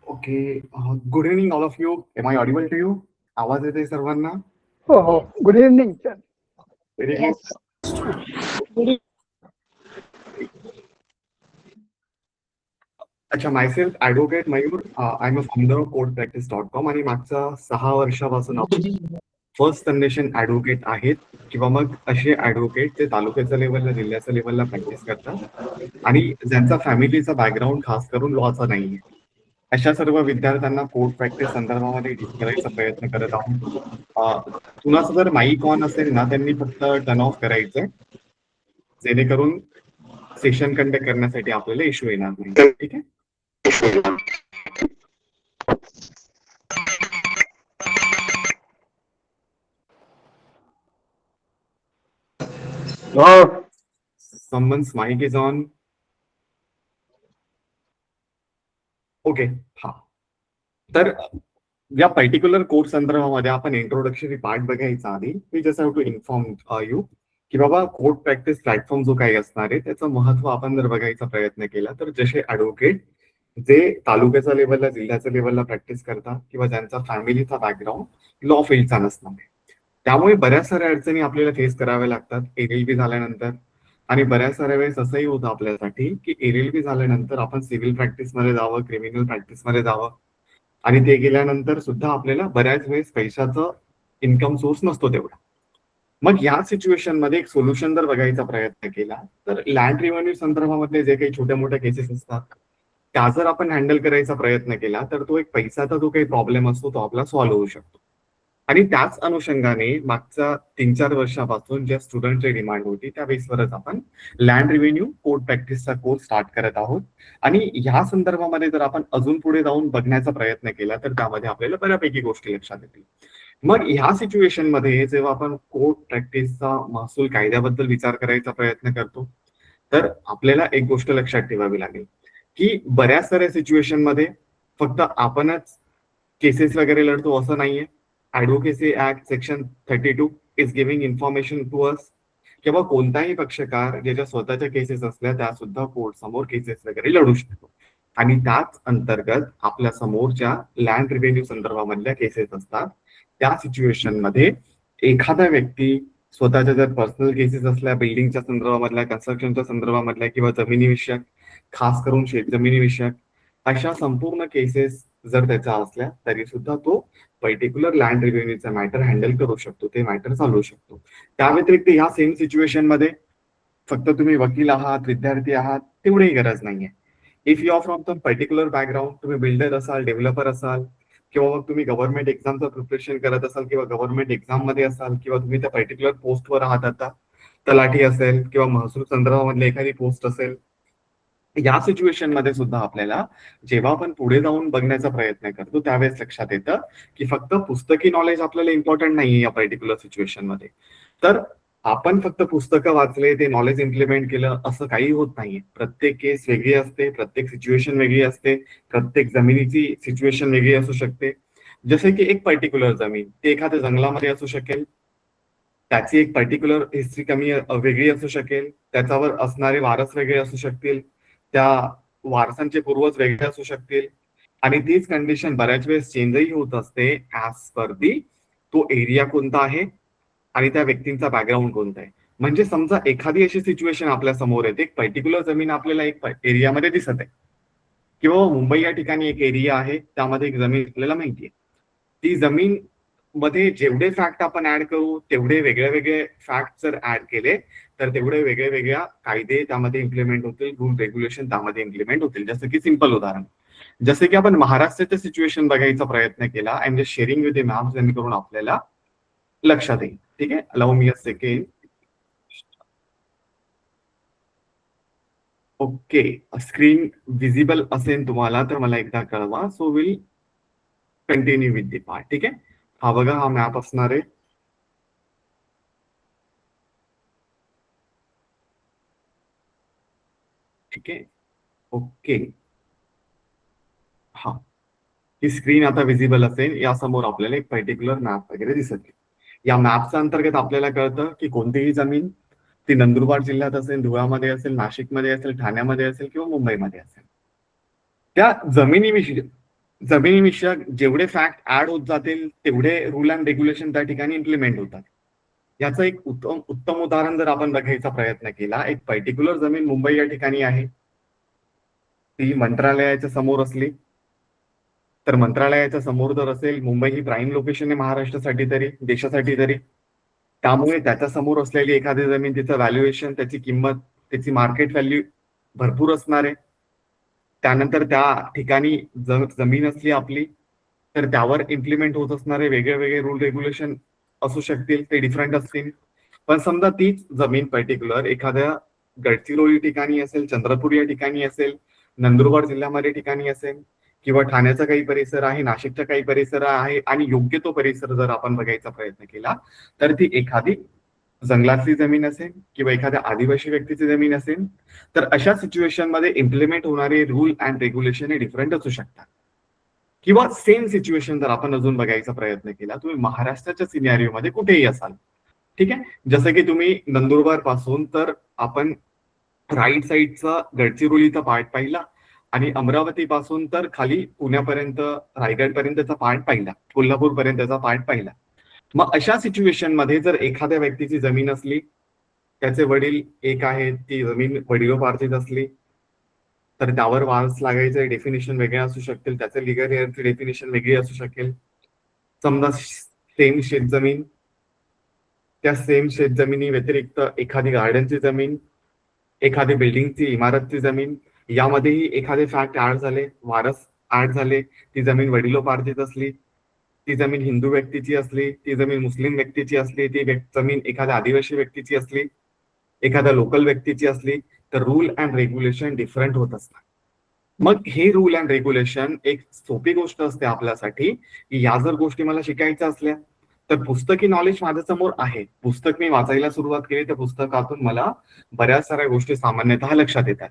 Okay. Good evening all of you. Am I audible to you? आवाज येतोय सर्वांना? हो हो, good evening sir. Very Yes. Good. अच्छा, myself advocate Mayur. I am a founder of courtpractice.com आणि मागच्या 6 वर्षापासून आपण फर्स्ट जनरेशन ॲडव्होकेट आहेत किंवा मग असे ॲडव्होकेट जे तालुक्याच्या लेवलला, जिल्ह्याच्या लेवलला प्रॅक्टिस करतात आणि ज्यांचा फॅमिलीचा बॅकग्राऊंड खास करून लॉचा नाहीये. अशा सर्व विद्यार्थ्यांना कोर्ट प्रॅक्टिस संदर्भामध्ये टीच करायचा प्रयत्न करत आहोत. कुणाचं जर माईक ऑन असेल ना, त्यांनी फक्त टर्न ऑफ करायचंय, जेणेकरून सेशन कंडक्ट करण्यासाठी आपल्याला इश्यू येणार नाही. ठीक आहे. Someone's mic is on. Okay. हा, तर या पर्टिक्युलर कोर्स संदर्भामध्ये आपण इंट्रोडक्शनरी पार्ट बघायचा आधी मी just have to inform you की बाबा कोर्ट प्रॅक्टिस प्लॅटफॉर्म जो काही असणार आहे त्याचं महत्व आपण जर बघायचा प्रयत्न केला तर जसे ॲडव्होकेट जे तालुक्याच्या लेवलला, जिल्ह्याच्या लेवलला प्रॅक्टिस करतात किंवा ज्यांचा फॅमिलीचा बॅकग्राऊंड लॉ फील्डचा नसणार आहे, त्यामुळे बऱ्याच साऱ्या अडचणी आपल्याला फेस कराव्या लागतात LLB झाल्यानंतर. आणि बऱ्याच साऱ्या वेळेस असंही होतं आपल्यासाठी की LLB झाल्यानंतर आपण सिव्हिल प्रॅक्टिसमध्ये जावं, क्रिमिनल प्रॅक्टिसमध्ये जावं आणि ते गेल्यानंतर सुद्धा आपल्याला बऱ्याच वेळेस पैशाचं इन्कम सोर्स नसतो तेवढा. मग या सिच्युएशन मध्ये एक सोल्युशन जर बघायचा प्रयत्न केला तर लँड रेव्हेन्यू संदर्भामधले जे काही छोट्या मोठ्या केसेस असतात त्या जर आपण हँडल करायचा प्रयत्न केला तर तो एक पैशाचा जो काही प्रॉब्लेम असतो तो आपला सॉल्व्ह होऊ शकतो. आणि त्याच अनुषंगाने मागच्या 3-4 वर्षापासून ज्या स्टुडंटची डिमांड होती त्या बेसवरच आपण लँड रेव्हेन्यू कोर्ट प्रॅक्टिसचा कोर्स स्टार्ट करत आहोत. आणि ह्या संदर्भामध्ये जर आपण अजून पुढे जाऊन बघण्याचा प्रयत्न केला तर त्यामध्ये आपल्याला बऱ्यापैकी गोष्टी लक्षात येतील. मग ह्या सिच्युएशन मध्ये जेव्हा आपण कोर्ट प्रॅक्टिसचा महसूल कायद्याबद्दल विचार करायचा प्रयत्न करतो तर आपल्याला एक गोष्ट लक्षात ठेवावी लागेल की बऱ्याच साऱ्या सिच्युएशन मध्ये फक्त आपणच केसेस वगैरे लढतो असं नाहीये. Advocacy act section 32 is giving information to us किंवा कोणताही पक्षकार ज्याच्या स्वतःच्या केसेस असल्या त्या सुद्धा कोर्ट समोर केसेस वगैरे लढू शकतो. आणि त्याच अंतर्गत आपल्या समोरच्या लँड रेव्हेन्यू संदर्भामधल्या केसेस असतात. त्या सिच्युएशन मध्ये एखादा व्यक्ती स्वतःच्या जर पर्सनल केसेस असल्या, बिल्डिंगच्या संदर्भामधल्या, कन्स्ट्रक्शनच्या संदर्भामधल्या किंवा जमिनीविषयक, खास करून शेतजमिनीविषयक अशा संपूर्ण केसेस जर त्याच्या असल्या तरी सुद्धा तो पर्टिक्युलर लँड रेव्हेन्यूचा मॅटर हँडल करू शकतो, ते मॅटर चालवू शकतो. त्या व्यतिरिक्त ह्या सेम सिच्युएशन मध्ये फक्त तुम्ही वकील आहात, विद्यार्थी आहात तेवढीही गरज नाहीये. If you are from some particular background, तुम्ही बिल्डर असाल, डेव्हलपर असाल किंवा मग तुम्ही गव्हर्नमेंट एक्झामचं प्रिपरेशन करत असाल किंवा गव्हर्नमेंट एक्झाम मध्ये असाल किंवा तुम्ही त्या पर्टिक्युलर पोस्टवर आहात, आता तलाठी असेल किंवा महसूल संदर्भामधली एखादी पोस्ट असेल, या सिच्युएशन मध्ये सुद्धा आपल्याला जेव्हा आपण पुढे जाऊन बघण्याचा प्रयत्न करतो त्यावेळेस लक्षात येतं की फक्त पुस्तकी नॉलेज आपल्याला इम्पॉर्टंट नाहीये या पर्टिक्युलर सिच्युएशन मध्ये. तर आपण फक्त पुस्तकं वाचले, ते नॉलेज इम्प्लिमेंट केलं असं काही होत नाहीये. प्रत्येक केस वेगळी असते, प्रत्येक सिच्युएशन वेगळी असते, प्रत्येक जमिनीची सिच्युएशन वेगळी असू शकते. जसे की एक पर्टिक्युलर जमीन ते एखाद्या जंगलामध्ये असू शकेल, त्याची एक पर्टिक्युलर हिस्ट्री कमी वेगळी असू शकेल, त्याच्यावर असणारे वारस वेगळे असू शकतील, त्या वारसांचे पूर्वज वेगळे असू शकतील आणि तीच कंडिशन बऱ्याच वेळेस चेंजही होत असते ऍज पर दी तो एरिया कोणता आहे आणि त्या व्यक्तींचा बॅकग्राऊंड कोणता आहे. म्हणजे समजा एखादी अशी सिच्युएशन आपल्या समोर येते, एक पर्टिक्युलर जमीन आपल्याला एक एरियामध्ये दिसत आहे किंवा मुंबई या ठिकाणी एक एरिया आहे, त्यामध्ये एक जमीन आपल्याला माहिती आहे. ती जमीन मध्ये जेवढे फॅक्ट आपण ऍड करू तेवढे वेगळे वेगळे फॅक्ट जर ऍड केले तर तेवढे वेगळे वेगळ्या कायदे त्यामध्ये इम्प्लिमेंट होतील, रूल रेग्युलेशन त्यामध्ये इम्प्लिमेंट होतील. जसं की सिंपल उदाहरण, जसे की आपण महाराष्ट्राचं सिच्युएशन बघायचा प्रयत्न केला. I am just sharing with the map जेणेकरून आपल्याला लक्षात येईल. ठीक आहे, allow me a second. Okay, screen visible असेल तुम्हाला तर मला एकदा कळवा. So will continue with the part. ठीक आहे, हा बघा, हा मॅप असणार आहे. ठीक आहे, ओके. हा, ही स्क्रीन आता विजिबल असेल. यासमोर आपल्याला एक पर्टिक्युलर मॅप वगैरे दिसत. या मॅपच्या अंतर्गत आपल्याला कळतं की कोणतीही जमीन ती नंदुरबार जिल्ह्यात असेल, धुळ्यामध्ये असेल, नाशिकमध्ये असेल, ठाण्यामध्ये असेल किंवा मुंबईमध्ये असेल, त्या जमिनीविषयी जमिनीविषयक जेवढे फॅक्ट ऍड होत जातील तेवढे रूल अँड रेग्युलेशन त्या ठिकाणी इम्प्लिमेंट होतात. याचं एक उत्तम उदाहरण जर आपण बघायचा प्रयत्न केला, एक पर्टिक्युलर जमीन मुंबई या ठिकाणी आहे, ती मंत्रालयाच्या समोर असली तर मंत्रालयाच्या समोर जर असेल, मुंबई ही प्राईम लोकेशन आहे महाराष्ट्रासाठी तरी, देशासाठी तरी, त्यामुळे त्याच्या समोर असलेली एखादी जमीन, तिचं व्हॅल्युएशन, त्याची किंमत, त्याची मार्केट व्हॅल्यू भरपूर असणार आहे. त्यानंतर त्या ठिकाणी जर जमीन असली आपली तर त्यावर इम्प्लिमेंट होत असणारे वेगळे वेगळे रूल रेग्युलेशन असू शकतील, ते डिफरंट असतील. पण समजा तीच जमीन पर्टिक्युलर एखाद्या गडचिरोली ठिकाणी असेल, चंद्रपूर या ठिकाणी असेल, नंदुरबार जिल्ह्यामध्ये ठिकाणी असेल, किंवा ठाण्याचा काही परिसर आहे, नाशिकचा काही परिसर आहे, आणि योग्य तो परिसर जर आपण बघायचा प्रयत्न केला तर ती एखादी जंगलातली जमीन असेल किंवा एखाद्या आदिवासी व्यक्तीची जमीन असेल, तर अशा सिच्युएशन मध्ये इम्प्लिमेंट होणारे रूल अँड रेग्युलेशन हे डिफरंट असू शकतात. किंवा सेम सिच्युएशन जर आपण अजून बघायचा प्रयत्न केला, तुम्ही महाराष्ट्राच्या सिनॅरिओ मध्ये कुठेही असाल, ठीक आहे, जसं की तुम्ही नंदुरबार पासून तर आपण राईट साईडचा गडचिरोलीचा पार्ट पाहिला, आणि अमरावती पासून तर खाली पुण्यापर्यंत रायगड पर्यंतचा पार्ट पाहिला, कोल्हापूर पर्यंतचा पार्ट पाहिला. मग अशा सिच्युएशन मध्ये जर एखाद्या व्यक्तीची जमीन असली, त्याचे वडील एक आहेत, ती जमीन वडिलोपार्जित असली, तर त्यावर वारस लागायचं डेफिनेशन वेगळे असू शकतील, त्याचे लिगल हेअरची डेफिनेशन वेगळी असू शकेल. समजा सेम शेतजमीन, त्या सेम शेतजमिनी व्यतिरिक्त एखादी गार्डनची जमीन, एखादी बिल्डिंगची इमारतची जमीन, यामध्येही एखादे फॅक्ट ऍड झाले, वारस ऍड झाले, ती जमीन वडिलोपार्जित असली, ती जमीन हिंदू व्यक्तीची असली, ती जमीन मुस्लिम व्यक्तीची असली, ती जमीन एखाद्या आदिवासी व्यक्तीची असली, एखाद्या लोकल व्यक्तीची असली, तर रूल अँड रेग्युलेशन डिफरंट होत असतात. मग हे रूल अँड रेग्युलेशन एक सोपी गोष्ट असते आपल्यासाठी, की या जर गोष्टी मला शिकायच्या असल्या तर पुस्तकी नॉलेज माझ्या समोर आहे, पुस्तक मी वाचायला सुरुवात केली, त्या पुस्तकातून मला बऱ्याच साऱ्या गोष्टी सामान्यतः लक्षात येतात.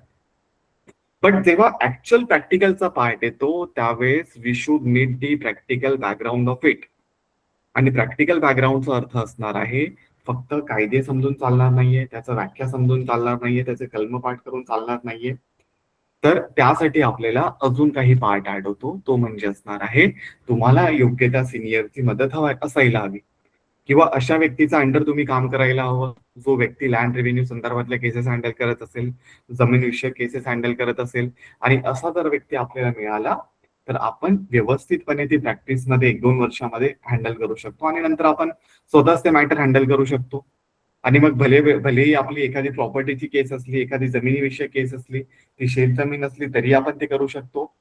पण जेव्हा ऍक्च्युअल प्रॅक्टिकलचा पार्ट येतो त्यावेळेस we should need the practical background of it. आणि प्रॅक्टिकल बॅकग्राऊंडचा अर्थ असणार आहे फक्त कायदे समजून चालणार नाहीये, त्याचं व्याख्या समजून चालणार नाहीये, त्याचे कलमपाठ करून चालणार नाहीये. तर त्यासाठी आपल्याला अजून काही पार्ट ऍड होतो, तो म्हणजे असणार आहे तुम्हाला योग्य त्या सिनियरची मदत असायला हवी, किंवा अशा व्यक्तीचा अंडर तुम्ही काम करायला हवं जो व्यक्ती लँड रेव्हेन्यू संदर्भातल्या केसेस हँडल करत असेल, जमीन विषयक केसेस हँडल करत असेल. आणि असा जर व्यक्ती आपल्याला मिळाला तर आपण व्यवस्थितपणे ती प्रॅक्टिसमध्ये 1-2 वर्षामध्ये हँडल करू शकतो, आणि नंतर आपण स्वतःच ते मॅटर हँडल करू शकतो. आणि मग भलेही आपली एखादी प्रॉपर्टीची केस असली, एखादी जमिनीविषयक केस असली, ती शेत जमीन असली तरी आपण ते करू शकतो,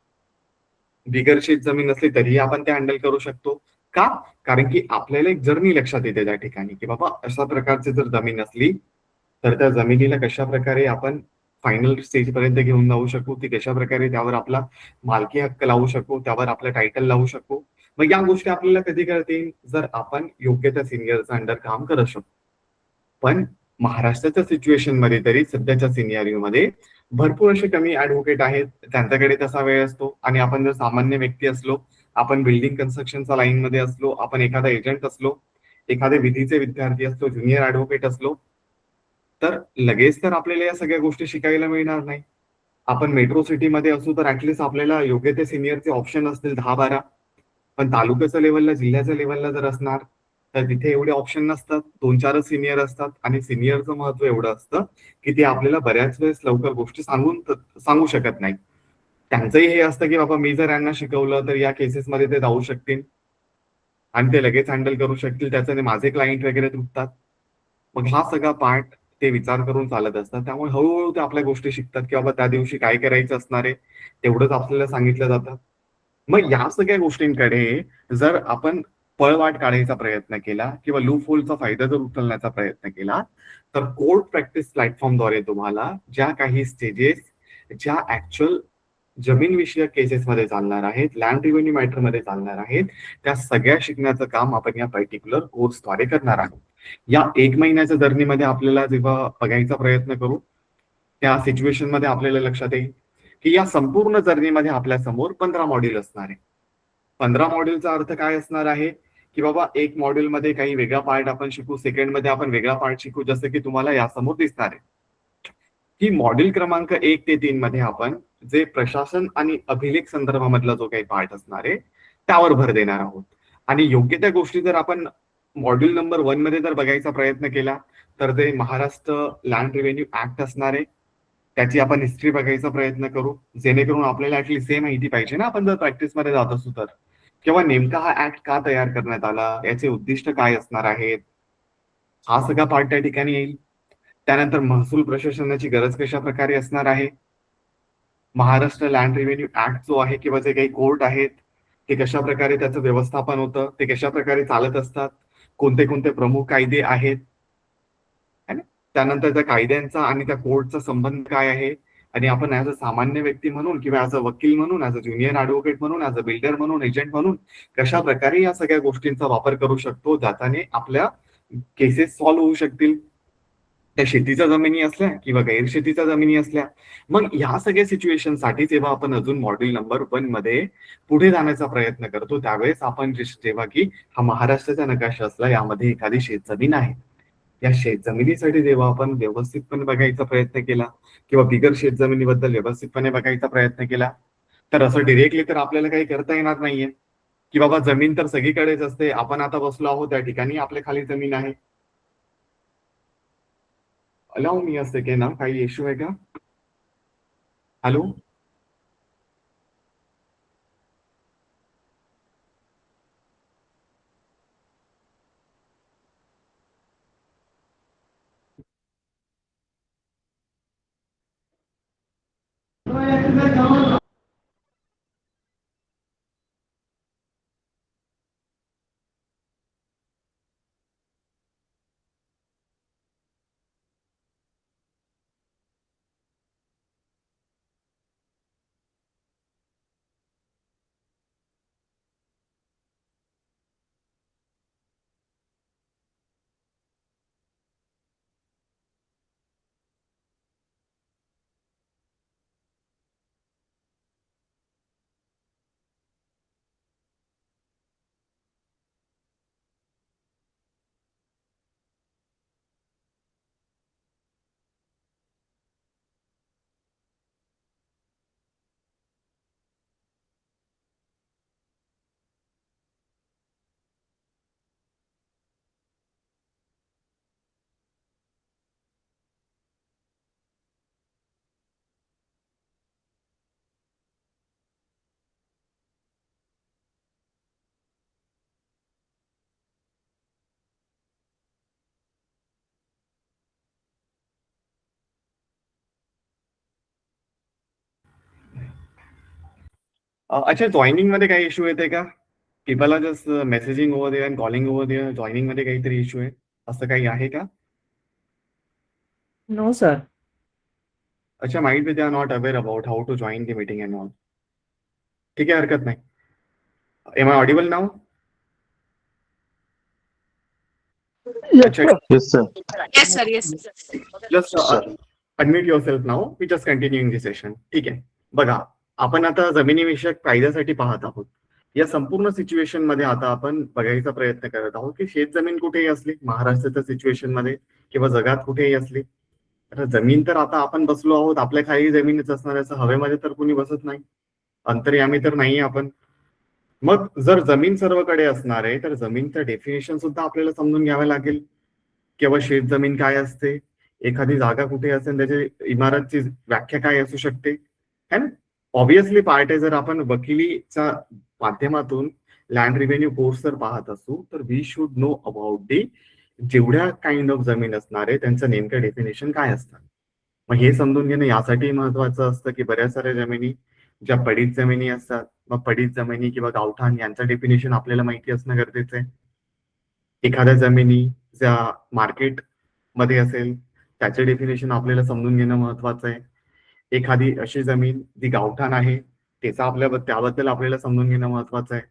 बिगर शेत जमीन असली तरीही आपण ते हँडल करू शकतो. का? कारण की आपल्याला एक जर्नी लक्षात येते त्या ठिकाणी, की बाबा अशा प्रकारची जर जमीन असली तर त्या जमिनीला कशा प्रकारे आपण फायनल स्टेज पर्यंत घेऊन जाऊ शकू, ती कशा प्रकारे त्यावर आपला मालकी हक्क लावू शकू, त्यावर आपलं टायटल लावू शकू. मग या गोष्टी आपल्याला कधी करता येईल जर आपण योग्य त्या सिनियरचं अंडर काम करत शकतो. पण महाराष्ट्राच्या सिच्युएशन मध्ये तरी सध्याच्या सिनियरिओमध्ये भरपूर असे कमी ऍडव्होकेट आहेत, त्यांच्याकडे तसा वेळ असतो. आणि आपण जर सामान्य व्यक्ती असलो, आपण बिल्डिंग कन्स्ट्रक्शनच्या लाईन मध्ये असलो, आपण एखादा एजंट असलो, एखादे विधीचे विद्यार्थी असलो, ज्युनियर ऍडव्होकेट असलो, तर लगेच तर आपल्याला या सगळ्या गोष्टी शिकायला मिळणार नाही. आपण मेट्रो सिटीमध्ये असू तर ऍटलिस्ट आपल्याला योग्य ते सिनियरचे ऑप्शन असतील 10-12. पण तालुक्याच्या लेवलला, जिल्ह्याच्या लेवलला जर असणार तर तिथे एवढे ऑप्शन नसतात, 2-4च सिनियर असतात. आणि सिनियरचं महत्व एवढं असतं की ते आपल्याला बऱ्याच वेळेस लवकर गोष्टी सांगू शकत नाही. त्यांचंही हे असतं की बाबा मी जर यांना शिकवलं तर या केसेसमध्ये ते जाऊ शकतील आणि ते लगेच हँडल करू शकतील, त्याच्याने माझे क्लायंट वगैरे तुटतात. मग हा सगळा पार्ट ते विचार करून चालत असतात. त्यामुळे हळूहळू ते आपल्या गोष्टी शिकतात की बाबा त्या दिवशी काय करायचं असणार आहे तेवढंच आपल्याला सांगितलं जातं. मग या सगळ्या गोष्टींकडे जर आपण पळवाट काढायचा प्रयत्न केला किंवा लूप होलचा फायदा जर उचलण्याचा प्रयत्न केला तर कोर्ट प्रॅक्टिस प्लॅटफॉर्मद्वारे तुम्हाला ज्या काही स्टेजेस ज्या ऍक्च्युअल जमीन विषयक केसेसमध्ये चालणार आहेत, लँड रेव्हेन्यू मॅटरमध्ये चालणार आहेत, त्या सगळ्या शिकण्याचं काम आपण या पर्टिक्युलर कोर्सद्वारे करणार आहोत. या 1 महिन्याच्या जर्नीमध्ये आपल्याला जेव्हा बघायचा प्रयत्न करू त्या सिच्युएशन मध्ये आपल्याला लक्षात येईल की या संपूर्ण जर्नीमध्ये आपल्या समोर 15 मॉड्यूल असणार आहे. 15 मॉड्यूलचा अर्थ काय असणार आहे की बाबा एक मॉड्यूल मध्ये काही वेगळा पार्ट आपण शिकू, सेकंड मध्ये आपण वेगळा पार्ट शिकू, जसं की तुम्हाला यासमोर दिसणार आहे. की मॉड्यूल क्रमांक 1 ते 3 मध्ये आपण जे प्रशासन आणि अभिलेख संदर्भामधला जो काही पार्ट असणार आहे त्यावर भर देणार आहोत. आणि योग्य त्या गोष्टी जर आपण मॉड्यूल नंबर 1 मध्ये जर बघायचा प्रयत्न केला तर ते महाराष्ट्र लँड रेव्हेन्यू ऍक्ट असणार आहे. त्याची आपण हिस्ट्री बघायचा प्रयत्न करू, जेणेकरून आपल्याला ऍटलीस्ट हे माहिती पाहिजे ना आपण जर प्रॅक्टिसमध्ये जात असू तर, किंवा नेमका हा ऍक्ट का तयार करण्यात आला, याचे उद्दिष्ट काय असणार आहेत, हा सगळा पार्ट त्या ठिकाणी येईल. त्यानंतर महसूल प्रशासनाची गरज कशा प्रकारे असणार आहे, महाराष्ट्र लँड रेव्हेन्यू ऍक्ट जो आहे किंवा जे काही कोर्ट आहेत ते कशा प्रकारे त्याचं व्यवस्थापन होतं, ते कशा प्रकारे चालत असतात, कोणते कोणते प्रमुख कायदे आहेत, है ना. त्यानंतर त्या कायद्यांचा आणि त्या कोर्टचा संबंध काय आहे, आणि आपण ऍज अ सामान्य व्यक्ती म्हणून किंवा ऍज अ वकील म्हणून, ऍज अ ज्युनियर ऍडव्होकेट म्हणून, ऍज अ बिल्डर म्हणून, एजंट म्हणून कशा प्रकारे या सगळ्या गोष्टींचा वापर करू शकतो ज्याने आपल्या केसेस सॉल्व्ह होऊ शकतील, त्या शेतीच्या जमिनी असल्या किंवा गैरशेतीच्या जमिनी असल्या. मग ह्या सगळ्या सिच्युएशनसाठी जेव्हा आपण अजून मॉड्यूल नंबर 1 मध्ये पुढे जाण्याचा प्रयत्न करतो त्यावेळेस आपण जेव्हा की हा महाराष्ट्राचा नकाशा असला यामध्ये एखादी शेतजमीन आहे, या शेतजमिनीसाठी जेव्हा आपण व्यवस्थितपणे बघायचा प्रयत्न केला किंवा बिगर शेतजमिनीबद्दल व्यवस्थितपणे बघायचा प्रयत्न केला तर असं डिरेक्टली तर आपल्याला काही करता येणार नाहीये की बाबा जमीन तर सगळीकडेच असते, आपण आता बसलो आहोत त्या ठिकाणी आपल्या खाली जमीन आहे. अलाव मी अ सेकंड ना, काही इश्यू आहे का? हॅलो. अच्छा, जॉईनिंग मध्ये काही इश्यू येते का? People are just messaging over there and calling over there. Joining मध्ये काहीतरी इश्यू आहे असं काही आहे का? No, sir. अच्छा, might be they are not aware about how to join the meeting and all. ठीक आहे, हरकत नाही. Am I audible now? Yes, अच्छा, sir. Yes, sir. Yes, sir. Yes, sir. Just Sir. Admit yourself now, we just continuing the session. ठीक आहे, बघा आपण आता जमिनीविषयक कायद्यासाठी पाहत आहोत. या संपूर्ण सिच्युएशन मध्ये आता आपण बघायचा प्रयत्न करत आहोत की शेत जमीन कुठेही असली महाराष्ट्राच्या सिच्युएशन मध्ये किंवा जगात कुठेही असली, तर जमीन तर आता आपण बसलो आहोत आपल्या खाली जमीनच असणार, असं हवेमध्ये तर कोणी बसत नाही, अंतर्यामी तर नाहीये आपण. मग जर जमीन सर्वकडे असणार आहे तर जमीनचं डेफिनेशन सुद्धा आपल्याला समजून घ्यावं लागेल. किंवा शेत जमीन काय असते, एखादी जागा कुठे असेल त्याची इमारतची व्याख्या काय असू शकते, है ना. ऑब्विसली पार्ट आहे, जर आपण वकिलीच्या माध्यमातून लँड रिव्हेन्यू कोर्स जर पाहत असू तर we should know about the जेवढ्या काइंड ऑफ जमीन असणार आहे त्यांचं नेमकं डेफिनेशन काय असतं. मग हे समजून घेणं यासाठी महत्वाचं असतं की बऱ्याच साऱ्या जमिनी ज्या पडीत जमिनी असतात, मग पडीत जमिनी किंवा गावठाण यांचं डेफिनेशन आपल्याला माहिती असणं गरजेचं आहे. एखाद्या जमिनी ज्या मार्केट मध्ये असेल त्याचे डेफिनेशन आपल्याला समजून घेणं महत्वाचं आहे. एखादी अशी जमीन जी गावठाण आहे त्याबद्दल आपल्याला समजून घेणं महत्वाचं आहे.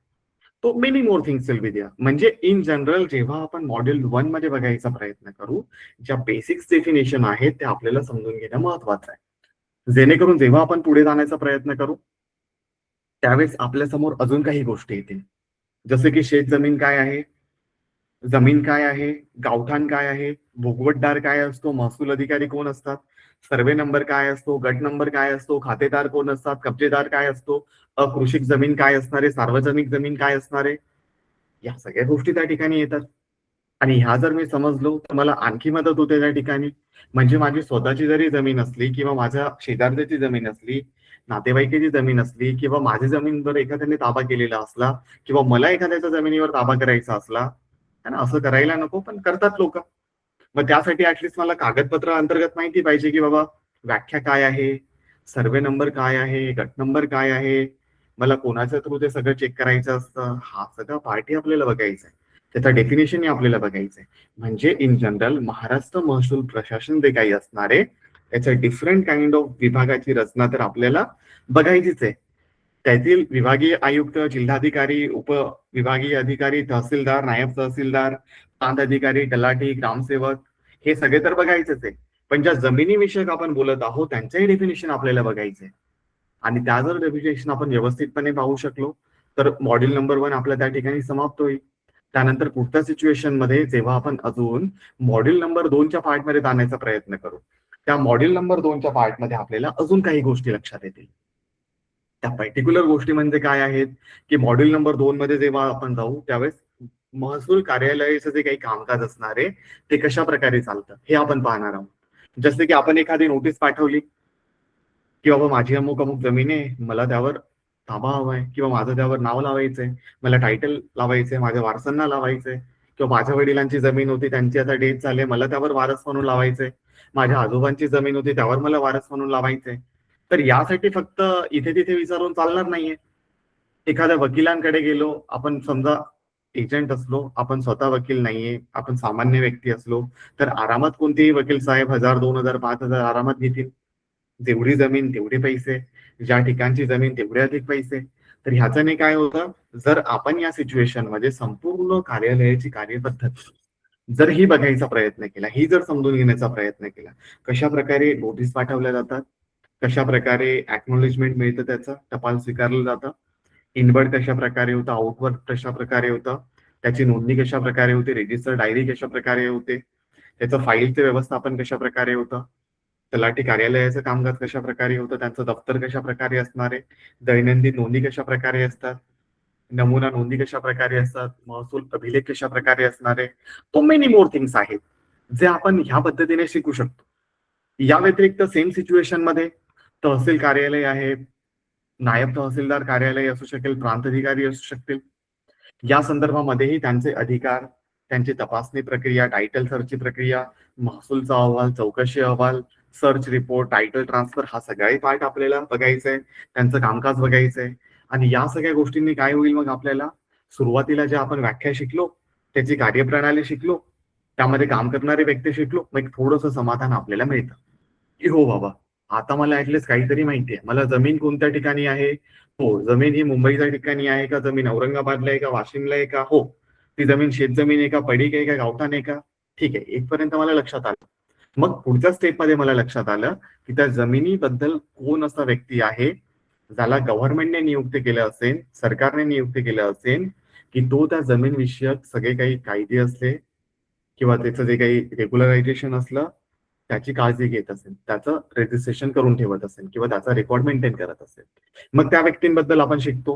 तो many more things will be there. म्हणजे इन जनरल जेव्हा आपण मॉड्यूल 1 मध्ये बघायचा प्रयत्न करू, ज्या बेसिक्स डेफिनेशन आहेत ते आपल्याला समजून घेणं महत्वाचं आहे, जेणेकरून जेव्हा आपण पुढे जाण्याचा प्रयत्न करू त्यावेळेस आपल्या समोर अजून काही गोष्टी येतील, जसे की शेत जमीन काय आहे, जमीन काय आहे, गावठाण काय आहे, भोगवटदार काय असतो, महसूल अधिकारी कोण असतात, सर्वे नंबर काय असतो, गट नंबर काय असतो, खातेदार कोण असतात, कब्जेदार काय असतो, अकृषिक जमीन काय असणार आहे, सार्वजनिक जमीन काय असणार आहे, या सगळ्या गोष्टी त्या ठिकाणी येतात. आणि ह्या जर मी समजलो तर मला आणखी मदत होते त्या ठिकाणी. म्हणजे माझी स्वतःची जरी जमीन असली किंवा माझ्या शेजारच्याची जमीन असली, नातेवाईकाची जमीन असली किंवा माझी जमीनवर एखाद्याने ताबा केलेला असला किंवा मला एखाद्याच्या जमिनीवर ताबा करायचा असला, है ना, असं करायला नको पण करतात लोक. मग त्यासाठी ऍटलिस्ट मला कागदपत्र अंतर्गत माहिती पाहिजे की बाबा व्याख्या काय आहे, सर्वे नंबर काय आहे, गट नंबर काय आहे, मला कोणाच्या थ्रू ते सगळं चेक करायचं असतं, हा सगळा पार्टी आपल्याला बघायचा आहे. त्याचं डेफिनेशन आपल्याला बघायचंय. म्हणजे इन जनरल महाराष्ट्र महसूल प्रशासन जे काही असणार आहे त्याच्या डिफरंट काइंड ऑफ विभागाची रचना तर आपल्याला बघायचीच आहे. त्यातील विभागीय आयुक्त, जिल्हाधिकारी, उपविभागीय अधिकारी, तहसीलदार, नायब तहसीलदार, प्रांत अधिकारी, तलाठी, ग्रामसेवक हे सगळे तर बघायचेच आहे. पण ज्या जमिनीविषयक आपण बोलत आहोत त्यांचंही डेफिनेशन आपल्याला बघायचंय. आणि त्या जर डेफिनेशन आपण व्यवस्थितपणे पाहू शकलो तर मॉड्यूल नंबर 1 आपल्या त्या ठिकाणी समाप्त होईल. त्यानंतर पुढच्या सिच्युएशन मध्ये जेव्हा आपण अजून मॉड्यूल नंबर 2च्या पार्टमध्ये जाण्याचा प्रयत्न करू, त्या मॉड्यूल नंबर 2च्या पार्टमध्ये आपल्याला अजून काही गोष्टी लक्षात येतील. त्या पर्टिक्युलर गोष्टी म्हणजे काय आहेत की मॉड्यूल नंबर 2 मध्ये जेव्हा आपण जाऊ त्यावेळेस महसूल कार्यालयाचं जे काही कामकाज असणार आहे ते कशा प्रकारे चालतं हे आपण पाहणार आहोत. जसे की आपण एखादी नोटीस पाठवली की बाबा माझी अमुक अमुक जमीन आहे, मला त्यावर ताबा हवाय किंवा माझं त्यावर नाव लावायचंय, मला टायटल लावायचंय, माझ्या वारसांना लावायचंय, किंवा माझ्या वडिलांची जमीन होती त्यांची आता डेथ झाली मला त्यावर वारस म्हणून लावायचंय, माझ्या आजोबांची जमीन होती त्यावर मला वारस म्हणून लावायचंय. तर यासाठी फक्त इथे तिथे विचारून चालणार नाहीये. एखाद्या वकिलांकडे गेलो, आपण समजा एजंट असलो, आपण स्वतः वकील नाहीये, आपण सामान्य व्यक्ती असलो तर आरामात कोणतेही वकील साहेब 1000, 2000, 5000 आरामात घेतील. जेवढी जमीन तेवढे पैसे, ज्या ठिकाणची जमीन तेवढे अधिक पैसे. तर ह्याच्याने काय होतं, जर आपण या सिच्युएशन मध्ये संपूर्ण कार्यालयाची कार्यपद्धत जर ही बघायचा प्रयत्न केला, ही जर समजून घेण्याचा प्रयत्न केला, कशा प्रकारे नोटीस पाठवल्या जातात, कशा प्रकारे ऍक्नॉलेजमेंट मिळतं, त्याचं टपाल स्वीकारलं जातं, इनवर्ड कशा प्रकारे होतं, आउटवर्ड कशा प्रकारे होतं, त्याची नोंदणी कशा प्रकारे होते, रजिस्टर डायरी कशा प्रकारे होते, त्याचं फाईलचं व्यवस्थापन कशा प्रकारे होतं, तलाठी कार्यालयाचं कामकाज कशा प्रकारे होतं, त्यांचं दफ्तर कशा प्रकारे असणार आहे, दैनंदिन नोंदी कशा प्रकारे असतात, नमुना नोंदी कशा प्रकारे असतात, महसूल अभिलेख कशा प्रकारे असणार आहे, तो मेनी मोर थिंग्स आहेत जे आपण ह्या पद्धतीने शिकू शकतो. या व्यतिरिक्त सेम सिच्युएशन मध्ये तहसील कार्यालय आहे, नायब तहसीलदार कार्यालय असू शकेल, प्रांत अधिकारी असू शकतील. या संदर्भामध्येही त्यांचे अधिकार, त्यांची तपासणी प्रक्रिया, टायटल सर्चची प्रक्रिया, महसूलचा अहवाल, चौकशी अहवाल, सर्च रिपोर्ट, टायटल ट्रान्सफर हा सगळाही पार्ट आपल्याला बघायचंय, त्यांचं कामकाज बघायचंय. आणि या सगळ्या गोष्टींनी काय होईल मग आपल्याला सुरुवातीला जे आपण व्याख्या शिकलो, त्याची कार्यप्रणाली शिकलो, त्यामध्ये काम करणारे व्यक्ती शिकलो, मग एक थोडंसं समाधान आपल्याला मिळतं की हो बाबा आता मला ऍटलिस्ट काहीतरी माहिती आहे. मला जमीन कोणत्या ठिकाणी आहे, हो जमीन ही मुंबईच्या ठिकाणी आहे का, जमीन औरंगाबादला आहे का, वाशिमला आहे का, हो ती जमीन शेतजमीन आहे का, पडीक आहे का, गावठाण आहे का, ठीक आहे, इथपर्यंत मला लक्षात आलं. मग पुढच्या स्टेपमध्ये मला लक्षात आलं की त्या जमिनीबद्दल कोण असा व्यक्ती आहे ज्याला गव्हर्नमेंटने नियुक्त केलं असेल, सरकारने नियुक्त केलं असेल, की तो त्या जमीन विषयक सगळे काही कायदे असले किंवा त्याचं जे काही रेग्युलरायझेशन असलं त्याची काळजी घेत असेल, त्याचं रजिस्ट्रेशन करून ठेवत असेल किंवा त्याचा रेकॉर्ड मेंटेन करत असेल. मग त्या व्यक्तींबद्दल आपण शिकतो.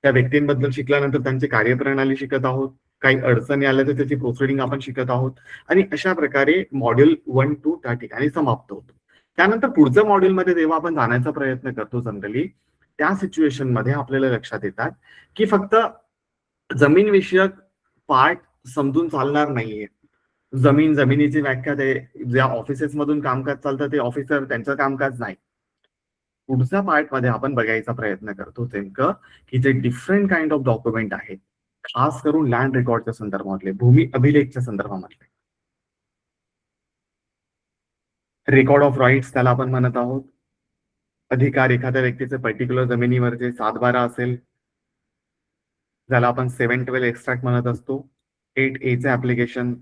त्या व्यक्तींबद्दल शिकल्यानंतर त्यांची कार्यप्रणाली शिकत आहोत, काही अडचणी आल्या तर त्याची प्रोसिडिंग आपण शिकत आहोत. आणि अशा प्रकारे मॉड्यूल 1, 2 त्या ठिकाणी समाप्त होतो. त्यानंतर पुढच्या मॉड्यूलमध्ये जेव्हा आपण जाण्याचा प्रयत्न करतो जनरली त्या सिच्युएशन मध्ये आपल्याला लक्षात येतात की फक्त जमीन विषयक पार्ट समजून चालणार नाहीये. जमिनीची व्याख्या ते ज्या ऑफिसेस मधून कामकाज चालतं ते ऑफिसर त्यांचं कामकाज नाही. पुढच्या पार्ट मध्ये आपण बघायचा प्रयत्न करतो नेमकं की जे डिफरंट काइंड ऑफ डॉक्युमेंट आहेत, खास करून लँड रेकॉर्डच्या संदर्भातले, भूमी अभिलेखच्या संदर्भामधले, रेकॉर्ड ऑफ राईट्स त्याला आपण म्हणत आहोत. अधिकार एखाद्या व्यक्तीचे पर्टिक्युलर जमिनीवर जे 7/12 असेल ज्याला आपण 7/12 एक्स्ट्रॅक्ट म्हणत असतो. 8A चे ऍप्लिकेशन,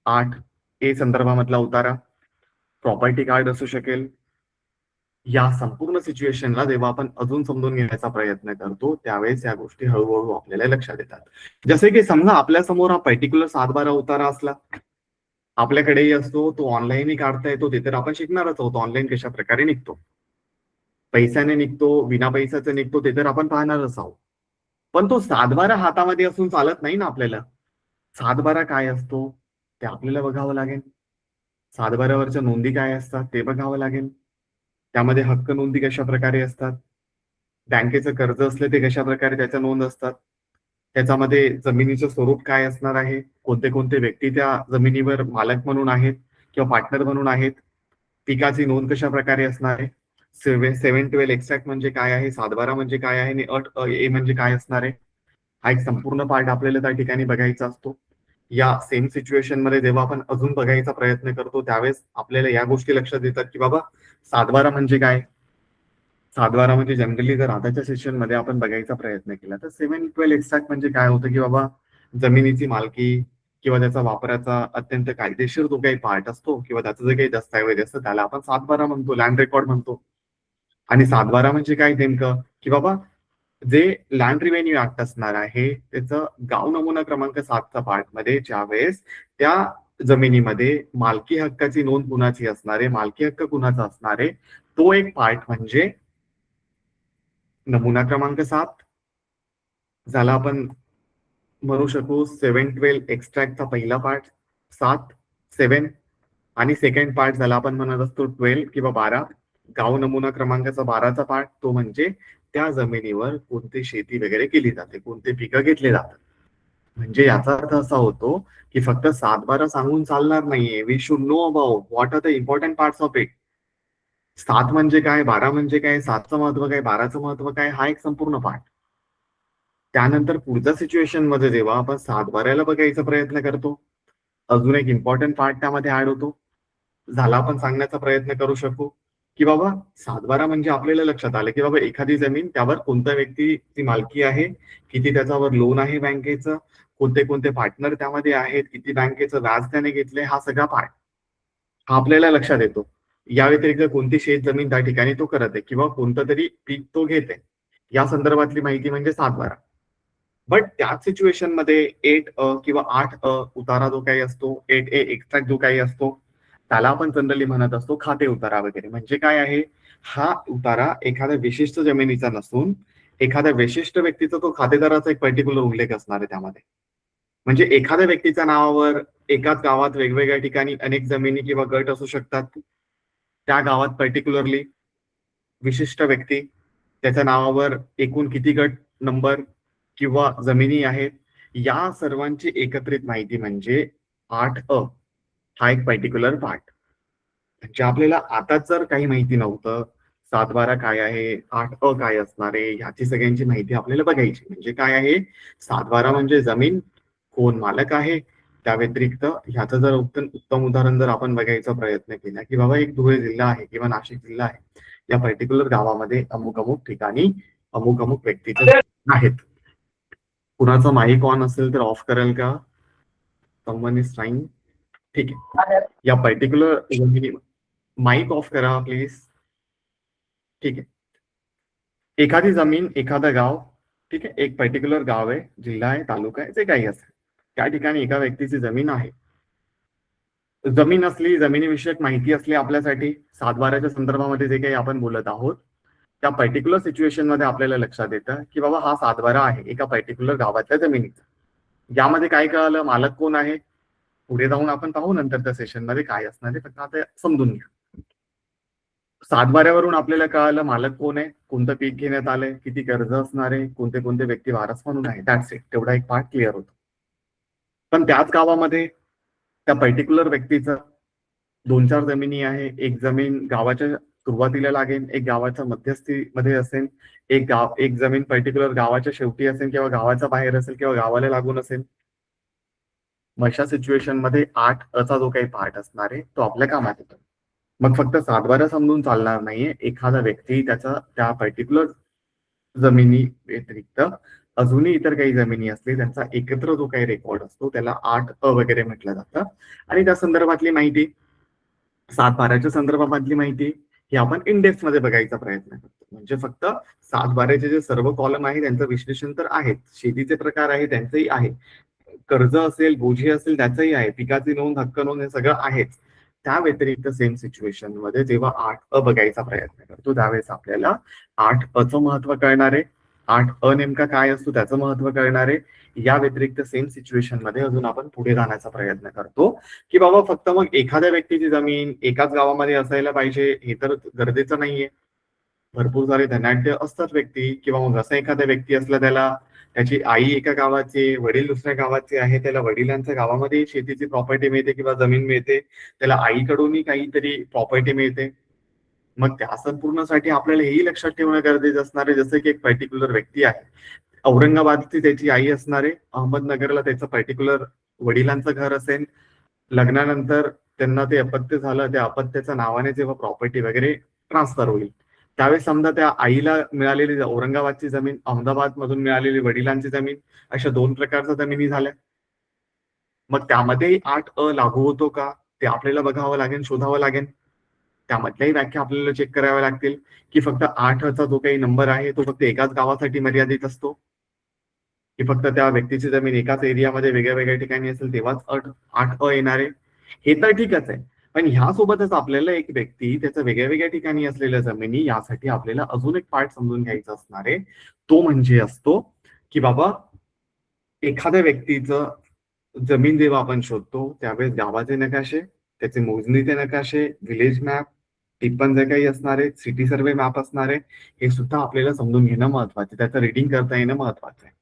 8A संदर्भामधला उतारा, प्रॉपर्टी कार्ड असू शकेल. या संपूर्ण सिच्युएशनला जेव्हा आपण अजून समजून घेण्याचा प्रयत्न करतो त्यावेळेस या गोष्टी हळूहळू आपल्याला लक्षात येतात. जसे की समजा आपल्या समोर हा पर्टिक्युलर 7-12 उतारा असला, आपल्याकडेही असतो, तो ऑनलाईनही काढता येतो, ते तर आपण शिकणारच आहोत ऑनलाईन कशा प्रकारे निघतो, पैशाने निघतो, विना पैशाचे निघतो, ते तर आपण पाहणारच आहोत. पण तो 7-12 हातामध्ये असून चालत नाही ना आपल्याला. 7-12 काय असतो ते आपल्याला बघावं लागेल. 7-12 नोंदी काय असतात ते बघावं लागेल. त्यामध्ये हक्क नोंदी कशा प्रकारे असतात, बँकेचं कर्ज असले ते कशा प्रकारे त्याच्या नोंद असतात, त्याच्यामध्ये जमिनीचं स्वरूप काय असणार आहे, कोणते कोणते व्यक्ती त्या जमिनीवर मालक म्हणून आहेत किंवा पार्टनर म्हणून आहेत, पिकाची नोंद कशा प्रकारे असणार आहे, 7-12 एक्स्ट्रॅक्ट म्हणजे काय आहे, 7-12 म्हणजे काय आहे आणि अट ए म्हणजे काय असणार आहे, हा एक संपूर्ण पार्ट आपल्याला त्या ठिकाणी बघायचा असतो. या सेम सिच्युएशन मध्ये जेव्हा आपण अजून बघायचा प्रयत्न करतो त्यावेळेस आपल्याला या गोष्टी लक्षात येतात की बाबा 7-12 म्हणजे काय. 7-12 म्हणजे जनरली जर आताच्या सेशन मध्ये आपण बघायचा प्रयत्न केला तर 7-12 एक्स्ट्रॅक्ट म्हणजे काय होतं की बाबा जमिनीची मालकी किंवा त्याचा वापराचा अत्यंत कायदेशीर जो काही पार्ट असतो किंवा त्याचं जे काही दस्तऐवज असतं त्याला आपण 7-12 म्हणतो, लँड रेकॉर्ड म्हणतो. आणि 7-12 म्हणजे काय नेमकं की बाबा जे लँड रिव्हेन्यू ऍक्ट असणार आहे त्याचं गाव नमुना क्रमांक 7चा पार्ट मध्ये ज्यावेळेस त्या जमिनीमध्ये मालकी हक्काची नोंद कुणाची असणार आहे, मालकी हक्क कुणाचा असणार आहे, तो एक पार्ट म्हणजे नमुना क्रमांक 7, ज्याला आपण म्हणू शकू 7-12 एक्स्ट्रॅक्टचा पहिला पार्ट 7, 7 आणि सेकंड पार्ट ज्याला आपण म्हणत असतो 12 किंवा 12, गाव नमुना क्रमांकाचा 12चा पार्ट तो म्हणजे त्या जमिनीवर कोणती शेती वगैरे केली जाते, कोणते पिकं घेतले जातात. म्हणजे याचा अर्थ असा होतो की फक्त 7-12 सांगून चालणार नाहीये. We should know about what are the important parts of it. 7 म्हणजे काय, 12 म्हणजे काय, 7चं महत्व काय, 12चं महत्व काय, हा एक संपूर्ण पार्ट. त्यानंतर पुढच्या सिच्युएशन मध्ये जेव्हा आपण 7-12ला बघायचा प्रयत्न करतो अजून एक इम्पॉर्टंट पार्ट त्यामध्ये ऍड होतो, झाला आपण सांगण्याचा प्रयत्न करू शकू की बाबा 7-12 म्हणजे आपल्याला लक्षात आलं की बाबा एखादी जमीन त्यावर कोणत्या व्यक्तीची मालकी आहे, किती त्याच्यावर लोन आहे बँकेचं, कोणते कोणते पार्टनर त्यामध्ये आहेत, किती बँकेचं व्याज त्याने घेतलंय, हा सगळा पार्ट हा आपल्याला लक्षात येतो. या व्यतिरिक्त कोणती शेत जमीन त्या ठिकाणी तो करत आहे किंवा कोणतं तरी पीक तो घेत आहे, या संदर्भातली माहिती म्हणजे 7-12. बट त्याच सिच्युएशन मध्ये 8 किंवा 8 उतारा जो काही असतो, 8A एक्स्ट्रॅक्ट जो काही असतो त्याला आपण जनरली म्हणत असतो खाते उतारा वगैरे. म्हणजे काय आहे, हा उतारा एखाद्या विशिष्ट जमिनीचा नसून एखाद्या विशिष्ट व्यक्तीचा तो खातेदाराचा एक पर्टिक्युलर उल्लेख असणार आहे त्यामध्ये. म्हणजे एखाद्या व्यक्तीच्या नावावर एकाच गावात वेगवेगळ्या ठिकाणी अनेक जमिनी किंवा गट असू शकतात. त्या गावात पर्टिक्युलरली विशिष्ट व्यक्ती त्याच्या नावावर एकूण किती गट नंबर किंवा जमिनी आहेत, या सर्वांची एकत्रित माहिती म्हणजे 8A हा एक पर्टिक्युलर पार्ट. म्हणजे आपल्याला आताच जर काही माहिती नव्हतं 7-12 काय आहे, 8A काय असणार आहे, ह्याची सगळ्यांची माहिती आपल्याला बघायची. म्हणजे काय आहे, 7-12 म्हणजे जमीन, कोण मालक आहे, त्या व्यतिरिक्त ह्याचं जर उत्तम उदाहरण जर आपण बघायचा प्रयत्न केला की बाबा एक धुळे जिल्हा आहे किंवा नाशिक जिल्हा आहे, या पर्टिक्युलर गावामध्ये अमुक अमुक ठिकाणी अमुक अमुक व्यक्तीचे आहेत. कुणाचं माईक ऑन असेल तर ऑफ करेल का? Someone is trying. ठीक आहे, या पर्टिक्युलर माईक ऑफ करा प्लीज. ठीक आहे, एखादी जमीन, एखादं गाव, ठीक आहे, एक पर्टिक्युलर गाव आहे, जिल्हा आहे, तालुका आहे, जे काही असेल, त्या ठिकाणी एका व्यक्तीची जमीन आहे. जमीन असली, जमिनीविषयक माहिती असली आपल्यासाठी 7-12च्या संदर्भामध्ये जे काही आपण बोलत आहोत त्या पर्टिक्युलर सिच्युएशन मध्ये आपल्याला लक्षात येतं की बाबा हा 7-12 आहे एका पर्टिक्युलर गावातल्या जमिनीचा. यामध्ये काय कळालं, मालक कोण आहे, पुढे जाऊन आपण पाहू नंतरच्या सेशन मध्ये काय असणार आहे, फक्त आता समजून घ्या. 7-12वरून आपल्याला कळालं मालक कोण आहे, कोणतं पीक घेण्यात आलंय, किती कर्ज असणार आहे, कोणते कोणते व्यक्ती वारस म्हणून आहे, दॅट्स इट. तेवढा एक पार्ट क्लिअर होतो. पण त्याच गावामध्ये त्या पर्टिक्युलर व्यक्तीचं 2-4 जमिनी आहे. एक जमीन गावाच्या सुरुवातीला लागेल, एक गावाच्या मध्यस्थीमध्ये असेल, एक जमीन पर्टिक्युलर गावाच्या शेवटी असेल किंवा गावाच्या बाहेर असेल किंवा गावाला लागून असेल. मग अशा सिच्युएशन मध्ये 8चा जो काही पार्ट असणार आहे तो आपल्या कामात येतो. मग फक्त 7-12 समजून चालणार नाहीये, एखादा व्यक्ती त्याचा त्या पर्टिक्युलर जमिनी व्यतिरिक्त अजूनही इतर काही जमिनी असते त्यांचा एकत्र जो काही रेकॉर्ड असतो त्याला 8A वगैरे म्हटलं जातं. आणि त्या संदर्भातली माहिती 7-12च्या संदर्भामधली माहिती हे आपण इंडेक्स मध्ये बघायचा प्रयत्न करतो. म्हणजे फक्त 7/12चे जे सर्व कॉलम आहे त्यांचं विश्लेषण तर आहेत, शेतीचे प्रकार आहे त्यांचंही आहे, कर्ज असेल, बोजी असेल त्याचंही आहे, पिकाची नोंद, हक्क नोंद हे सगळं आहेच. त्या व्यतिरिक्त सेम सिच्युएशन मध्ये जेव्हा 8 बघायचा प्रयत्न करतो त्यावेळेस आपल्याला 8 महत्व कळणार आहे, 8 नेमका काय असतो त्याचं महत्व कळणार आहे. या व्यतिरिक्त सेम सिच्युएशन मध्ये अजून आपण पुढे जाण्याचा प्रयत्न करतो की बाबा फक्त मग एखाद्या व्यक्तीची जमीन एकाच गावामध्ये असायला पाहिजे हे तर गरजेचं नाहीये. भरपूर सारे धनाढ्य असतात व्यक्ती, किंवा मग असा एखादा व्यक्ती असला त्याला त्याची आई एका गावाची, वडील दुसऱ्या गावाचे आहे, त्याला वडिलांच्या गावामध्ये शेतीची प्रॉपर्टी मिळते किंवा जमीन मिळते, त्याला आईकडूनही काहीतरी प्रॉपर्टी मिळते. मग त्या संपूर्णसाठी आपल्याला हेही लक्षात ठेवणं गरजेचं असणार आहे, जसं की एक पर्टिक्युलर व्यक्ती आहे, औरंगाबादची त्याची आई असणार आहे, अहमदनगरला त्याचं पर्टिक्युलर वडिलांचं घर असेल, लग्नानंतर त्यांना ते अपत्य झालं, त्या अपत्याच्या नावाने जेव्हा प्रॉपर्टी वगैरे ट्रान्सफर होईल त्यावेळेस समजा त्या आईला मिळालेली औरंगाबादची जमीन, अहमदाबाद मधून मिळालेली वडिलांची जमीन, अशा 2 प्रकारच्या जमिनी झाल्या. मग त्यामध्येही 8 लागू होतो का ते आपल्याला बघावं लागेल, शोधावं लागेल. त्यामधल्याही व्याख्या आपल्याला चेक कराव्या लागतील की फक्त 8चा जो काही नंबर आहे तो फक्त एकाच गावासाठी मर्यादित असतो, की फक्त त्या व्यक्तीची जमीन एकाच एरियामध्ये वेगळ्या वेगळ्या ठिकाणी असेल तेव्हाच 8 येणार आहे. हे तर ठीकच आहे, पण ह्यासोबतच आपल्याला एक व्यक्ती त्याच्या वेगळ्या वेगळ्या ठिकाणी असलेल्या जमिनी यासाठी आपल्याला अजून एक पार्ट समजून घ्यायचा असणार आहे. तो म्हणजे असतो की बाबा एखाद्या व्यक्तीचं जमीन जेव्हा आपण शोधतो त्यावेळेस गावाचे नकाशे, त्याचे मोजणीचे नकाशे, विलेज मॅप, टिप्पण जे काही असणार आहे, सिटी सर्वे मॅप असणार आहे, हे सुद्धा आपल्याला समजून घेणं महत्वाचं आहे, त्याचं रिडिंग करता येणं महत्वाचं आहे,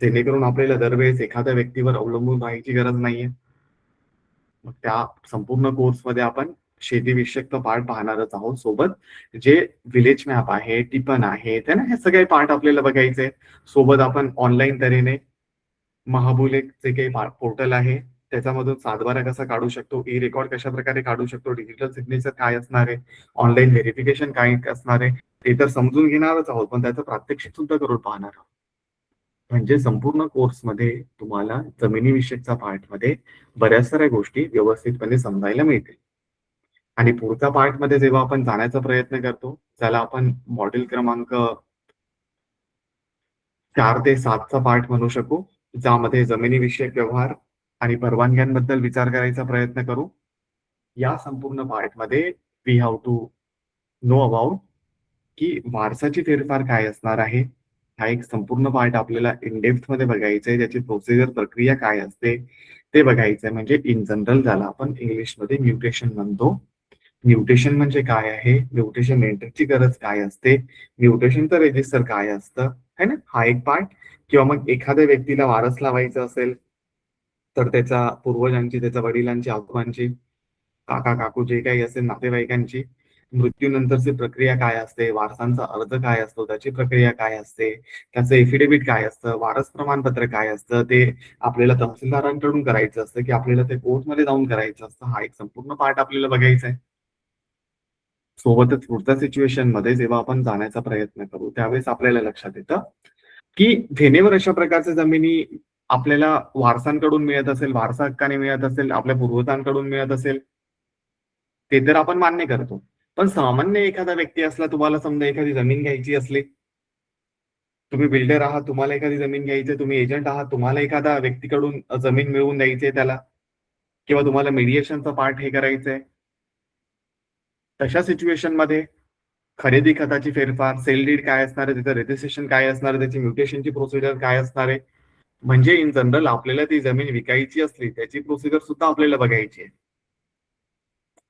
जेणेकरून आपल्याला दरवेळेस एखाद्या व्यक्तीवर अवलंबून राहायची गरज नाहीये. मग त्या संपूर्ण कोर्समध्ये आपण शेतीविषयक पार्ट पाहणारच आहोत, सोबत जे विलेज मॅप आहे, टिपण आहे, हे सगळे पार्ट आपल्याला बघायचे. सोबत आपण ऑनलाईन तऱ्हेने महाबुलेक जे काही पोर्टल आहे त्याच्यामधून 7/12 कसा काढू शकतो, ई रेकॉर्ड कशा प्रकारे काढू शकतो, डिजिटल सिग्नेचर काय असणार आहे, ऑनलाईन व्हेरिफिकेशन काय असणार आहे ते तर समजून घेणारच आहोत, पण त्याचं प्रात्यक्षिक सुद्धा करून पाहणार आहोत. म्हणजे संपूर्ण कोर्समध्ये तुम्हाला जमिनीविषयकच्या पार्टमध्ये बऱ्याच साऱ्या गोष्टी व्यवस्थितपणे समजायला मिळतील. आणि पुढच्या पार्टमध्ये जेव्हा आपण जाण्याचा प्रयत्न करतो त्याला आपण मॉड्यूल क्रमांक 4 ते 7चा पार्ट म्हणू शकू, ज्यामध्ये जमिनीविषयक व्यवहार आणि परवानग्यांबद्दल विचार करायचा प्रयत्न करू. या संपूर्ण पार्टमध्ये we have to know about की वारसाची फेरफार काय असणार आहे. हा एक संपूर्ण पार्ट आपल्याला इन डेप्थ मध्ये बघायचा आहे, त्याची प्रोसिजर प्रक्रिया काय असते ते बघायचं आहे. म्हणजे इन जनरल ज्याला आपण इंग्लिशमध्ये म्युटेशन म्हणतो. म्युटेशन म्हणजे काय आहे, म्युटेशन एंट्रीची गरज काय असते, म्युटेशनचं रेजिस्टर काय असतं, है ना, हा एक पार्ट. किंवा मग एखाद्या व्यक्तीला वारस लावायचं असेल तर त्याच्या पूर्वजांची, त्याच्या वडिलांची, आजोबांची, काका काकू जे काही असेल नातेवाईकांची मृत्यूनंतरची प्रक्रिया काय असते, वारसांचा अर्ज काय असतो, त्याची प्रक्रिया काय असते, त्याचं एफिडेव्हिट काय असतं, वारस प्रमाणपत्र काय असतं, ते आपल्याला तहसीलदारांकडून करायचं असतं की आपल्याला ते कोर्टमध्ये जाऊन करायचं असतं. हा एक संपूर्ण पार्ट आपल्याला बघायचा आहे. सोबतच पुढच्या सिच्युएशन मध्ये जेव्हा आपण जाण्याचा प्रयत्न करू त्यावेळेस आपल्याला लक्षात येतं की व्हेनेवर अशा प्रकारच्या जमिनी आपल्याला वारसांकडून मिळत असेल, वारसा हक्काने मिळत असेल, आपल्या पूर्वजांकडून मिळत असेल, ते तर आपण मान्य करतो. पण सामान्य एखादा व्यक्ती असला, तुम्हाला समजा एखादी जमीन घ्यायची असली, तुम्ही बिल्डर आहात, तुम्हाला एखादी जमीन घ्यायची, तुम्ही एजंट आहात, तुम्हाला एखादा व्यक्तीकडून जमीन मिळवून द्यायची त्याला, किंवा तुम्हाला मीडिएशनचा पार्ट हे करायचंय, तशा सिच्युएशन मध्ये खरेदी खताची फेरफार, सेल डीड काय असणार आहे, त्याचं रजिस्ट्रेशन काय असणार आहे, त्याची म्युटेशनची प्रोसिजर काय असणार आहे, म्हणजे इन जनरल आपल्याला ती जमीन विकायची असली त्याची प्रोसिजर सुद्धा आपल्याला बघायची आहे.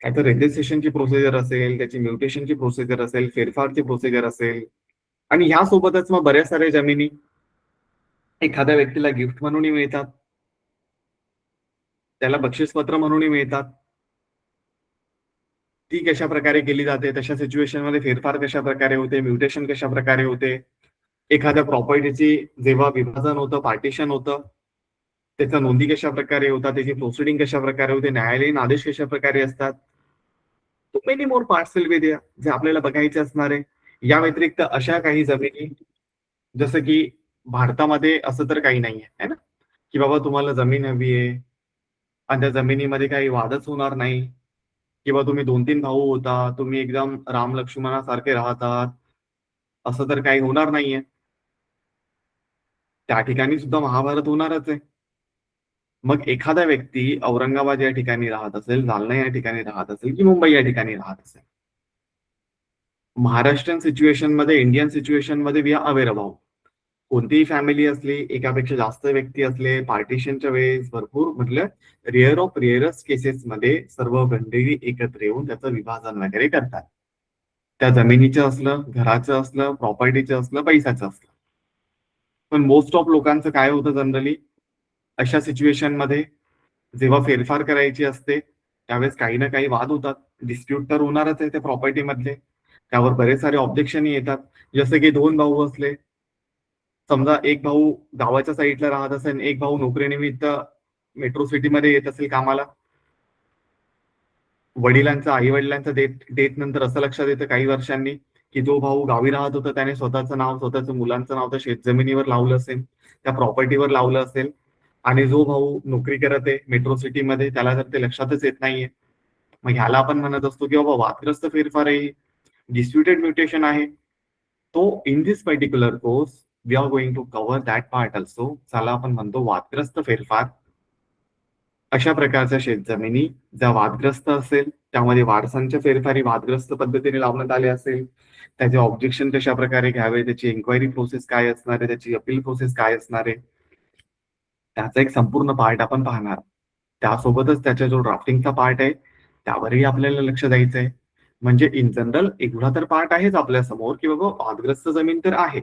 त्याचं रजिस्ट्रेशनची प्रोसिजर असेल, त्याची म्युटेशनची प्रोसिजर असेल, फेरफारची प्रोसिजर असेल. आणि ह्यासोबतच मग बऱ्याच साऱ्या जमिनी एखाद्या व्यक्तीला गिफ्ट म्हणूनही मिळतात, त्याला बक्षीसपत्र म्हणूनही मिळतात. ती कशा प्रकारे केली जाते, तशा सिच्युएशन मध्ये फेरफार कशा प्रकारे होते, म्युटेशन कशा प्रकारे होते, एखाद्या प्रॉपर्टीची जेव्हा विभाजन होतं, पार्टिशन होतं, त्याच्या नोंदी कशा प्रकारे होतात, त्याची प्रोसिडिंग कशा प्रकारे होते, न्यायालयीन आदेश कशा प्रकारे असतात, तो many more parts will be there जे आपल्याला बघायचे असणार आहे. या व्यतिरिक्त अशा काही जमिनी, जसं की भारतामध्ये असं तर काही नाहीये है ना, की बाबा तुम्हाला जमीन हवी आहे आणि त्या जमिनीमध्ये काही वादच होणार नाही, किंवा तुम्ही 2-3 भाऊ होता, तुम्ही एकदम राम लक्ष्मणासारखे राहतात, असं तर काही होणार नाहीये. त्या ठिकाणी सुद्धा महाभारत होणारच आहे. मग एखादा व्यक्ती औरंगाबाद या ठिकाणी राहत असेल, जालना या ठिकाणी राहत असेल, की मुंबई या ठिकाणी राहत असेल, महाराष्ट्रीयन सिच्युएशन मध्ये, इंडियन सिच्युएशन मध्ये वी आर अवेअर अबाउट. कोणतीही फॅमिली असली, एकापेक्षा जास्त व्यक्ती असले, पार्टिशनच्या वेळेस भरपूर म्हटलं रेअर ऑफ रेअरस्ट केसेस मध्ये सर्व मंडळी एकत्र येऊन त्याचं विभाजन वगैरे करतात. त्या जमिनीचं असलं, घराचं असलं, प्रॉपर्टीचं असलं, पैशाचं असलं. पण मोस्ट ऑफ लोकांचं काय होतं जनरली अशा सिच्युएशन मध्ये, जेव्हा फेरफार करायची असते त्यावेळेस काही ना काही वाद होतात. डिस्प्यूट तर होणारच आहे त्या प्रॉपर्टी मधले. त्यावर बरेच सारे ऑब्जेक्शन येतात. जसे की 2 भाऊ असले, समजा एक भाऊ गावाच्या साईडला राहत असेल, एक भाऊ नोकरीनिमित्त मेट्रो सिटीमध्ये येत असेल कामाला. वडिलांचा, आई वडिलांचा डेथ नंतर असं लक्षात येतं काही वर्षांनी की जो भाऊ गावी राहत होता त्याने स्वतःचं नाव, स्वतःचं मुलांचं नाव त्या शेतजमिनीवर लावलं असेल, त्या प्रॉपर्टीवर लावलं असेल, आणि जो भाऊ नोकरी करत आहे मेट्रो सिटीमध्ये त्याला जर ते लक्षातच येत नाहीये. मग ह्याला आपण म्हणत असतो की बाबा वादग्रस्त फेरफार आहे, डिस्प्युटेड म्युटेशन आहे. तो in this particular course we are going to cover that part also, ज्याला आपण म्हणतो वादग्रस्त फेरफार. अशा प्रकारच्या शेतजमिनी ज्या वादग्रस्त असेल, त्यामध्ये वारसांच्या फेरफारी वादग्रस्त पद्धतीने लावण्यात आले असेल, त्याचे ऑब्जेक्शन कशा प्रकारे घ्यावे, त्याची एन्क्वायरी प्रोसेस काय असणार आहे, त्याची अपील प्रोसेस काय असणार आहे, त्याचा एक संपूर्ण पार्ट आपण पाहणार. त्यासोबतच त्याचा जो ड्राफ्टिंगचा पार्ट आहे त्यावरही आपल्याला लक्ष द्यायचं आहे. म्हणजे इन जनरल एवढा तर पार्ट आहेच आपल्या समोर की बाबा वादग्रस्त जमीन तर आहे,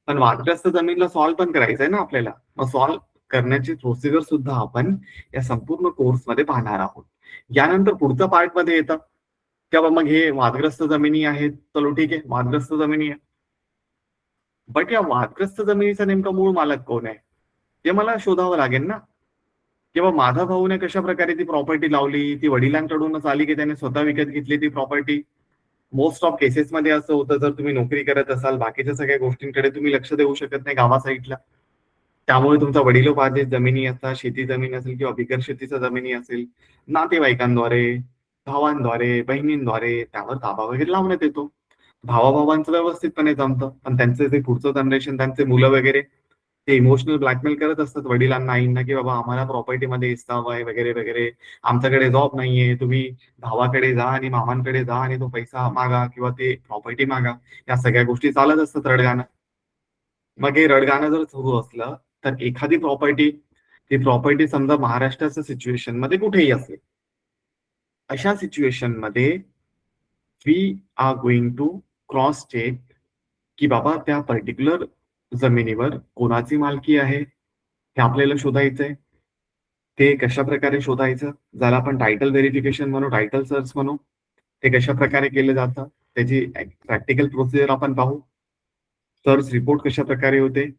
पण वादग्रस्त जमीनला सॉल्व्ह पण करायचं आहे ना आपल्याला. मग सॉल्व्ह करण्याची प्रोसिजर सुद्धा आपण या संपूर्ण कोर्समध्ये पाहणार आहोत. यानंतर पुढच्या पार्ट मध्ये येतं किंवा मग हे वादग्रस्त जमिनी आहेत, चलो ठीक आहे वादग्रस्त जमिनी आहे, बट या वादग्रस्त जमिनीचा नेमका मूळ मालक कोण आहे ते मला शोधावं लागेल ना. किंवा माझा भाऊने कशा प्रकारे ती प्रॉपर्टी लावली, ती वडिलांकडूनच आली की त्याने स्वतः विकत घेतली ती प्रॉपर्टी. मोस्ट ऑफ केसेसमध्ये असं होतं, जर तुम्ही नोकरी करत असाल, बाकीच्या सगळ्या गोष्टींकडे तुम्ही लक्ष देऊ शकत नाही गावा साईडला, त्यामुळे तुमचा वडिलोपार्जित जमिनी असतात, शेती जमीन असेल किंवा बिगर शेतीच्या जमिनी असेल, नातेवाईकांद्वारे, भावांद्वारे, बहिणींद्वारे त्यावर ताबा वगैरे लावण्यात येतो. भावाभावांचं व्यवस्थितपणे जमतं, पण त्यांचे जे पुढचं जनरेशन, त्यांचे मुलं वगैरे ते इमोशनल ब्लॅकमेल करत असतात वडिलांना, आईंना की बाबा आम्हाला प्रॉपर्टीमध्ये हिस्सा हवाय वगैरे वगैरे, आमच्याकडे जॉब नाहीये, तुम्ही भावाकडे जा आणि मामांकडे जा आणि तो पैसा मागा किंवा ते प्रॉपर्टी मागा. या सगळ्या गोष्टी चालत असतात रडगाणं. मग हे रडगाणं जर सुरू असलं तर एखादी प्रॉपर्टी, ती प्रॉपर्टी समजा महाराष्ट्राच्या सिच्युएशन मध्ये कुठेही असेल, अशा सिच्युएशन मध्ये we are going to cross check की बाबा त्या पर्टिक्युलर जमिनीवर कोणाची मालकी आहे हे आपल्याला शोधायचंय. ते कशा प्रकारे शोधायचं, ज्याला आपण टायटल व्हेरिफिकेशन म्हणू, टायटल सर्च म्हणू, ते कशा प्रकारे केलं जातं त्याची प्रॅक्टिकल प्रोसिजर आपण पाहू. सर्च रिपोर्ट कशा प्रकारे होते,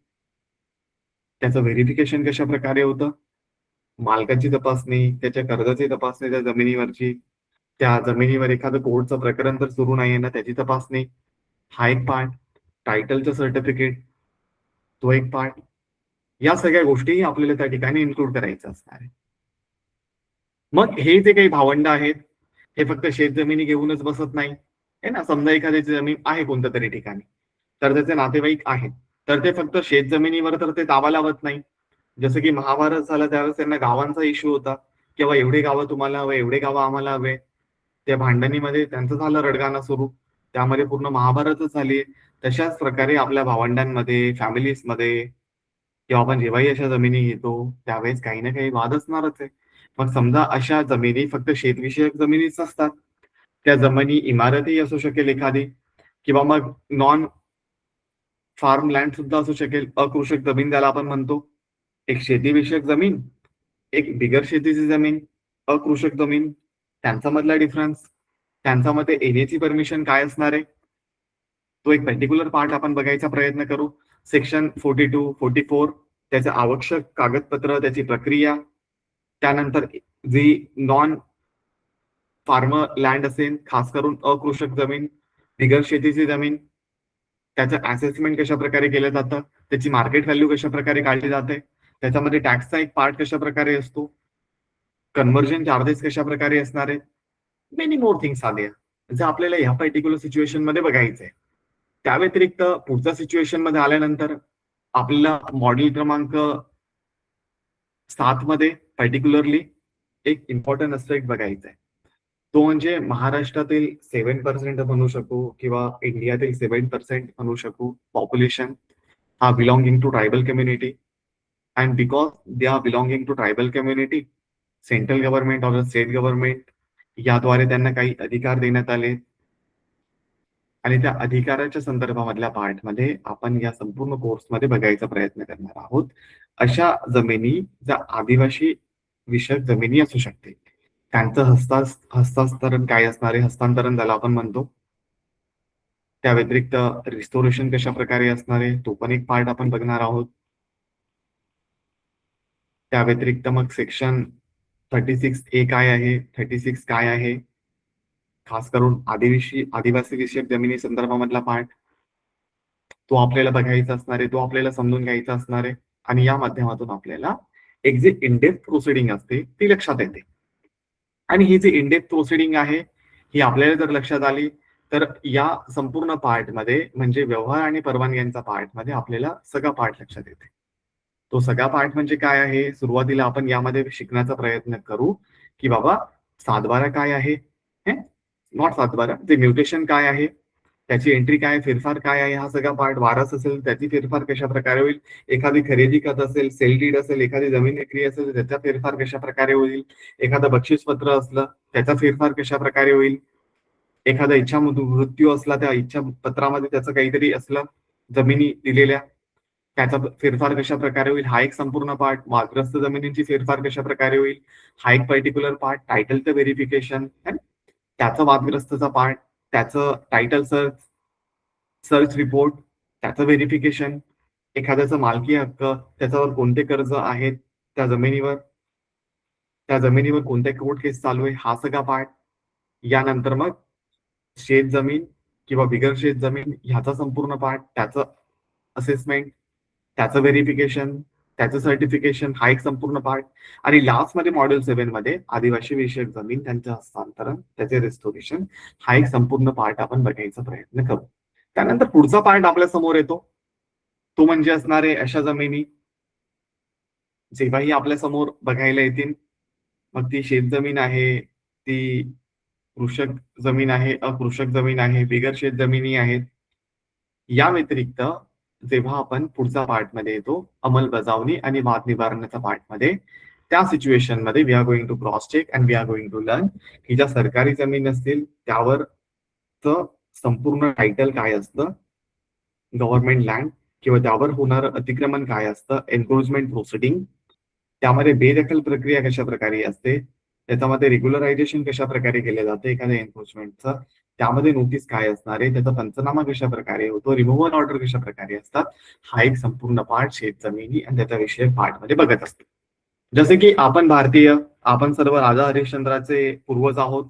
त्याचं व्हेरिफिकेशन कशा प्रकारे होतं, मालकाची तपासणी, त्याच्या कर्जाची तपासणी त्या जमिनीवरची, त्या जमिनीवर एखादं कोर्टचं प्रकरण तर सुरू नाहीये ना त्याची तपासणी, हा एक पार्ट. टायटलचं सर्टिफिकेट तो एक पार्ट. या सगळ्या गोष्टी आपल्याला त्या ठिकाणी इन्क्लूड करायचं असणार आहे. मग हे जे काही भावंड आहेत हे फक्त शेतजमिनी घेऊनच बसत नाही आहे ना. समजा एखाद्याची जमीन आहे कोणत्या तरी ठिकाणी, तर त्याचे नातेवाईक आहेत, तर ते फक्त शेतजमिनीवर तर ते ताबा लावत नाही. जसं की महाभारत झालं त्यावेळेस त्यांना गावांचा इश्यू होता किंवा एवढे गावं तुम्हाला हवे, एवढे गावं आम्हाला हवे. त्या भांडणीमध्ये त्यांचं झालं रडगाणं सुरू, त्यामध्ये पूर्ण महाभारतच झाली. तशाच प्रकारे आपल्या भावंडांमध्ये, फॅमिलीजमध्ये किंवा आपण जेव्हाही अशा जमिनी घेतो त्यावेळेस काही ना काही वाद असणारच आहे. मग समजा अशा जमिनी फक्त शेतविषयक जमिनीच असतात, त्या जमिनी इमारतही असू शकेल एखादी, किंवा मग नॉन फार्म लँड सुद्धा असू शकेल, अकृषक जमीन ज्याला आपण म्हणतो. एक शेतीविषयक जमीन, एक बिगर शेतीची जमीन, अकृषक जमीन, त्यांचा मधला डिफरन्स, त्यांच्यामध्ये येण्याची परमिशन काय असणार आहे, तो एक पर्टिक्युलर पार्ट आपण बघायचा प्रयत्न करू. सेक्शन 42, 44 त्याचे आवश्यक कागदपत्र, त्याची प्रक्रिया, त्यानंतर जी नॉन फार्मर लँड असेल, खास करून अकृषक जमीन, बिगर शेतीची जमीन, त्याचं असेसमेंट कशा प्रकारे केलं जातं, त्याची मार्केट व्हॅल्यू कशा प्रकारे काढली जाते, त्याच्यामध्ये टॅक्सचा एक पार्ट कशा प्रकारे असतो, कन्व्हर्जन चार्जेस कशा प्रकारे असणार आहे, मेनी मोर थिंग्स आले जे आपल्याला ह्या पर्टिक्युलर सिच्युएशन मध्ये बघायचंय. त्या व्यतिरिक्त पुढच्या सिच्युएशन मध्ये आल्यानंतर आपल्याला मॉडेल क्रमांक 7 मध्ये पर्टिक्युलरली एक इम्पॉर्टंट एस्पेक्ट बघायचा आहे. तो म्हणजे महाराष्ट्रातील 7% म्हणू शकू किंवा इंडियातील 7% म्हणू शकू पॉप्युलेशन हा belonging to tribal community. And because they are belonging to tribal community, central government or state government याद्वारे त्यांना काही अधिकार देण्यात आले आणि त्या अधिकाराच्या संदर्भामधल्या पार्टमध्ये आपण या संपूर्ण कोर्समध्ये बघायचा प्रयत्न करणार आहोत. अशा जमिनी ज्या आदिवासी विषयक जमिनी असू शकते त्यांचं हस्तांतरण काय असणारे, हस्तांतरण ज्याला आपण म्हणतो. त्या व्यतिरिक्त रिस्टोरेशन कशा प्रकारे असणारे तो पण एक पार्ट आपण बघणार आहोत. त्या व्यतिरिक्त मग सेक्शन 36A काय आहे, 36 काय आहे, खास करून आदिवासी विषयक जमिनी संदर्भामधला पार्ट तो आपल्याला बघायचा असणार आहे, तो आपल्याला समजून घ्यायचा असणार आहे. आणि या माध्यमातून आपल्याला एक जे इनडेप्थ प्रोसिडिंग असते ती लक्षात येते. आणि ही जी इनडेप्थ प्रोसिडिंग आहे ही आपल्याला जर लक्षात आली तर या संपूर्ण पार्टमध्ये म्हणजे व्यवहार आणि परवानग्यांचा पार्टमध्ये आपल्याला सगळा पार्ट लक्षात येते. तो सगळा पार्ट म्हणजे काय आहे, सुरुवातीला आपण यामध्ये शिकण्याचा प्रयत्न करू की बाबा 7/12 काय आहे, नॉट 7/12 ते म्युटेशन काय आहे, त्याची एंट्री काय, फेरफार काय आहे, हा सगळा पार्ट. वारस असेल त्याची फेरफार कशा प्रकारे होईल, एखादी खरेदी खत असेल, सेल डीड असेल, एखादी जमीन विक्री असेल त्याचा फेरफार कशा प्रकारे होईल, एखादं बक्षीस पत्र असलं त्याचा फेरफार कशा प्रकारे होईल, एखादा इच्छा मृत्यू असला त्या इच्छा पत्रामध्ये त्याचं काहीतरी असलं जमिनी दिलेल्या त्याचा फेरफार कशा प्रकारे होईल, हा एक संपूर्ण पार्ट. वादग्रस्त जमिनींची फेरफार कशा प्रकारे होईल हा एक पर्टिक्युलर पार्ट. टायटलचं व्हेरिफिकेशन, त्याचं वादग्रस्तचा पार्ट, त्याचं टायटल सर्च रिपोर्ट, त्याचं व्हेरिफिकेशन, एखाद्याचा मालकी हक्क, त्याच्यावर कोणते कर्ज आहेत त्या जमिनीवर कोणत्या कोर्ट केस चालू आहे, हा सगळा पार्ट. यानंतर मग शेत जमीन किंवा बिगर शेत जमीन ह्याचा संपूर्ण पार्ट, त्याचं असेसमेंट, त्याचं व्हेरिफिकेशन, त्याचं सर्टिफिकेशन, हा एक संपूर्ण पार्ट. आणि लास्ट मध्ये मॉडेल 7 मध्ये आदिवासी विषयक जमीन, त्यांचं हस्तांतरण, त्याचे रिस्टोरेशन, हा एक संपूर्ण पार्ट आपण बघायचा प्रयत्न करू. त्यानंतर पुढचा पार्ट आपल्या समोर येतो तो म्हणजे असणारे अशा जमिनी जेव्हाही आपल्या समोर बघायला येतील, मग ती शेतजमीन आहे, ती कृषक जमीन आहे, अकृषक जमीन आहे, बिगर शेत जमिनी आहेत. या व्यतिरिक्त जेव्हा आपण पुढच्या पार्टमध्ये येतो अंमलबजावणी आणि वाद निवारणाच्या पार्टमध्ये, त्या सिच्युएशन मध्ये we are going to cross check and we are going to learn की ज्या सरकारी जमीन असतील त्यावर संपूर्ण टायटल काय असतं, गव्हर्नमेंट लँड किंवा त्यावर होणारं अतिक्रमण काय असतं, एन्क्रोचमेंट प्रोसिडिंग, त्यामध्ये बेदखल प्रक्रिया कशा प्रकारे असते, त्याच्यामध्ये रेग्युलरायझेशन कशा प्रकारे केले जाते एखाद्या एन्क्रोचमेंटचं, त्यामध्ये नोटीस काय असणार आहे, त्याचा पंचनामा कशा प्रकारे होतो, रिमूव्हल ऑर्डर कशा प्रकारे असतात, हा एक संपूर्ण पार्ट शेत जमिनी आणि त्याच्या विषयक पार्ट मध्ये बघत असतो. जसे की आपण भारतीय, आपण सर्व राजा हरिश्चंद्राचे पूर्वज आहोत.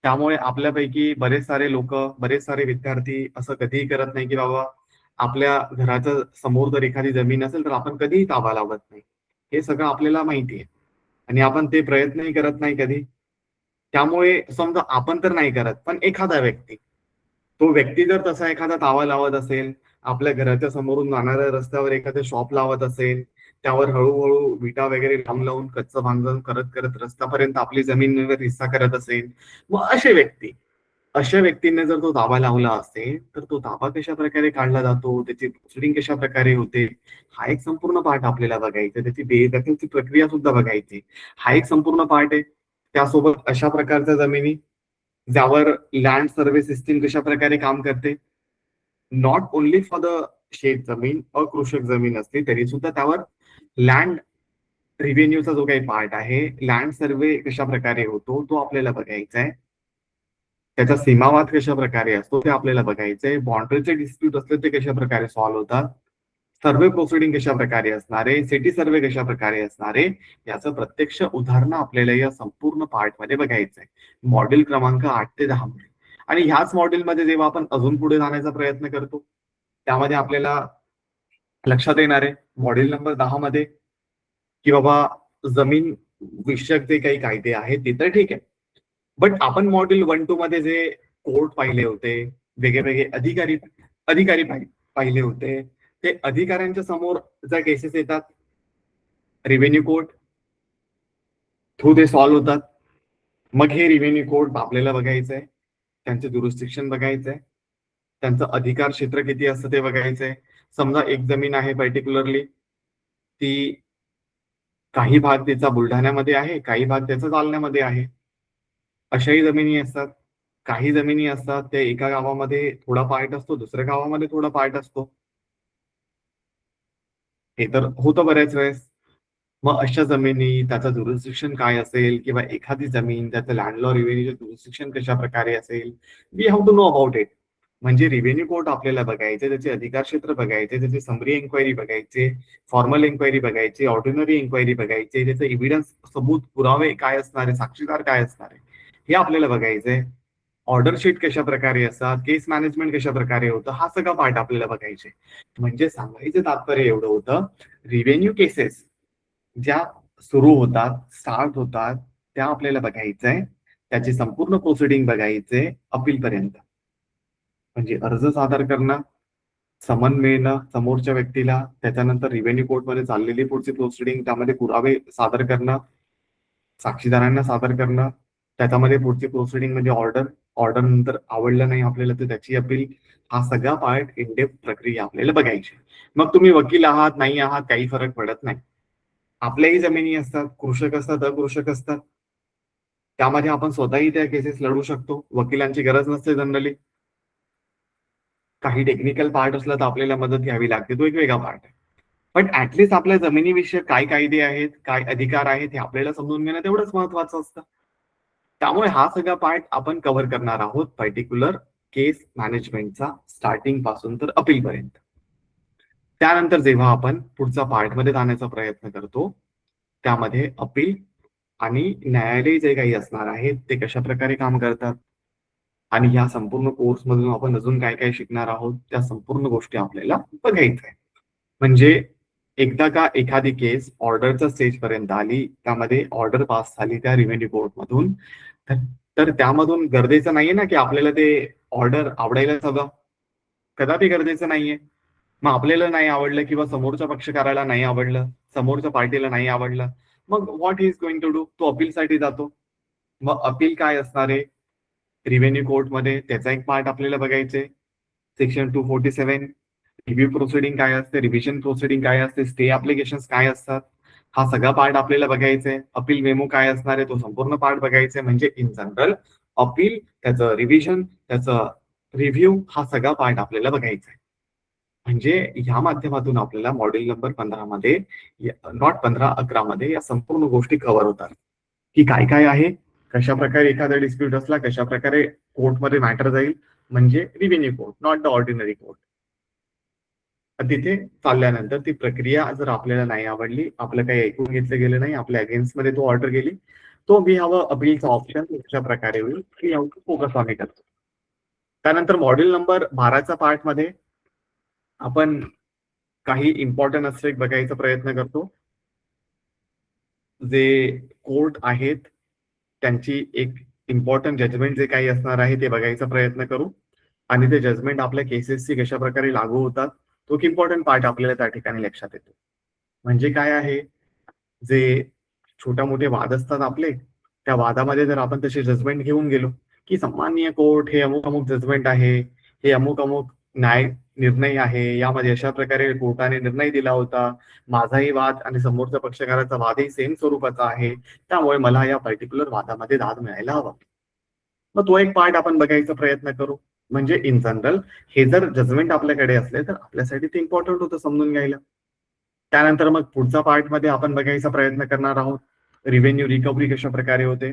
त्यामुळे आपल्यापैकी बरेच सारे लोक, बरेच सारे विद्यार्थी असं कधीही करत नाही की बाबा आपल्या घराच्या समोर जर एखादी जमीन असेल तर आपण कधीही ताबा लावत नाही. हे सगळं आपल्याला माहिती आहे आणि आपण ते प्रयत्नही करत नाही कधी. त्यामुळे समजा आपण तर नाही करत पण एखादा व्यक्ती, तो व्यक्ती जर तसा एखादा ताबा लावत असेल, आपल्या घराच्या समोरून जाणाऱ्या रस्त्यावर एखादं शॉप लावत असेल, त्यावर हळूहळू विटा वगैरे लावून कच्चं बांधून करत करत रस्त्यापर्यंत आपली जमिनीवर हिस्सा करत असेल, मग अशा व्यक्तींनी जर तो ताबा लावला असेल तर तो ताबा कशा प्रकारे काढला जातो, त्याची प्रोसिडिंग कशा प्रकारे होते, हा एक संपूर्ण पार्ट आपल्याला बघायचा. त्याची बेदखलची प्रक्रिया सुद्धा बघायची, हा एक संपूर्ण पार्ट आहे. त्यासोबत अशा प्रकारच्या जमिनी ज्यावर लँड सर्व्हे सिस्टीम कशा प्रकारे काम करते, नॉट ओनली फॉर द शेत जमीन, अकृषक जमीन असते तरी सुद्धा त्यावर लँड रिव्हेन्यूचा जो काही पार्ट आहे, लँड सर्व्हे कशा प्रकारे होतो तो आपल्याला बघायचा आहे. त्याचा सीमावाद कशा प्रकारे असतो ते आपल्याला बघायचंय. बाउंड्रीचे डिस्प्यूट असले ते कशा प्रकारे सॉल्व्ह होतात, सर्वे प्रोसिडिंग कशा प्रकारे असणारे, सिटी सर्वे कशा प्रकारे असणारे, याचं प्रत्यक्ष उदाहरणं आपल्याला या संपूर्ण पार्ट मध्ये बघायचंय मॉडेल क्रमांक 8 ते 10 मध्ये. आणि ह्याच मॉडेलमध्ये जेव्हा आपण अजून पुढे जाण्याचा प्रयत्न करतो त्यामध्ये आपल्याला लक्षात येणार आहे मॉडेल नंबर 10 मध्ये की बाबा जमीन विषयक जे काही कायदे आहेत ते तर ठीक आहे, बट आपण मॉड्यूल 1-2 मध्ये जे कोर्ट पाहिले होते, वेगळे अधिकारी अधिकारी पाहिले होते, ते अधिकाऱ्यांच्या समोर ज्या केसेस येतात, रेव्हेन्यू कोर्ट थ्रू ते सॉल्व्ह होतात. मग हे रेव्हेन्यू कोर्ट आपल्याला बघायचंय, त्यांचे जुरिस्डिक्शन बघायचंय, त्यांचं अधिकार क्षेत्र किती असतं ते बघायचंय. समजा एक जमीन आहे पर्टिक्युलरली, ती काही भाग त्याचा बुलढाण्यामध्ये आहे, काही भाग त्याचा जालन्यामध्ये आहे. अशाही जमिनी असतात. काही जमिनी असतात त्या एका गावामध्ये थोडा पार्ट असतो, दुसऱ्या गावामध्ये थोडा पार्ट असतो. हे तर होतं बऱ्याच वेळेस. मग अशा जमिनी त्याचं जुरिस्डिक्शन काय असेल, किंवा एखादी जमीन त्याचं लँड लॉ रेव्हेन्यूचं जुरिस्डिक्शन कशा प्रकारे असेल, we have to know about it. म्हणजे रेव्हेन्यू कोर्ट आपल्याला बघायचे, त्याचे अधिकार क्षेत्र बघायचे, त्याची समरी एन्क्वायरी बघायचे, फॉर्मल एन्क्वायरी बघायची, ऑर्डिनरी एन्क्वायरी बघायचे, त्याचे एव्हिडन्स सबूत पुरावे काय असणार आहे, साक्षीदार काय असणार आहे, हे आपल्याला बघायचंय. ऑर्डर शीट कशा प्रकारे असतात, केस मॅनेजमेंट कशा प्रकारे होतं, हा सगळा पार्ट आपल्याला बघायचे. म्हणजे सांगायचं तात्पर्य एवढं होतं, रिव्हेन्यू केसेस ज्या सुरू होतात, स्टार्ट होतात, त्या आपल्याला बघायचंय. त्याची संपूर्ण प्रोसिडिंग बघायचे अपील पर्यंत. म्हणजे अर्ज सादर करणं, समन मिळणं समोरच्या व्यक्तीला, त्याच्यानंतर रिव्हेन्यू कोर्टमध्ये चाललेली पुढची प्रोसिडिंग, त्यामध्ये पुरावे सादर करणं, साक्षीदारांना सादर करणं, त्याच्यामध्ये पुढची प्रोसिडिंग म्हणजे ऑर्डर नंतर आवडलं नाही आपल्याला तर त्याची अपील. हा सगळा पार्ट इन डेप्थ प्रक्रिया आपल्याला बघायची. मग तुम्ही वकील आहात नाही आहात काही फरक पडत नाही. आपल्याही जमिनी असतात, कृषक असतात, अकृषक असतात, त्यामध्ये आपण स्वतःही त्या केसेस लढू शकतो. वकिलांची गरज नसते जनरली. काही टेक्निकल पार्ट असला तर आपल्याला मदत घ्यावी लागते, तो एक वेगळा पार्ट आहे. पण ऍटलिस्ट आपल्या जमिनीविषयी काय कायदे आहेत, काय अधिकार आहेत, हे आपल्याला समजून घेणं तेवढंच महत्वाचं असतं. त्यामुळे हा सगळा पार्ट आपण कव्हर करणार आहोत पर्टिक्युलर केस मॅनेजमेंटचा, स्टार्टिंग पासून तर अपील पर्यंत. त्यानंतर जेव्हा आपण पुढचा पार्टमध्ये जाण्याचा प्रयत्न करतो, त्यामध्ये अपील आणि न्यायालय जे काही असणार आहेत ते कशा प्रकारे काम करतात, आणि या संपूर्ण कोर्स मधून आपण अजून काय काय शिकणार आहोत, त्या संपूर्ण गोष्टी आपल्याला बघायचं आहे. म्हणजे एकदा का एखादी केस ऑर्डरच्या स्टेज पर्यंत आली, त्यामध्ये ऑर्डर पास झाली त्या रिव्हेन्यू कोर्ट मधून, तर त्यामधून गरजेचं नाहीये ना की आपल्याला ते ऑर्डर आवडायलाच हवं. कदापि गरजेचं नाहीये. मग आपल्याला नाही आवडलं किंवा समोरच्या पक्षकाराला नाही आवडलं, समोरच्या पार्टीला नाही आवडलं, मग what he is going to do, तो अपीलसाठी जातो. मग अपील काय असणार आहे रिव्हेन्यू कोर्टमध्ये, त्याचा एक पार्ट आपल्याला बघायचे. सेक्शन 247 रिव्ह्यू प्रोसिडिंग काय असते, रिव्हिजन प्रोसिडिंग काय असते, स्टे ऍप्लिकेशन काय असतात, हा सगळा पार्ट आपल्याला बघायचंय. अपील मेमो काय असणार आहे, तो संपूर्ण पार्ट बघायचंय. म्हणजे इन जनरल अपील, त्याचं रिव्हिजन, त्याचं रिव्ह्यू, हा सगळा पार्ट आपल्याला बघायचा आहे. म्हणजे ह्या माध्यमातून आपल्याला मॉड्यूल नंबर 15 मध्ये, नॉट 15, 11 मध्ये या संपूर्ण गोष्टी कव्हर होतात की काय काय आहे, कशा प्रकारे एखादा डिस्प्यूट असला कशा प्रकारे कोर्टमध्ये मॅटर जाईल. म्हणजे revenue court, not the ordinary court. तिथे चालल्यानंतर ती प्रक्रिया जर आपल्याला नाही आवडली, आपलं काही ऐकून घेतलं गेलं नाही, आपल्या अगेन्स्ट मध्ये तो ऑर्डर गेली, तो वी हॅव अपीलचा ऑप्शन कशा प्रकारे होईल we have to focus on it. त्यानंतर मॉड्यूल नंबर 12च्या पार्ट मध्ये आपण काही इम्पॉर्टंट अस्पेक्ट बघायचा प्रयत्न करतो. जे कोर्ट आहेत त्यांची एक इम्पॉर्टंट जजमेंट जे काही असणार आहे ते बघायचा प्रयत्न करू, आणि ते जजमेंट आपल्या केसेसची कशा प्रकारे लागू होतात, तो एक इम्पॉर्टंट पार्ट आपल्याला त्या ठिकाणी लक्षात येतो. म्हणजे काय आहे, जे छोट्या मोठे वाद असतात आपले, त्या वादामध्ये जर आपण तसे जजमेंट घेऊन गेलो की सन्माननीय कोर्ट, हे अमुक अमुक जजमेंट आहे, हे अमुक अमुक न्याय निर्णय आहे, यामध्ये अशा प्रकारे कोर्टाने निर्णय दिला होता, माझाही वाद आणि समोरच्या पक्षकाराचा वादही सेम स्वरूपाचा आहे, त्यामुळे मला या पर्टिक्युलर वादामध्ये दाद मिळायला हवा. मग तो एक पार्ट आपण बघायचा प्रयत्न करू. म्हणजे इन जनरल हे जर जजमेंट आपल्याकडे असले तर आपल्यासाठी ते इम्पॉर्टंट होतं समजून घ्यायला. त्यानंतर मग पुढचा पार्ट मध्ये आपण बघायचा प्रयत्न करणार आहोत रिव्हेन्यू रिकव्हरी कशा प्रकारे होते,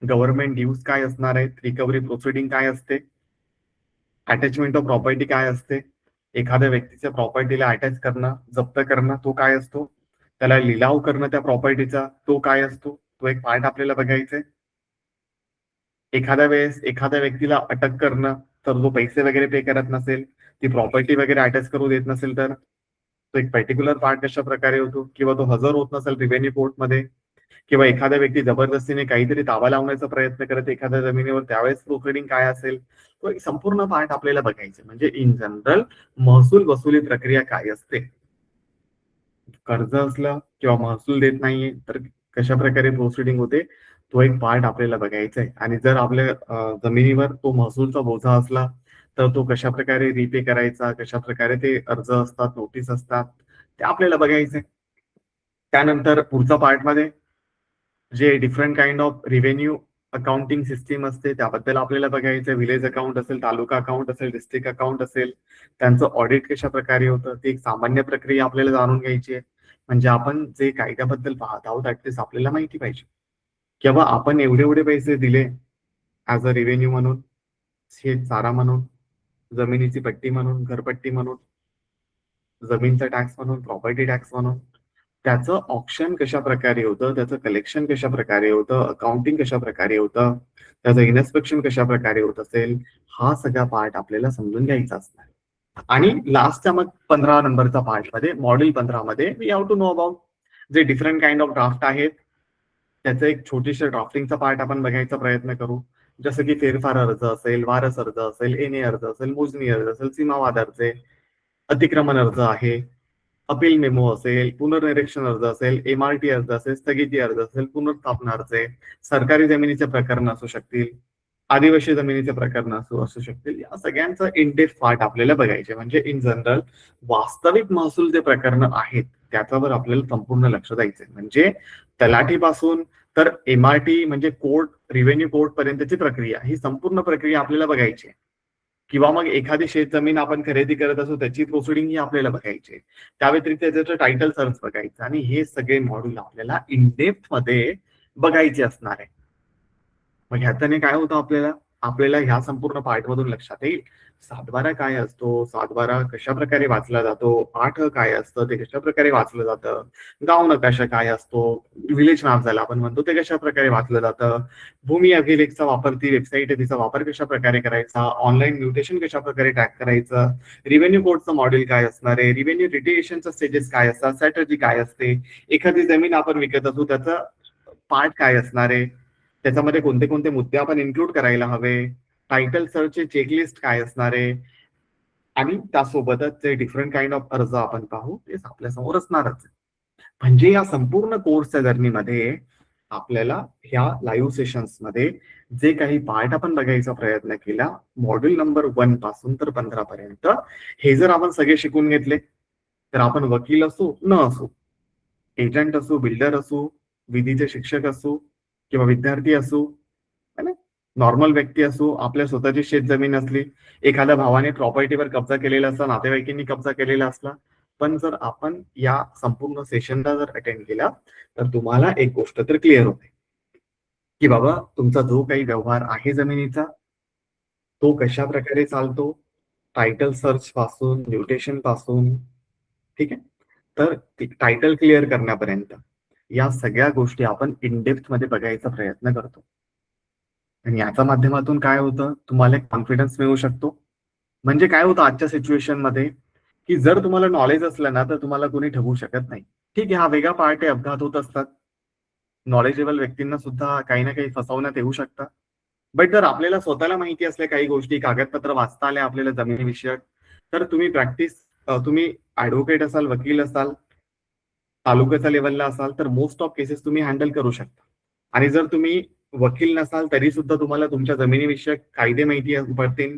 गव्हर्नमेंट ड्यूज काय असणार आहेत, रिकव्हरी प्रोसिडिंग काय असते, अटॅचमेंट ऑफ प्रॉपर्टी काय असते, एखाद्या व्यक्तीच्या प्रॉपर्टीला अटॅच करणं, जप्त करणं, तो काय असतो, त्याला लिलाव करणं त्या प्रॉपर्टीचा, तो काय असतो, तो एक पार्ट आपल्याला बघायचा आहे. एखाद्या वेळेस एखाद्या व्यक्तीला अटक करणं, तर जो पैसे वगैरे पे करत नसेल, ती प्रॉपर्टी वगैरे अटॅच करू देत नसेल, तर तो एक पर्टिक्युलर पार्ट कशा प्रकारे होतो, किंवा तो हजर होत नसेल रिव्हेन्यू कोर्टमध्ये, किंवा एखाद्या व्यक्ती जबरदस्तीने काहीतरी ताबा लावण्याचा प्रयत्न करत एखाद्या जमिनीवर, त्यावेळेस प्रोसिडिंग काय असेल, तो एक संपूर्ण पार्ट आपल्याला बघायचे. म्हणजे इन जनरल महसूल वसुली प्रक्रिया काय असते, कर्ज असलं किंवा महसूल देत नाहीये तर कशा प्रकारे प्रोसिडिंग होते, तो एक पार्ट आपल्याला बघायचा आहे. आणि जर आपल्या जमिनीवर तो महसूलचा बोजा असला तर तो कशा प्रकारे रिपे करायचा, कशा प्रकारे ते अर्ज असतात, नोटीस असतात, ते आपल्याला बघायचंय. त्यानंतर पुढच्या पार्टमध्ये जे different kind of revenue accounting system असते त्याबद्दल आपल्याला बघायचं. विलेज अकाउंट असेल, तालुका अकाउंट असेल, डिस्ट्रिक्ट अकाउंट असेल, त्यांचं ऑडिट कशा प्रकारे होतं, ती एक सामान्य प्रक्रिया आपल्याला जाणून घ्यायची आहे. म्हणजे आपण जे कायद्याबद्दल पाहत आहोत ऍटलीस्ट आपल्याला माहिती पाहिजे किंवा आपण एवढे एवढे पैसे दिले ऍज अ रेव्हेन्यू म्हणून, शेत चारा म्हणून, जमिनीची पट्टी म्हणून, घरपट्टी म्हणून, जमीनचा टॅक्स म्हणून, प्रॉपर्टी टॅक्स म्हणून, त्याचं ऑप्शन कशा प्रकारे होतं, त्याचं कलेक्शन कशा प्रकारे होतं, अकाउंटिंग कशा प्रकारे होतं, त्याचं इन्स्पेक्शन कशा प्रकारे होत असेल, हा सगळा पार्ट आपल्याला समजून घ्यायचा असणार. आणि लास्टच्या मग 15 नंबरचा पार्ट मध्ये, मॉड्यूल 15 मध्ये we have to know about जे डिफरंट काइंड ऑफ ड्राफ्ट आहेत, त्याचं एक छोटीशी ड्राफ्टिंगचा पार्ट आपण बघायचा प्रयत्न करू. जसं की फेरफार अर्ज असेल, वारस अर्ज असेल, एनए अर्ज असेल, मोजणी अर्ज असेल, सीमावाद अर्ज, अतिक्रमण अर्ज आहे, अपील मेमो असेल, पुनर्निरीक्षण अर्ज असेल, एमआरटी अर्ज असेल, स्थगिती अर्ज असेल, पुनर्स्थापना अर्ज, सरकारी जमिनीचे प्रकरण असू शकतील, आदिवासी जमिनीचे प्रकरण असू शकतील. या सगळ्यांचं इनडेप्थ पार्ट आपल्याला बघायचे. म्हणजे इन जनरल वास्तविक महसूल जे प्रकरण आहेत त्याच्यावर आपल्याला संपूर्ण लक्ष द्यायचंय. म्हणजे तलाठीपासून तर एमआरटी म्हणजे कोर्ट, रिव्हेन्यू कोर्ट पर्यंतची प्रक्रिया, ही संपूर्ण प्रक्रिया आपल्याला बघायची आहे. किंवा मग एखादी शेत जमीन आपण खरेदी करत असू त्याची प्रोसिडिंग ही आपल्याला बघायची. त्या व्यतिरिक्त त्याचं टायटल सर्च बघायचं. आणि हे सगळे मॉड्यूल आपल्याला इनडेप्थ मध्ये बघायचे असणार आहे. मग ह्याच्याने काय होतं, आपल्याला ह्या संपूर्ण पार्ट मधून लक्षात येईल सातबारा काय असतो, सातबारा कशा प्रकारे वाचला जातो, 8 काय असतं ते कशा प्रकारे वाचलं जातं, गाव नकाशा काय असतो, विलेज मॅप झाला आपण म्हणतो, ते कशा प्रकारे वाचलं जातं, भूमी अभिलेखचा वापर, ती वेबसाईट आहे तिचा वापर कशा प्रकारे करायचा, ऑनलाईन म्युटेशन कशा प्रकारे ट्रॅक करायचं, रिव्हेन्यू कोडचं मॉडेल काय असणार आहे, रिव्हेन्यू लिटिगेशनचं स्टेजेस काय असतात, स्ट्रॅटजी काय असते, एखादी जमीन आपण विकत असू त्याचं पार्ट काय असणार आहे, त्याच्यामध्ये कोणते कोणते मुद्दे आपण इन्क्लूड करायला हवे, टायटल सर्चचे चेकलिस्ट काय असणार आहे, आणि त्यासोबतच जे डिफरंट काइंड ऑफ अर्ज आपण पाहू ते आपल्या समोर असणारच. म्हणजे या संपूर्ण कोर्सच्या जर्नीमध्ये आपल्याला ह्या लाईव्ह सेशन्स मध्ये जे काही पार्ट आपण बघायचा प्रयत्न केला, मॉड्यूल नंबर 1 पासून तर 15 पर्यंत, हे जर आपण सगळे शिकून घेतले तर आपण वकील असू न असू, एजंट असू, बिल्डर असू, विधीचे शिक्षक असू किंवा विद्यार्थी असू, नॉर्मल व्यक्ती असू, आपल्या स्वतःची शेत जमीन असली, एखाद्या भावाने प्रॉपर्टीवर कब्जा केलेला असला, नातेवाईकांनी कब्जा केलेला असला, पण जर आपण या संपूर्ण सेशनला जर अटेंड केला तर तुम्हाला एक गोष्ट तर क्लिअर होते की बाबा तुमचा जो काही व्यवहार आहे जमिनीचा तो कशा प्रकारे चालतो, टायटल सर्च पासून, म्युटेशन पासून, ठीक आहे. तर टायटल क्लिअर करण्यापर्यंत या सगळ्या गोष्टी आपण इनडेप्थ मध्ये बघायचा प्रयत्न करतो. आणि याच्या माध्यमातून काय होतं, तुम्हाला एक कॉन्फिडन्स मिळू शकतो. म्हणजे काय होतं आजच्या सिच्युएशन मध्ये, की जर तुम्हाला नॉलेज असलं ना तर तुम्हाला कोणी ठगू शकत नाही. ठीक आहे, हा वेगळा पार्ट आहे, अपघात होत असतात, नॉलेजेबल व्यक्तींना सुद्धा काही ना काही फसवण्यात येऊ शकतात. बट जर आपल्याला स्वतःला माहिती असल्या काही गोष्टी, कागदपत्र वाचता आल्या आपल्याला जमिनीविषयक, तर तुम्ही तुम्ही ऍडव्होकेट असाल, वकील असाल, तालुक्याच्या लेवलला असाल तर मोस्ट ऑफ केसेस तुम्ही हँडल करू शकता. आणि जर तुम्ही वकील नसाल तरी सुद्धा तुम्हाला तुमच्या जमिनीविषयक कायदे माहिती पडतील.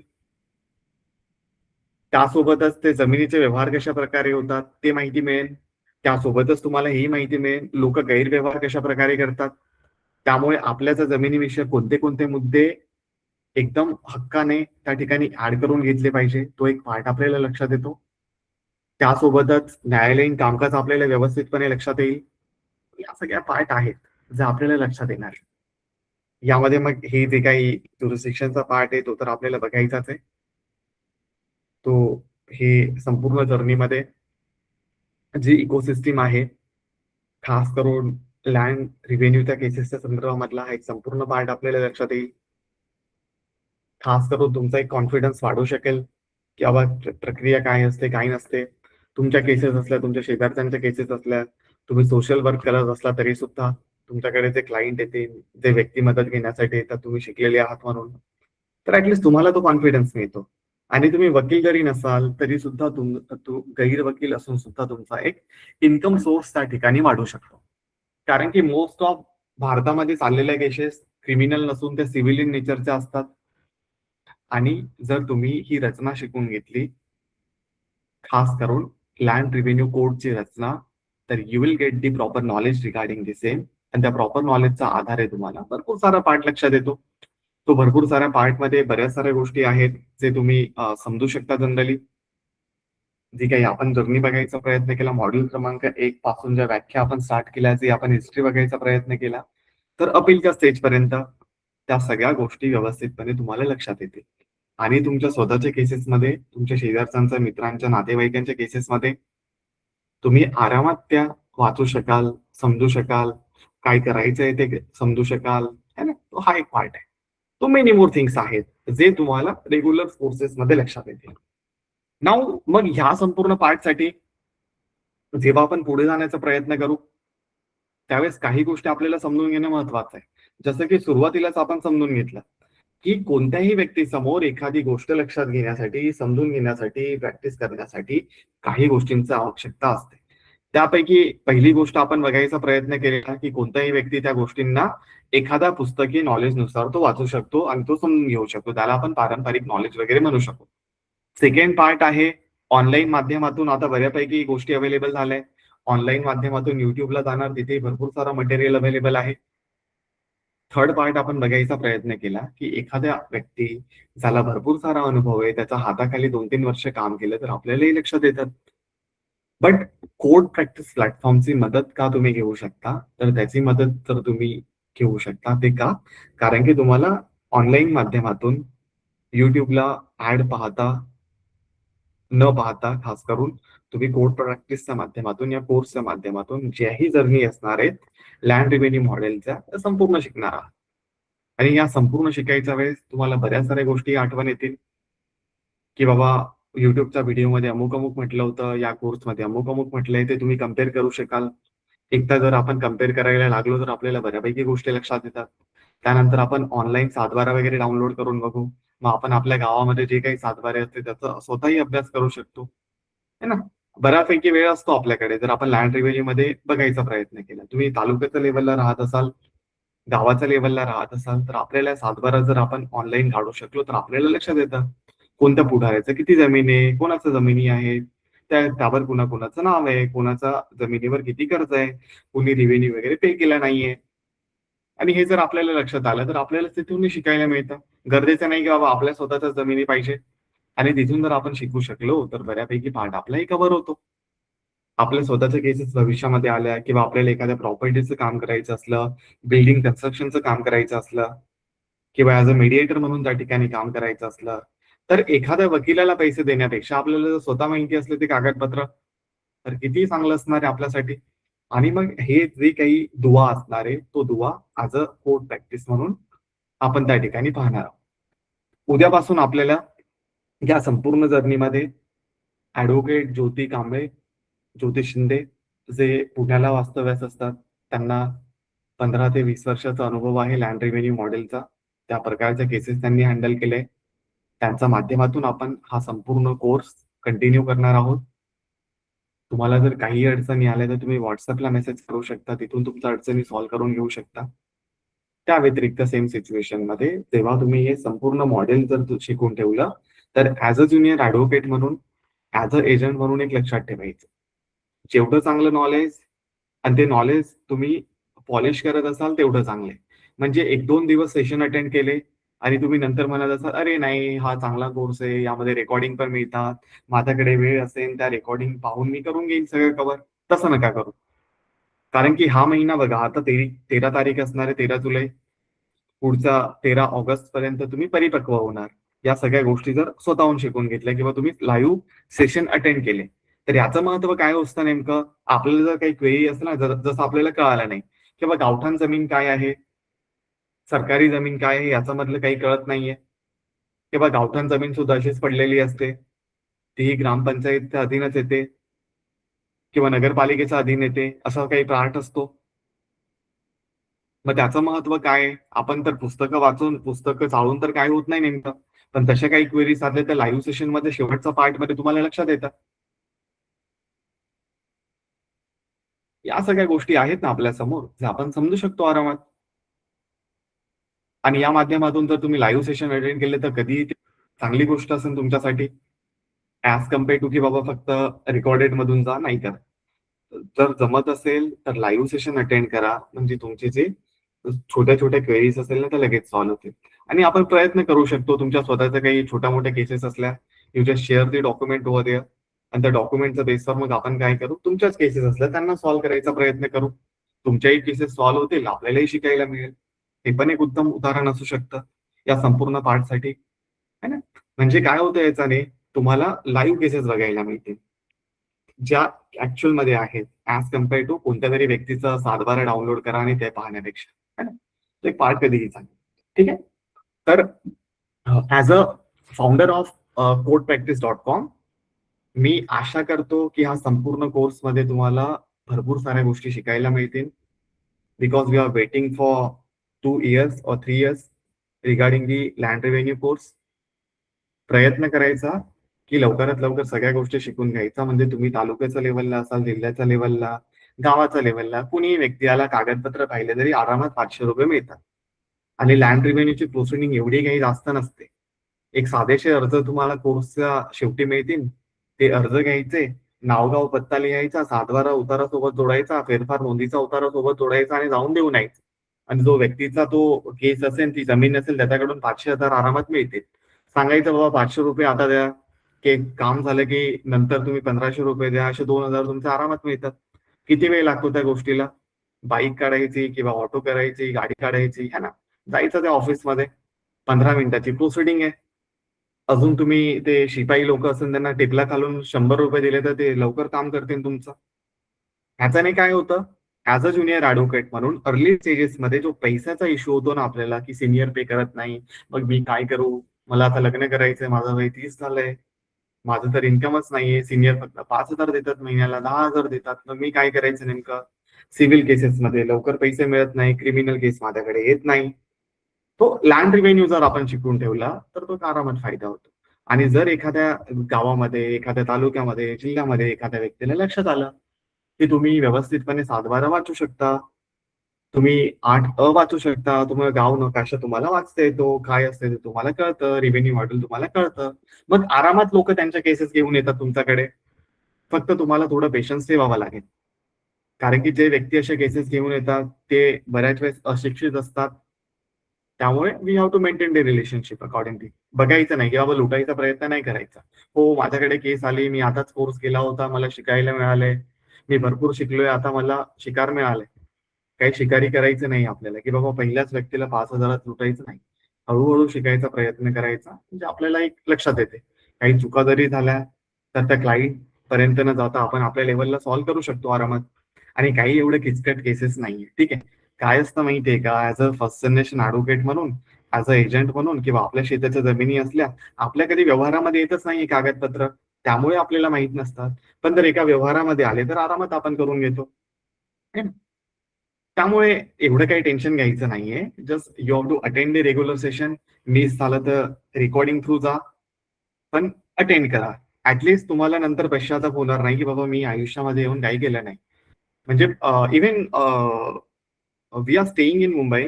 त्यासोबतच ते जमिनीचे व्यवहार कशा प्रकारे होतात ते माहिती मिळेल. त्यासोबतच तुम्हाला ही माहिती मिळेल लोक गैरव्यवहार कशा प्रकारे करतात. त्यामुळे आपल्या जमिनीविषयक कोणते कोणते मुद्दे एकदम हक्काने त्या ठिकाणी ऍड करून घेतले पाहिजे, तो एक पार्ट आपल्याला लक्षात येतो. त्यासोबतच न्यायालयीन कामकाज आपल्याला व्यवस्थितपणे लक्षात येईल. या सगळ्या पार्ट आहेत जे आपल्याला लक्षात येणार. यामध्ये मग हे जे काही जुरिस्डिक्शनचा पार्ट आहे तो तर आपल्याला बघायचाच आहे. तो हे संपूर्ण जर्नीमध्ये जी इकोसिस्टीम आहे, खास करून लँड रिव्हेन्यूच्या केसेसच्या संदर्भामधला हा एक संपूर्ण पार्ट आपल्याला लक्षात येईल. खास करून तुमचा एक कॉन्फिडन्स वाढू शकेल की बाबा प्रक्रिया काय असते काय नसते. तुमच्या केसेस असल्या, तुमच्या शेजारच्यांच्या केसेस असल्या, तुम्ही सोशल वर्क करत असला तरी सुद्धा तुमच्याकडे जे क्लायंट येतील, जे व्यक्ती मदत घेण्यासाठी येतात, तुम्ही शिकलेले आहात म्हणून, तर ऍटलीस्ट तुम्हाला तो कॉन्फिडन्स मिळतो. आणि तुम्ही वकील जरी नसाल तरी सुद्धा गैर वकील असून सुद्धा तुमचा एक इन्कम सोर्स त्या ठिकाणी वाढू शकतो. कारण की मोस्ट ऑफ भारतामध्ये चाललेल्या केसेस क्रिमिनल नसून त्या सिव्हिल इन नेचरच्या असतात. आणि जर तुम्ही ही रचना शिकून घेतली, खास करून लँड रिव्हेन्यू कोडची रचना, तर you will get the proper knowledge regarding the same. आणि त्या प्रॉपर नॉलेजचा आधारे तुम्हाला भरपूर सारा पार्ट लक्षात येतो. तो भरपूर साऱ्या पार्टमध्ये बऱ्याच साऱ्या गोष्टी आहेत जे तुम्ही समजू शकता जनरली. जी काही आपण जर्नी बघायचा प्रयत्न केला, मॉड्यूल क्रमांक 1 पासून ज्या व्याख्या आपण स्टार्ट केल्या, जी आपण हिस्ट्री बघायचा प्रयत्न केला, तर अपीलच्या स्टेज पर्यंत त्या सगळ्या गोष्टी व्यवस्थितपणे तुम्हाला लक्षात येतील. आणि तुमच्या स्वतःच्या केसेसमध्ये, तुमच्या शेजारच्यांच्या, मित्रांच्या, नातेवाईकांच्या केसेसमध्ये तुम्ही आरामात त्या वाचू शकाल, समजू शकाल, काय करायचंय ते समजू शकाल, है ना? तो हा एक पार्ट आहे. तो मेनी मोर थिंग्स आहेत जे तुम्हाला रेग्युलर कोर्सेसमध्ये लक्षात येतील. नाऊ मग ह्या संपूर्ण पार्टसाठी जेव्हा आपण पुढे जाण्याचा प्रयत्न करू, त्यावेळेस काही गोष्टी आपल्याला समजून घेणं महत्वाचं आहे. जसं की सुरुवातीलाच आपण समजून घेतलं, की कोणत्याही व्यक्तीसमोर एखादी गोष्ट लक्षात घेण्यासाठी, समजून घेण्यासाठी, प्रॅक्टिस करण्यासाठी काही गोष्टींची आवश्यकता असते. त्यापैकी पहिली गोष्ट आपण बघायचा प्रयत्न केला, की कोणताही व्यक्ती त्या गोष्टींना एखाद्या पुस्तकी नॉलेजनुसार तो वाचू शकतो आणि तो समजून घेऊ शकतो. त्याला आपण पारंपरिक नॉलेज वगैरे म्हणू शकतो. सेकंड पार्ट आहे ऑनलाईन माध्यमातून आता बऱ्यापैकी गोष्टी अवेलेबल झाल्या. ऑनलाईन माध्यमातून युट्यूबला जाणार, तिथे भरपूर सारा मटेरियल अवेलेबल आहे. थर्ड पार्ट आपण बघायचा प्रयत्न केला, की एखाद्या व्यक्ती ज्याला भरपूर सारा अनुभव आहे, त्याच्या हाताखाली 2-3 वर्ष काम केलं तर आपल्यालाही लक्षात येतात. बट कोड प्रॅक्टिस प्लॅटफॉर्मची मदत का तुम्ही घेऊ शकता? तर त्याची मदत तर तुम्ही घेऊ शकता ते का? कारण की तुम्हाला ऑनलाईन माध्यमातून युट्यूबला ऍड न पाहता खास करून तुम्ही कोड प्रॅक्टिसच्या माध्यमातून या कोर्सच्या माध्यमातून ज्याही जर्नी असणार आहेत लँड रेव्हेन्यू मॉडेलच्या त्या संपूर्ण शिकणार आहात. आणि या संपूर्ण शिकायच्या वेळेस तुम्हाला बऱ्याच साऱ्या गोष्टी आठवण येतील, की बाबा युट्यूबच्या व्हिडिओमध्ये अमुक अमुक म्हटलं होतं, या कोर्समध्ये अमुक अमुक म्हटलंय, ते तुम्ही कम्पेअर करू शकाल. एकदा जर आपण कम्पेअर करायला लागलो तर आपल्याला बऱ्यापैकी गोष्टी लक्षात येतात. त्यानंतर आपण ऑनलाईन सातबारा वगैरे डाउनलोड करून बघू. मग आपण आपल्या गावामध्ये जे काही सातबारे असते त्याचा स्वतःही अभ्यास करू शकतो, है ना? बऱ्यापैकी वेळ असतो आपल्याकडे जर आपण लँड रिव्हेन्यू मध्ये बघायचा प्रयत्न केला. तुम्ही तालुक्याच्या लेवलला राहत असाल, गावाच्या लेवलला राहत असाल, तर आपल्याला सातबारा जर आपण ऑनलाईन काढू शकलो तर आपल्याला लक्षात येतं कोणत्या पुढाऱ्याचं किती जमीन आहे, कोणाचं जमिनी आहे, त्यावर कुणाचं नाव आहे, कोणाचा जमिनीवर किती कर्ज आहे, कोणी रिव्हेन्यू वगैरे पे केला नाहीये. आणि हे जर आपल्याला लक्षात आलं तर आपल्याला तिथून शिकायला मिळतं. गरजेचं नाही की बाबा आपल्या स्वतःच्याच जमिनी पाहिजे. आणि तिथून जर आपण शिकू शकलो तर बऱ्यापैकी पार्ट आपलाही कव्हर होतो. आपल्या स्वतःच्या केसेस भविष्यामध्ये आल्या किंवा आपल्याला एखाद्या प्रॉपर्टीचं काम करायचं असलं, बिल्डिंग कन्स्ट्रक्शनचं काम करायचं असलं किंवा ऍज अ मीडिएटर म्हणून त्या ठिकाणी काम करायचं असलं, तर एखाद्या वकिलाला पैसे देण्यापेक्षा आपल्याला जर स्वतः माहिती असले ते कागदपत्र, तर किती चांगलं असणार आहे आपल्यासाठी. आणि मग हे जे काही दुवा असणार आहे, तो दुवा ऍज अ कोर्ट प्रॅक्टिस म्हणून आपण त्या ठिकाणी पाहणार आहोत. उद्यापासून आपल्याला या संपूर्ण जर्नीमध्ये ऍडव्होकेट ज्योती कांबळे, ज्योती शिंदे, जे पुण्याला वास्तव्यास असतात, त्यांना 15 ते 20 वर्षाचा अनुभव आहे लँड रेव्हेन्यू मॉडेलचा. त्या प्रकारच्या केसेस त्यांनी हँडल केले. त्यांच्या माध्यमातून आपण हा संपूर्ण कोर्स कंटिन्यू करणार आहोत. तुम्हाला जर काही अडचणी आल्या तर तुम्ही व्हॉट्सअपला मेसेज करू शकता. तिथून तुमच्या अडचणी सॉल्व्ह करून घेऊ शकता. त्या व्यतिरिक्त सेम सिच्युएशन मध्ये जेव्हा तुम्ही हे संपूर्ण मॉडेल जर शिकून ठेवलं, तर ऍज अ ज्युनियर ऍडव्होकेट म्हणून, ऍज अ एजंट म्हणून एक लक्षात ठेवायचं. जेवढं चांगलं नॉलेज आणि ते नॉलेज तुम्ही पॉलिश करत असाल तेवढं चांगलं आहे. म्हणजे 1-2 दिवस सेशन अटेंड केले आणि तुम्ही नंतर म्हणत असाल, "अरे नाही, हा चांगला कोर्स आहे, यामध्ये रेकॉर्डिंग पण मिळतात. माझ्याकडे वेळ असेल, त्या रेकॉर्डिंग पाहून मी करून घेईन सगळं कव्हर." तसं नका करू. कारण की हा महिना बघा आता 13 तारीख असणार आहे, 13 जुलै. पुढचा 13 ऑगस्ट पर्यंत तुम्ही परिपक्व होणार. या सगळ्या गोष्टी जर स्वतःहून शिकून घेतल्या किंवा तुम्ही लाईव्ह सेशन अटेंड केले, तर याचं महत्व काय असतं नेमकं? आपल्याला जर काही क्वेरी असेल ना, जसं आपल्याला कळालं नाही किंवा गावठाण जमीन काय आहे, सरकारी जमीन काय आहे, याचं मधलं काही कळत नाहीये किंवा गावठाण जमीन सुद्धा अशीच पडलेली असते, तीही ग्रामपंचायतच्या अधीनच येते किंवा नगरपालिकेच्या अधीन येते, असा काही पार्ट असतो. मग त्याचं महत्व काय आहे? आपण तर पुस्तकं वाचून पुस्तकं चाळून तर काय होत नाही नेमकं, पण तशा काही क्वेरीज आल्या तर लाईव्ह सेशन मध्ये शेवटचा पार्ट मध्ये तुम्हाला लक्षात येतं. या सगळ्या गोष्टी आहेत ना आपल्या समोर, जे आपण समजू शकतो आरामात. आणि या माध्यमातून जर तुम्ही लाईव्ह सेशन अटेंड केले तर कधी चांगली गोष्ट असेल तुमच्यासाठी, ऍज कम्पेअर टू की बाबा फक्त रेकॉर्डेड मधून जा, नाही का. जर जमत असेल तर लाईव्ह सेशन अटेंड करा, म्हणजे तुमचे जे छोट्या छोट्या क्वेरीज असेल ना त्या लगेच सॉल्व्ह होतील. आणि आपण प्रयत्न करू शकतो, तुमच्या स्वतःच्या काही छोट्या मोठ्या केसेस असल्या, you just share the document over there, आणि त्या डॉक्युमेंटच्या बेसवर मग आपण काय करू, तुमच्याच केसेस असल्या त्यांना सॉल्व्ह करायचा प्रयत्न करू. तुमच्याही केसेस सॉल्व्ह होतील, आपल्यालाही शिकायला मिळेल. हे पण एक उत्तम उदाहरण असू शकतं या संपूर्ण पार्टसाठी, है ना. म्हणजे काय होतं याच्याने, तुम्हाला लाईव्ह केसेस बघायला मिळतील ज्या ऍक्च्युअल मध्ये आहेत, ऍज कम्पेअर टू कोणत्या तरी व्यक्तीचा सातबारा डाउनलोड करा आणि ते पाहण्यापेक्षा, है ना. तो एक पार्ट कधीही चालेल. ठीक आहे. तर as a founder of codepractice.com, मी आशा करतो की हा संपूर्ण कोर्समध्ये तुम्हाला भरपूर साऱ्या गोष्टी शिकायला मिळतील, because we are waiting for 2 years or 3 years regarding the land revenue course. प्रयत्न करायचा की लवकरात लवकर सगळ्या गोष्टी शिकून घ्यायचा, म्हणजे तुम्ही तालुक्याच्या लेवलला असाल, जिल्ह्याच्या लेवलला, गावाच्या लेवलला, कुणीही व्यक्ती याला कागदपत्र पाहिले तरी आरामात 500 रुपये मिळतात. आणि लँड रेव्हेन्यूची प्रोसिडिंग एवढी काही जास्त नसते. एक साधेसे अर्ज तुम्हाला कोर्सच्या शेवटी मिळतील, ते अर्ज घ्यायचे, नावगाव पत्ता लिहायचा, सातबारा उतारा सोबत जोडायचा, फेरफार नोंदीचा उतारा सोबत जोडायचा आणि जाऊन देऊन यायचं. आणि जो व्यक्तीचा तो केस असेल, ती जमीन असेल, त्याच्याकडून 500,000 आरामात मिळते. सांगायचं बाबा 500 रुपये आता द्या, की काम झालं की नंतर तुम्ही 1,500 रुपये द्या, असे 2,000 तुमच्या आरामात मिळतात. किती वेळ लागतो त्या गोष्टीला? बाईक काढायची किंवा ऑटो करायची, गाडी काढायची, है ना. जायचं त्या ऑफिसमध्ये, 15 मिनिटाची प्रोसिडिंग आहे. अजून तुम्ही ते शिपाई लोक असेल, त्यांना टिपला घालून 100 रुपये दिले तर ते लवकर काम करतील तुमचं. ह्याच्याने काय होतं, ऍज अ ज्युनियर ऍडव्होकेट म्हणून अर्ली स्टेजेसमध्ये जो पैशाचा इश्यू होतो ना आपल्याला, की सिनियर पे करत नाही, मग मी काय करू, मला आता लग्न करायचंय, माझं वय 30 झालंय, माझं तर इन्कमच नाहीये, सिनियर फक्त 5,000 देतात महिन्याला, 10,000 देतात, मग मी काय करायचं नेमकं. सिव्हिल केसेसमध्ये लवकर पैसे मिळत नाही, क्रिमिनल केस माझ्याकडे येत नाही. तो लँड रिव्हेन्यू जर आपण शिकून ठेवला तर तो आरामात फायदा होतो. आणि जर एखाद्या गावामध्ये, एखाद्या तालुक्यामध्ये, जिल्ह्यामध्ये एखाद्या व्यक्तीला लक्षात आलं की तुम्ही व्यवस्थितपणे सातबारा वाचू शकता, तुम्ही 8 वाचू शकता, तुम्हाला गाव नकाशा तुम्हाला वाचता येतो, काय असते ते तुम्हाला कळतं, रेव्हेन्यू मॉडेल तुम्हाला कळतं, मग आरामात लोक त्यांच्या केसेस घेऊन येतात तुमच्याकडे. फक्त तुम्हाला थोडं पेशन्स ठेवावं लागेल, कारण की जे व्यक्ती असे केसेस घेऊन येतात ते बऱ्याच वेळेस अशिक्षित असतात. त्यामुळे we have to maintain the relationship accordingly. बघायचं नाही की बाबा लुटायचा प्रयत्न नाही करायचा. हो, माझ्याकडे केस आली, मी आताच कोर्स केला होता, मला शिकायला मिळालंय, मी भरपूर शिकलोय, आता मला शिकार मिळालाय. काही शिकारी करायचं नाही आपल्याला, की बाबा पहिल्याच व्यक्तीला 5,000 लुटायचं नाही. हळूहळू शिकायचा प्रयत्न करायचा, म्हणजे आपल्याला एक लक्षात येते. काही चुका जरी झाल्या तर त्या क्लायंट पर्यंत न जाता आपण आपल्या लेवलला सॉल्व्ह करू शकतो आरामात. आणि काही एवढे किचकट केसेस नाहीये. ठीक आहे. काय असतं माहितीये का, as a first generation advocate म्हणून, ऍज अ एजंट म्हणून, किंवा आपल्या शेताच्या जमिनी असल्या, आपल्या कधी व्यवहारामध्ये येतच नाही कागदपत्र, त्यामुळे आपल्याला माहित नसतात. पण जर एका व्यवहारामध्ये आले तर आरामात आपण करून घेतो, है ना? त्यामुळे एवढं काही टेन्शन घ्यायचं नाहीये. Just you have to attend the regular session. Miss झालं तर रेकॉर्डिंग थ्रू जा, पण अटेंड करा. ऍटलीस्ट तुम्हाला नंतर पश्चाताप होणार नाही की बाबा मी आयुष्यामध्ये येऊन काही केलं नाही. म्हणजे even we are staying in Mumbai,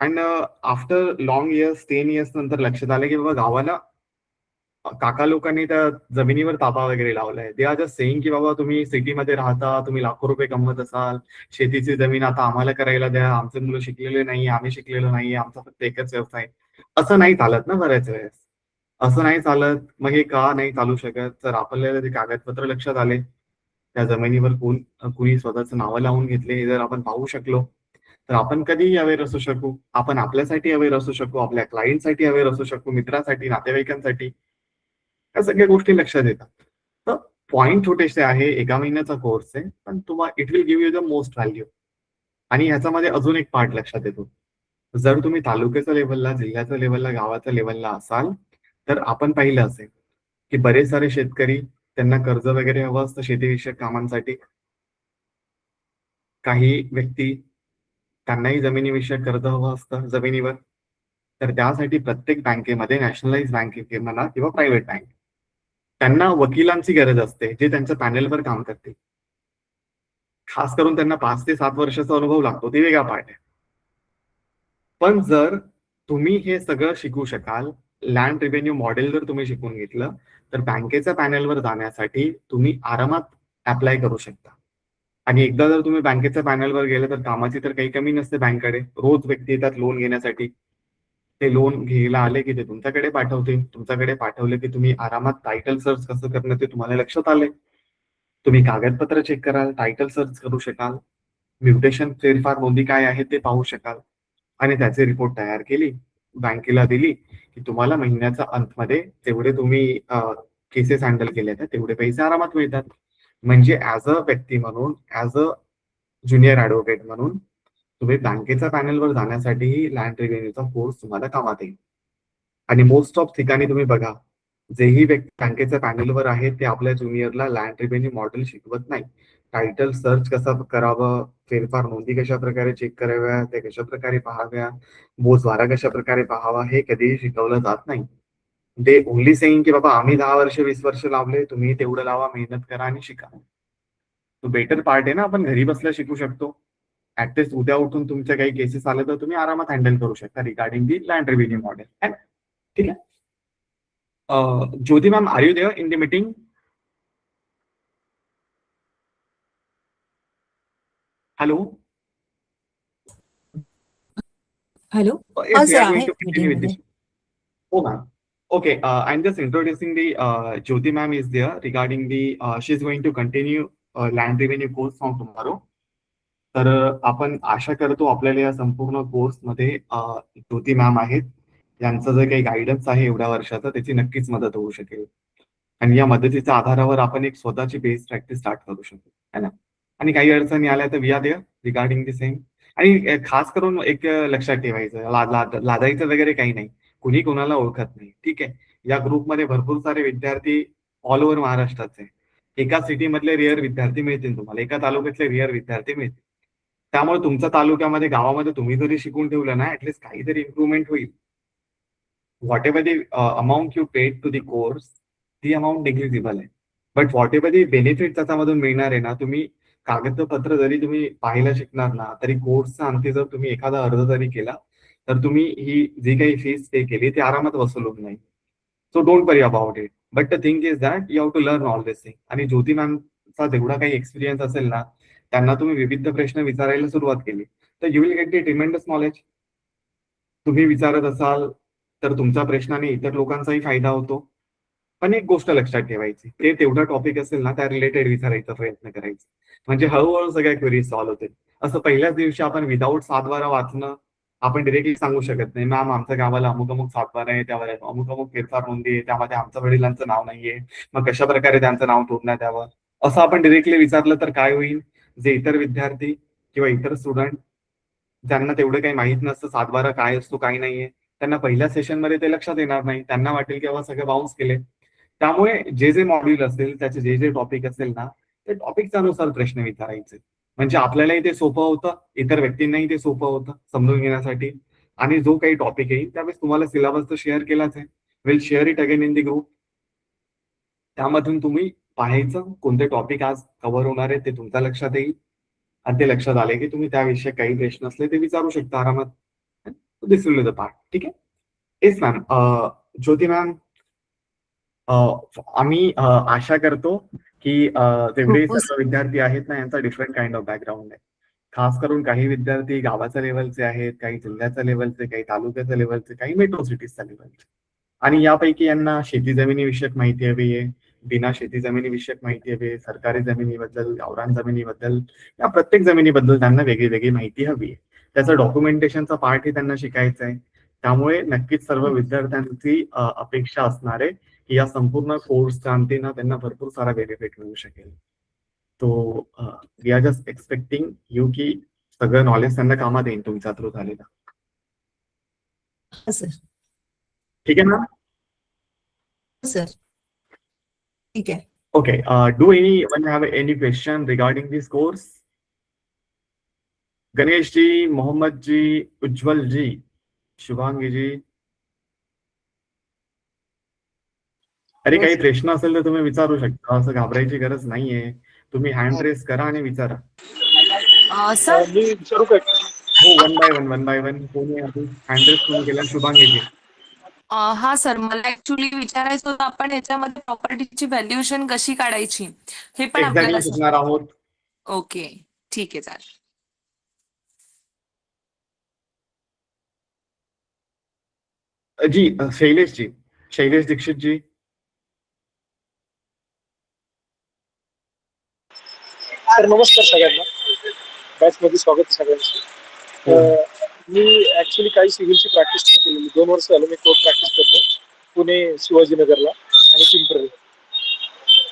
and after long years, 10 years नंतर लक्षात आलं की बाबा गावाला काका लोकांनी त्या जमिनीवर ताबा वगैरे लावलाय. दे आर जस्ट सेइंग की बाबा तुम्ही सिटीमध्ये राहता, तुम्ही लाखो रुपये कमवत असाल, शेतीची जमीन आता आम्हाला करायला द्या, आमचे मुलं शिकलेले नाही, आम्ही शिकलेलो नाही, आमचा फक्त एकच व्यवसाय. असं नाही चालत ना बऱ्याच वेळेस. असं नाही चालत. मग हे का नाही चालू शकत, तर आपल्याला ते कागदपत्र लक्षात आले, त्या जमिनीवर कुणी स्वतःचं नावं लावून घेतले, हे जर आपण पाहू शकलो तर आपण कधीही अवेअर असू शकू. आपण आपल्यासाठी अवेअर असू शकू, आपल्या क्लायंटसाठी अवेअर असू शकू, मित्रासाठी, नातेवाईकांसाठी. या सगळ्या गोष्टी लक्षात येतात. तर पॉइंट छोटेसे आहे, एका महिन्याचा कोर्स आहे, पण तुम्हाला it will give you the most value. आणि ह्याच्यामध्ये अजून एक पार्ट लक्षात येतो. जर तुम्ही तालुक्याच्या लेवलला, जिल्ह्याच्या लेवलला, गावाच्या लेवलला असाल, तर आपण पाहिलं असेल की बरेच सारे शेतकरी, त्यांना कर्ज वगैरे हवं असतं शेतीविषयक कामांसाठी. काही व्यक्ती त्यांनाही जमिनीविषयक कर्ज हवं असतं जमिनीवर. तर त्यासाठी प्रत्येक बँकेमध्ये नॅशनलाइज बँक म्हणा किंवा प्रायव्हेट बँक, त्यांना वकिलांची गरज असते जे त्यांच्या पॅनेलवर काम करतील. खास करून त्यांना 5 ते 7 वर्षाचा अनुभव लागतो, ते वेगळा पार्ट आहे. पण जर तुम्ही हे सगळं शिकू शकाल, लँड रेव्हेन्यू मॉडेल जर तुम्ही शिकून घेतलं, तर बँकेच्या पॅनेलवर जाण्यासाठी तुम्ही आरामात अप्लाय करू शकता. आणि एकदा जर तुम्ही बँकेच्या पॅनलवर गेले तर कामाची तर काही कमी नसते बँककडे. रोज व्यक्ती येतात लोन घेण्यासाठी. ते लोन घ्यायला आले की ते तुमच्याकडे पाठवतील. तुमच्याकडे पाठवले की तुम्ही आरामात टायटल सर्च कसं करणं ते तुम्हाला लक्षात आले. तुम्ही कागदपत्र चेक कराल, टायटल सर्च करू शकाल, म्युटेशन फेरफार नोंदी काय आहेत ते पाहू शकाल आणि त्याचे रिपोर्ट तयार केली, बँकेला दिली की तुम्हाला महिन्याच्या अंतमध्ये तेवढे तुम्ही केसेस हँडल केले आहेत तेवढे पैसे आरामात मिळतात. म्हणजे ऍज अ व्यक्ती म्हणून, ऍज अ ज्युनियर ऍडव्होकेट म्हणून तुम्ही बँकेच्या पॅनलवर जाण्यासाठीही लँड रेव्हेन्यूचा कोर्स तुम्हाला कामात येईल. आणि मोस्ट ऑफ ठिकाणी तुम्ही बघा, जेही व्यक्ती बँकेच्या पॅनलवर आहेत ते आपल्या ज्युनियरला लँड रेव्हेन्यू मॉडेल शिकवत नाही. टायटल सर्च कसं करावं, फेरफार नोंदी कशा प्रकारे चेक कराव्या, ते कशा प्रकारे पाहाव्या, बोजवारा कशा प्रकारे पाहावा, हे कधीही शिकवलं जात नाही. दे ओनली सेइंग की बाबा आम्ही 10 वर्ष 20 वर्ष लावले, तुम्ही तेवढं लावा, मेहनत करा आणि शिका. तो बेटर पार्ट आहे ना, आपण घरी बसल्या शिकू शकतो. ऍटलिस्ट उद्या उठून तुमच्या काही केसेस आले तर तुम्ही आरामात हँडल करू शकता regarding the land revenue model. ठीक आहे. Jyoti ma'am, are you there in the meeting? Hello. Hello. Yes, we sir are going आहे to continue with मीटिंगमध्ये. this. Oh, ma'am. Okay, I'm just introducing the Jyoti ma'am is there regarding the she's going to continue land revenue course from tomorrow. तर आपण आशा करतो आपल्याला या संपूर्ण कोर्समध्ये ज्योती ma'am आहेत, यांचं जे काही गायडन्स आहे एवढ्या वर्षाचं त्याची नक्कीच मदत होऊ शकेल. आणि या मदतीच्या आधारावर आपण एक स्वतःची बेस प्रॅक्टिस स्टार्ट करू शकतो, है ना. आणि काही अडचणी आल्या तर we are there regarding the same. आणि खास करून एक लक्षात ठेवायचं, लादायचं वगैरे काही नाही. कुणी कोणाला ओळखत नाही, ठीक आहे. या ग्रुपमध्ये भरपूर सारे विद्यार्थी ऑल ओव्हर महाराष्ट्राचे, एका सिटी मधले रिअर विद्यार्थी मिळतील तुम्हाला, एका तालुक्यातले रिअर विद्यार्थी मिळतील. त्यामुळे तुमच्या तालुक्यामध्ये गावामध्ये तुम्ही जरी शिकून ठेवलं ना, ऍटलीस्ट काहीतरी इम्प्रुव्हमेंट होईल. Whatever the amount you paid to the course, ती अमाऊंट नेग्लिजिबल आहे. But whatever the benefit त्याच्यामधून मिळणार आहे ना, तुम्ही कागदपत्र जरी तुम्ही पाहायला शिकणार ना, तरी कोर्सचा अंती जर तुम्ही एखादा अर्ज जरी केला तर तुम्ही ही जी काही फीस पे केली ती आरामात वसूल नाही. So don't worry about it. But the thing is that you have to learn all this thing. आणि ज्योती मॅमचा जेवढा काही एक्सपिरियन्स असेल ना, त्यांना तुम्ही विविध प्रश्न विचारायला सुरुवात केली तर you will get the tremendous knowledge. तुम्ही विचारत असाल तर तुमच्या प्रश्नाने इतर लोकांचाही फायदा होतो. पण एक गोष्ट लक्षात ठेवायची, ते तेवढा टॉपिक असेल ना त्या रिलेटेड विचारायचा प्रयत्न करायचा, म्हणजे हळूहळू सगळ्या क्वेरीज सॉल्व्ह होतील. असं पहिल्याच दिवशी आपण विदाऊट सातबारा वाचणं आपण डिरेक्टली सांगू शकत नाही, मॅम आमच्या गावाला अमुक अमुक सातबारा आहे, त्यावर अमुक अमुक फेरफार नोंदी आहे, त्यामध्ये आमच्या वडिलांचं नाव नाहीये, मग कशा प्रकारे त्यांचं नाव तोडण्यात यावं, असं आपण डिरेक्टली विचारलं तर काय होईल, जे इतर विद्यार्थी किंवा इतर स्टुडंट ज्यांना तेवढं काही माहित नसतं सातबारा काय असतो काय नाहीये, त्यांना पहिल्या सेशनमध्ये ते लक्षात येणार नाही. त्यांना वाटेल की बाबा सगळे बाउन्स केले. त्यामुळे जे जे मॉड्यूल असेल, त्याचे जे जे टॉपिक असेल ना, ते टॉपिकच्या अनुसार प्रश्न विचारायचे. म्हणजे आपल्यालाही ते सोपं होतं, इतर व्यक्तींनाही ते सोपं होतं समजून घेण्यासाठी. आणि जो काही टॉपिक येईल त्यावेळेस तुम्हाला सिलेबस तर शेअर केलाच आहे, will share it again in the group. त्यामधून तुम्ही पाहायचं कोणते टॉपिक आज कव्हर होणार आहे ते तुमच्या लक्षात येईल. आणि ते लक्षात आले की तुम्ही त्याविषयी काही प्रश्न असले ते विचारू शकता आरामात. दिस विल द पार्ट. ठीक आहे. Yes ma'am. ज्योती मॅम, आम्ही आशा करतो की जेवढे हो, सर्व विद्यार्थी आहेत ना, यांचा डिफरंट काइंड ऑफ बॅकग्राऊंड आहे. खास करून काही विद्यार्थी गावाच्या लेवलचे आहेत, काही जिल्ह्याच्या लेवलचे, काही तालुक्याच्या लेवलचे, काही मेट्रो सिटीजच्या लेवलचे. आणि यापैकी यांना शेती जमिनीविषयक माहिती हवी आहे, बिना शेती जमिनीविषयक माहिती हवी आहे, सरकारी जमिनीबद्दल, गावरान जमिनीबद्दल, या प्रत्येक जमिनीबद्दल त्यांना वेगळी वेगळी माहिती हवी आहे. त्याचं डॉक्युमेंटेशनचा पार्टही त्यांना शिकायचा आहे. त्यामुळे नक्कीच सर्व विद्यार्थ्यांची अपेक्षा असणार आहे की या संपूर्ण कोर्सच्या अंती ना त्यांना भरपूर सारा बेनिफिट मिळू शकेल. तो we are just expecting you की सगळं नॉलेज त्यांना कामात येईल तुमच्या थ्रू झालेला. सर. ठीक आहे ना. सर ठीक आहे. Okay, do anyone have any question regarding this course? Ganesh ji, Mohammed जी, उज्ज्वल जी, शुभांगी जी. अरे काही प्रश्न असेल तर तुम्ही विचारू शकता, असं घाबरायची गरज नाहीये. तुम्ही हँड रेस करा आणि विचारा. सर मी विचारू का? हो, वन बाय वन. कोणी आधी हँड रेस कोणी केला? शुभांगी जी. हा सर मला ऍक्च्युली विचारायचं होतं आपण याच्यामध्ये प्रॉपर्टीची व्हॅल्युएशन कशी काढायची हे पण एक्झॅक्टली आपल्याला शिकणार आहोत. ओके ठीक आहे चालेल. जी, शैलेश जी, शैलेश दीक्षित जी. सर नमस्कार सगळ्यांना. बॅचमध्ये स्वागत आहे सगळ्यांचं. हो. मी ऍक्च्युली काही सिव्हिलची प्रॅक्टिस केलेली 2 वर्ष झालं मी कोर्ट प्रॅक्टिस करतो पुणे शिवाजीनगरला आणि पिंपरी.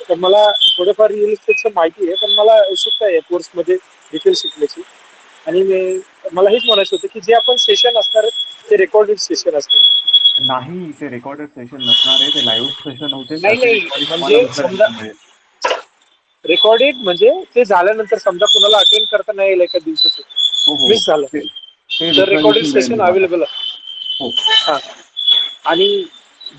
तर मला थोडंफार रिअल इस्टेटचं माहिती आहे, पण मला उत्सुकता आहे कोर्समध्ये डिटेल शिकण्याची. आणि मला हेच म्हणायचं होतं की जे आपण सेशन असणार ते रेकॉर्डेड सेशन असणार. नाही, ते रेकॉर्डेड सेशन नसणार आहे, ते लाईव्ह सेशन होते. नाही त्याची नाही recording तुम्हाला म्हणजे दुसऱ्या समजा दिवशी मिळेल. रेकॉर्डेड म्हणजे ते झाल्यानंतर समजा कुणाला अटेंड करता नाही येईल एका दिवसाचं हो हो मिस झालं ते तर दुसऱ्या रेकॉर्डेड दिवशी मिळेल सेशन तुम्हाला. अवेलेबल आहे. हो हा. आणि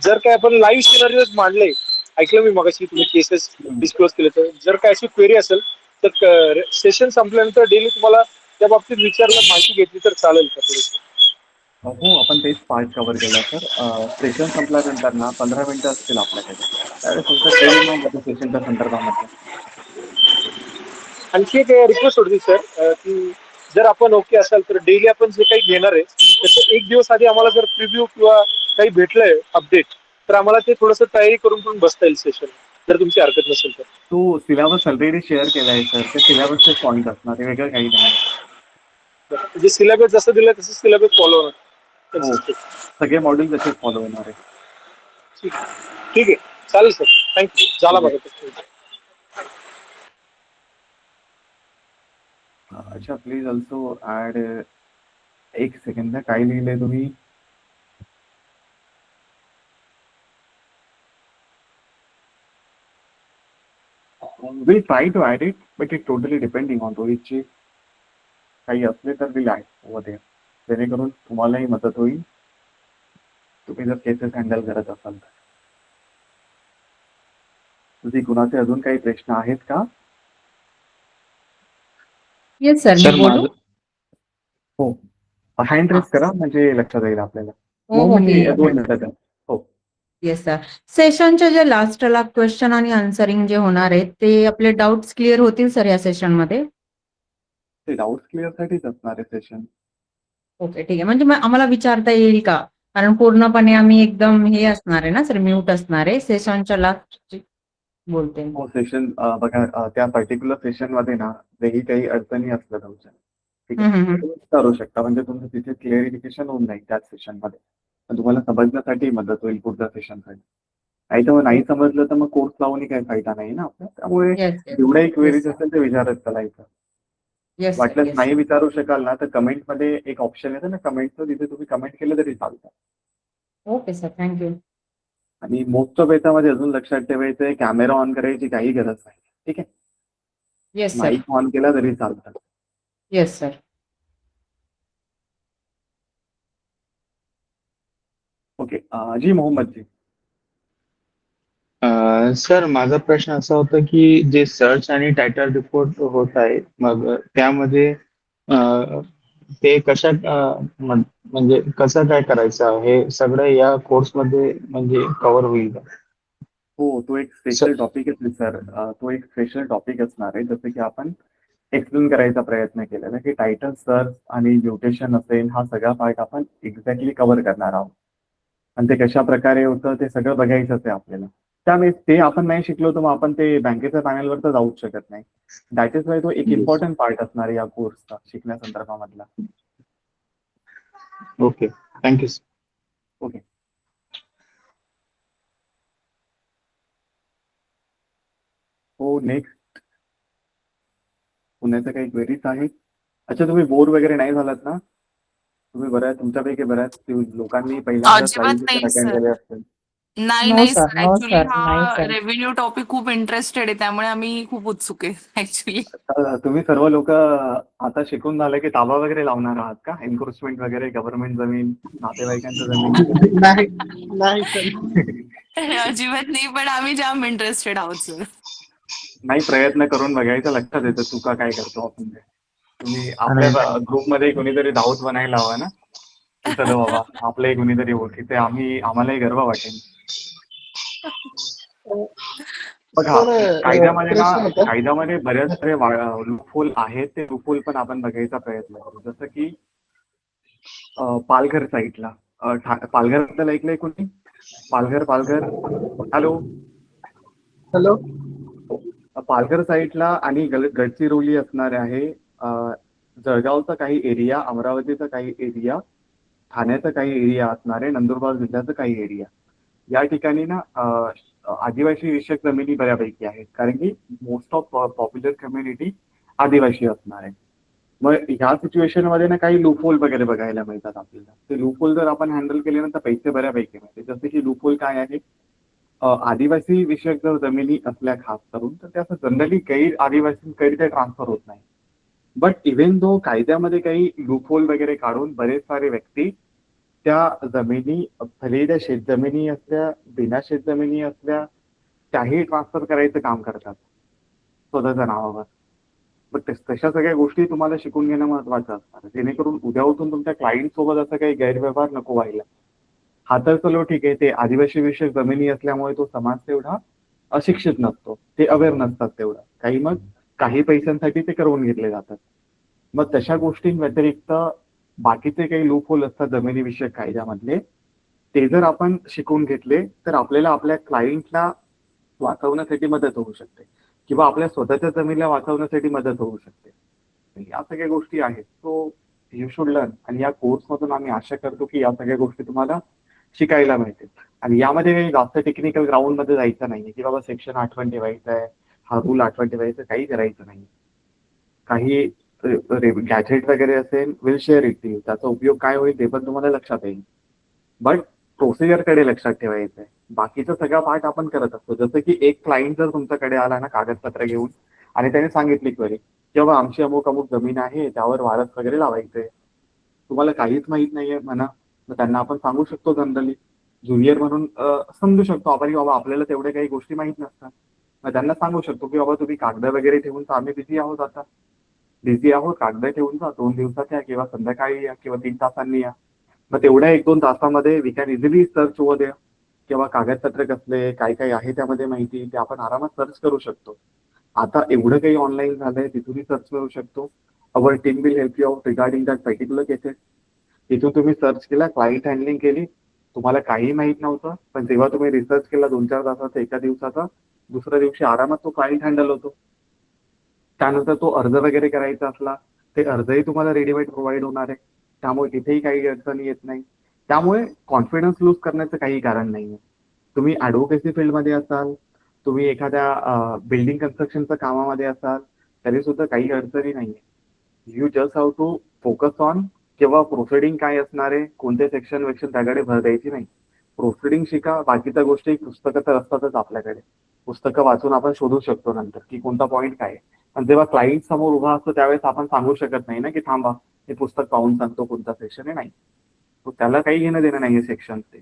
जर काय आपण लाईव्ह सिनारिओज मांडले, ऐकलं मी मगाशी तुम्ही केसेस डिस्क्लोज केले, तर जर काय अशी क्वेरी असेल तर सेशन संपल्यानंतर डेली तुम्हाला त्या बाबतीत विचारलं माहिती घेतली तर चालेल का थोडी? हो, आपण तेच पार्ट कव्हर केला सर. सेशन संपल्यानंतर ना 15 मिनिटं असतील आपल्याकडे, त्यावेळेस तुमचा क्वेरी मग सेशनच्या संदर्भामध्ये. आणखी एक रिक्वेस्ट होती सर की जर आपण ओके असाल तर डेली आपण जे काही घेणार आहे त्याचं एक दिवस आधी आम्हाला जर प्रिव्ह्यू किंवा काही भेटलंय अपडेट तर आम्हाला ते थोडंसं तयारी करून पण बसता येईल सेशन, जर तुमची हरकत नसेल तर. तो सिलेबस ऑलरेडी शेअर केलाय सर, ते सिलेबसचे पॉईंट असणार आहे, वेगळं काही नाही. म्हणजे सिलेबस जसं दिलं तसं सिलेबस फॉलो होणार. हो, सगळे मॉड्यूल तसेच फॉलो होणार आहे. ठीक आहे चालेल सर, थँक्यू. झाला ठीक आहे. बघा प्रश्न. अच्छा, प्लीज ऑल्सो ऍड. एक सेकंड, काय लिहिलंय तुम्ही? Will try to add it, but it totally depending on रोहितची. काही असले तर विल ऍड ओव्हर देअर, जेणेकरून तुम्हालाही मदत होईल तुम्ही जर केसेस हँडल करत असाल तर. तुझी कुणाचे अजून काही प्रश्न आहेत का? येस सर, सर मी बोलू? माझं हो, हँड हा. रेस करा म्हणजे लक्षात येईल आपल्याला. हो हो, मी 2 मिनिटात. हो, येस सर. सेशनच्या जे लास्टला क्वेश्चन आणि आन्सरिंग जे होणार आहेत ते आपले डाऊट्स क्लिअर होतील सर या सेशनमध्ये? ते डाऊट क्लिअर साठीच असणार आहे सेशन. ओके ठीक आहे. म्हणजे मग आम्हाला विचारता येईल का? कारण पूर्णपणे आम्ही एकदम हे असणार आहे ना सर, म्यूट असणार आहे सेशनच्या लास्ट बोलते. हो, सेशन बघा, त्या पर्टिक्युलर सेशन मध्ये ना जेही काही अडचणी असल्या तुमच्या, ठीक आहे, तुम्ही विचारू शकता, म्हणजे तुमचं तिथे क्लिअरिफिकेशन होऊन जाईल त्याच सेशन मध्ये. पण तुम्हाला समजण्यासाठी मदत होईल पुढच्या सेशनसाठी. नाही तर नाही समजलं तर मग कोर्स लावूनही काही फायदा नाही ना आपला. त्यामुळे येस येस जेवढ्याही येस क्वेरीज असेल ते विचारत चालायचं. येस सर वाटल्यास येस. नाही विचारू शकाल ना तर कमेंट मध्ये एक ऑप्शन येतं ना कमेंटचं, तिथे तुम्ही कमेंट केलं तरी चालतं. Okay sir, thank you. आणि मोस्ट ऑफ याच्यामध्ये अजून लक्षात ठेवायचं आहे, कॅमेरा ऑन करायची काही गरज नाही, ठीक आहे. Yes sir. माईक ऑन केला तरी चालतं. Yes sir. ओके, जी मोहम्मद जी. सर माझा प्रश्न असा होता की जे सर्च आणि टायटल रिपोर्ट होत आहे मग त्यामध्ये ते कशा म्हणजे कसं काय करायचं हे सगळं या कोर्समध्ये म्हणजे कव्हर होईल का? हो, तो एक स्पेशल टॉपिक आहे सर. तो एक स्पेशल टॉपिक असणार आहे, जसं की आपण एक्सप्लेन करायचा प्रयत्न केलेला की टायटल सर्च आणि म्युटेशन असेल, हा सगळा पार्ट आपण एक्झॅक्टली कव्हर करणार आहोत. आणि ते कशा प्रकारे होतं ते सगळं बघायचंच आहे आपल्याला. त्यामुळे ते आपण नाही शिकलो तर मग आपण ते बँकेच्या पॅनलवर तर जाऊच शकत नाही. दॅट इज वाय तो एक इम्पॉर्टंट पार्ट असणार आहे या कोर्सचा शिकण्यासंदर्भामधला. Okay, thank you. ओके. हो, नेक्स्ट पुण्याच्या काही क्वेरीज आहेत? अच्छा, तुम्ही बोर वगैरे नाही झालात ना? तुम्ही बऱ्याच तुमच्यापैकी बऱ्याच लोकांनी पहिल्यांदाच अजिबात लाईव्ह नाही अटेंड सर. केले असतील. नाही नो नाही sir, sir, no actually sir, नाही हा सर. रेव्हेन्यू टॉपिक खूप इंटरेस्टेड आहे, त्यामुळे आम्ही खूप उत्सुक आहे ऍक्च्युली. तुम्ही सर्व लोक आता शिकून झाले की ताबा वगैरे लावणार आहात का? एन्क्रोचमेंट वगैरे, गव्हर्नमेंट जमीन, नातेवाईकांच्या जमीन. नाही नाही सर. अजिबात नाही, पण आम्ही जाम इंटरेस्टेड आहोत सर. नाही, प्रयत्न करून बघायचं, लक्षात येतं चुका काय करतो आपण ते. तुम्ही आपल्या आणि ग्रुपमध्ये कोणीतरी दाऊद बनायला हवा ना, की चलो बाबा आपलंही कोणीतरी ओळखीचे, आम्हालाही गर्व वाटेल. बघा, सर प्रश्न होता. कायद्यामध्ये बऱ्याच सारे लूपहोल आहेत. ते लूपहोल पण आपण बघायचा प्रयत्न करू. जसं की पालघर साईडला, पालघर बद्दल ऐकलंय कोणी? पालघर. हॅलो. हॅलो. पालघर साईडला आणि गडचिरोली असणार आहे. जळगावचा काही एरिया, अमरावतीचा काही एरिया, ठाण्याचा काही एरिया असणार आहे, नंदुरबार जिल्ह्याचा काही एरिया. या ठिकाणी ना आदिवासी विषयक जमिनी बऱ्यापैकी आहेत, कारण की मोस्ट ऑफ पॉप्युलर कम्युनिटी आदिवासी असणार आहे. मग ह्या सिच्युएशन मध्ये ना काही लूपहोल वगैरे बघायला मिळतात आपल्याला. ते लूपहोल जर आपण हँडल केले ना तर पैसे बऱ्यापैकी मिळते. जसे की लूपहोल काय आहे, आदिवासी विषयक जर जमिनी असल्या खास करून, तर त्या जनरली गैर आदिवासींकडे ते ट्रान्सफर होत नाही. बट इव्हन दो कायद्यामध्ये काही लूपहोल वगैरे काढून बरेच सारे व्यक्ती त्या जमिनी, भले त्या शेतजमिनी असल्या, बिना शेतजमिनी असल्या, त्याही ट्रान्सफर करायचं काम करतात स्वतःच्या नावावर. मग तशा सगळ्या गोष्टी तुम्हाला शिकून घेणं महत्वाचं असणार, जेणेकरून उद्या उठून तुमच्या क्लायंट सोबत असं काही गैरव्यवहार नको व्हायला. हा तर चलो ठीक आहे, ते आदिवासी विषयक जमिनी असल्यामुळे तो समाज तेवढा अशिक्षित नसतो, ते अवेअर नसतात तेवढं काही, मग काही पैशांसाठी ते करवून घेतले जातात. मग तशा गोष्टींव्यतिरिक्त बाकीचे काही लूपहोल असतात जमिनीविषयक कायद्यामधले, ते जर आपण शिकून घेतले तर आपल्याला आपल्या क्लायंटला वाचवण्यासाठी मदत होऊ शकते, किंवा आपल्या स्वतःच्या जमिनीला वाचवण्यासाठी मदत होऊ शकते. या सगळ्या गोष्टी आहेत. So you should learn. आणि या कोर्समधून आम्ही आशा करतो की या सगळ्या गोष्टी तुम्हाला शिकायला मिळतील. आणि यामध्ये काही जास्त टेक्निकल ग्राउंड मध्ये जायचं नाहीये, की बाबा सेक्शन आठवण ठेवायचं आहे, हा रूल आठवण ठेवायचं, काही करायचं नाही. काही गॅजेट वगैरे असेल, will share it to you. त्याचा उपयोग काय होईल ते पण तुम्हाला लक्षात येईल. बट प्रोसिजरकडे लक्षात ठेवायचं आहे. बाकीचा सगळा पार्ट आपण करत असतो. जसं की एक क्लायंट जर तुमच्याकडे आला ना कागदपत्र घेऊन, आणि त्याने सांगितली क्वेरी की बाबा आमची अमुक अमुक जमीन आहे, त्यावर वारस वगैरे लावायचंय, तुम्हाला काहीच माहित नाहीये म्हणा, मग त्यांना आपण सांगू शकतो जनरली, ज्युनियर म्हणून समजू शकतो आपण की बाबा आपल्याला तेवढ्या काही गोष्टी माहित नसतात. मग त्यांना सांगू शकतो की बाबा तुम्ही कागद वगैरे ठेवून, तर आम्ही बिझी आहोत, आता बिझी आहोत, कागद ठेवून जा, 2 दिवसात या, किंवा संध्याकाळी या, किंवा 3 तासांनी या. मग तेवढ्या 1-2 तासामध्ये we can easily search over there, किंवा कागदपत्र कसले काय काय आहे त्यामध्ये माहिती, ते आपण आरामात सर्च करू शकतो. आता एवढं काही ऑनलाईन झालंय, तिथूनही सर्च करू शकतो. Our team will help you out regarding that particular cases. तिथून तुम्ही सर्च केला, क्लायंट हँडलिंग केली, तुम्हाला काही माहित नव्हतं, पण जेव्हा तुम्ही रिसर्च केला 2-4 तासाचा, एका दिवसाचा, दुसऱ्या दिवशी आरामात तो क्लायंट हँडल होतो. त्यानंतर तो अर्ज वगैरे करायचा असला, ते अर्जही तुम्हाला रेडीमेड प्रोव्हाइड होणार आहे. त्यामुळे तिथेही काही अडचणी येत नाही. त्यामुळे कॉन्फिडन्स लूज करण्याचं काही कारण नाहीये. तुम्ही ऍडव्होकेसी फील्डमध्ये असाल, तुम्ही एखाद्या बिल्डिंग कन्स्ट्रक्शनच्या कामामध्ये असाल, तरी सुद्धा काही अडचणी नाहीये. You just have to focus on, किंवा प्रोसिडिंग काय असणार आहे, कोणते सेक्शन वेक्शन, त्याकडे भर द्यायची नाही. प्रोसिडिंग शिका, बाकीच्या गोष्टी पुस्तकं तर असतातच आपल्याकडे, पुस्तकं वाचून आपण शोधू शकतो नंतर की कोणता पॉईंट काय आहे. पण जेव्हा क्लायंट समोर उभा असतो त्यावेळेस आपण सांगू शकत नाही ना की थांबा, हे पुस्तक पाहून सांगतो कोणता सेक्शन आहे, नाही. तो त्याला काही घेणं देणं नाहीये सेक्शन ते.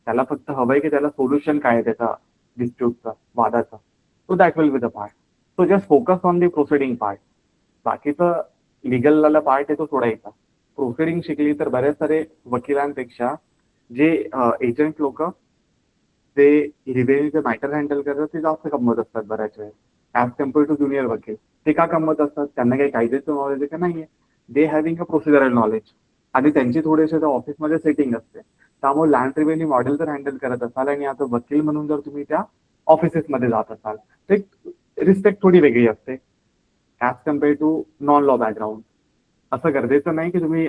त्याला फक्त हवंय की त्याला सोल्युशन काय आहे त्याचा डिस्प्यूटचा, वादाचा. So that will be the part. So just focus on the proceeding part. बाकीचं लिगल पार्ट आहे तो सोडायचा. प्रोसिडिंग शिकली तर बऱ्याच सारे वकिलांपेक्षा जे एजंट लोक, ते रिव्हेन्यूचे मॅटर हँडल करतात, ते जास्त कमवत असतात बऱ्याच वेळेस ऍज कम्पेअर टू ज्युनियर वकील. ते का कमवत असतात? त्यांना काही कायद्याचं नॉलेज आहे का? नाहीये. दे हॅव्हिंग अ प्रोसिजरल नॉलेज, आणि त्यांची थोडेसे ऑफिसमध्ये सेटिंग असते. त्यामुळे लँड रेव्हेन्यू मॉडेल जर हँडल करत असाल, आणि आता वकील म्हणून जर तुम्ही त्या ऑफिसेसमध्ये जात असाल, तर रिस्पेक्ट थोडी वेगळी असते as compare to non law background. असं गरजेचं नाही की तुम्ही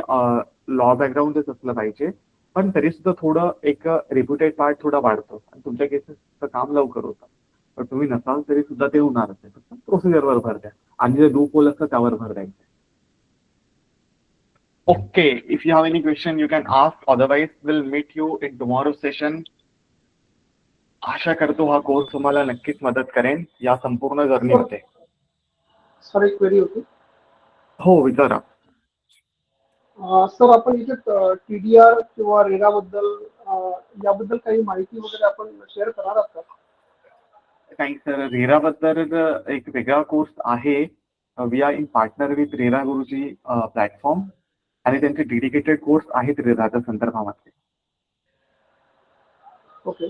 लॉ बॅकग्राऊंडच असलं पाहिजे, पण तरी सुद्धा थोडं एक रेप्युटेड पार्ट थोडा वाढतो, आणि तुमच्या केसेसचं काम लवकर होतं. पण तुम्ही नसाल तरी सुद्धा ते होणारच आहे. फक्त प्रोसिजरवर भर द्या, आणि जे लूप होल असतं त्यावर भर द्यायचं. Okay, if you have any question you can ask, otherwise will meet you in tomorrow session. आशा करतो हा कोर्स तुम्हाला नक्कीच मदत करेन या संपूर्ण जर्नीमध्ये. सर एक क्वेरी होती. हो, विचारा. सर आपण इथे TDR किंवा रेरा बद्दल याबद्दल काही माहिती वगैरे आपण शेअर करणार आहात का? नाही सर, रेराबद्दल एक वेगळा कोर्स आहे. We are in partner with RERA Guruji platform आणि त्यांचे डेडिकेटेड कोर्स आहेत रेराच्या संदर्भामध्ये. ओके.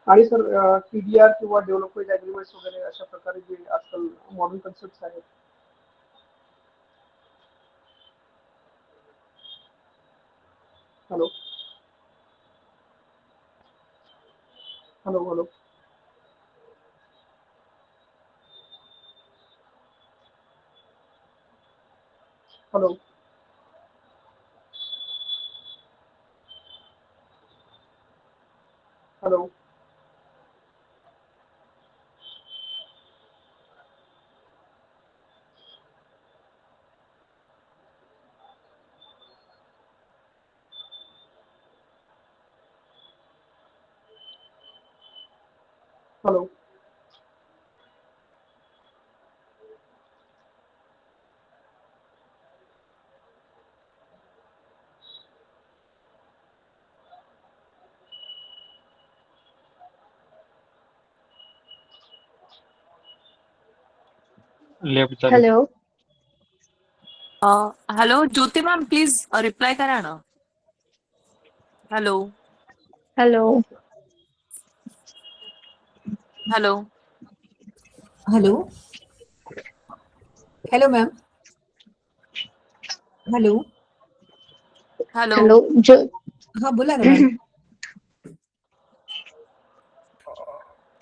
आणि सर TDR किंवा डेव्हलपमेंट ॲग्रीमेंट्स वगैरे अशा प्रकारे जे आजकाल मॉडर्न कन्सेप्ट्स आहेत. Hello hello hello hello hello hello left hello hello Jyoti ma'am, please reply करा ना. Hello hello hello hello hello ma'am. Hello. Hello. Hello जो हा बोला ना ma'am.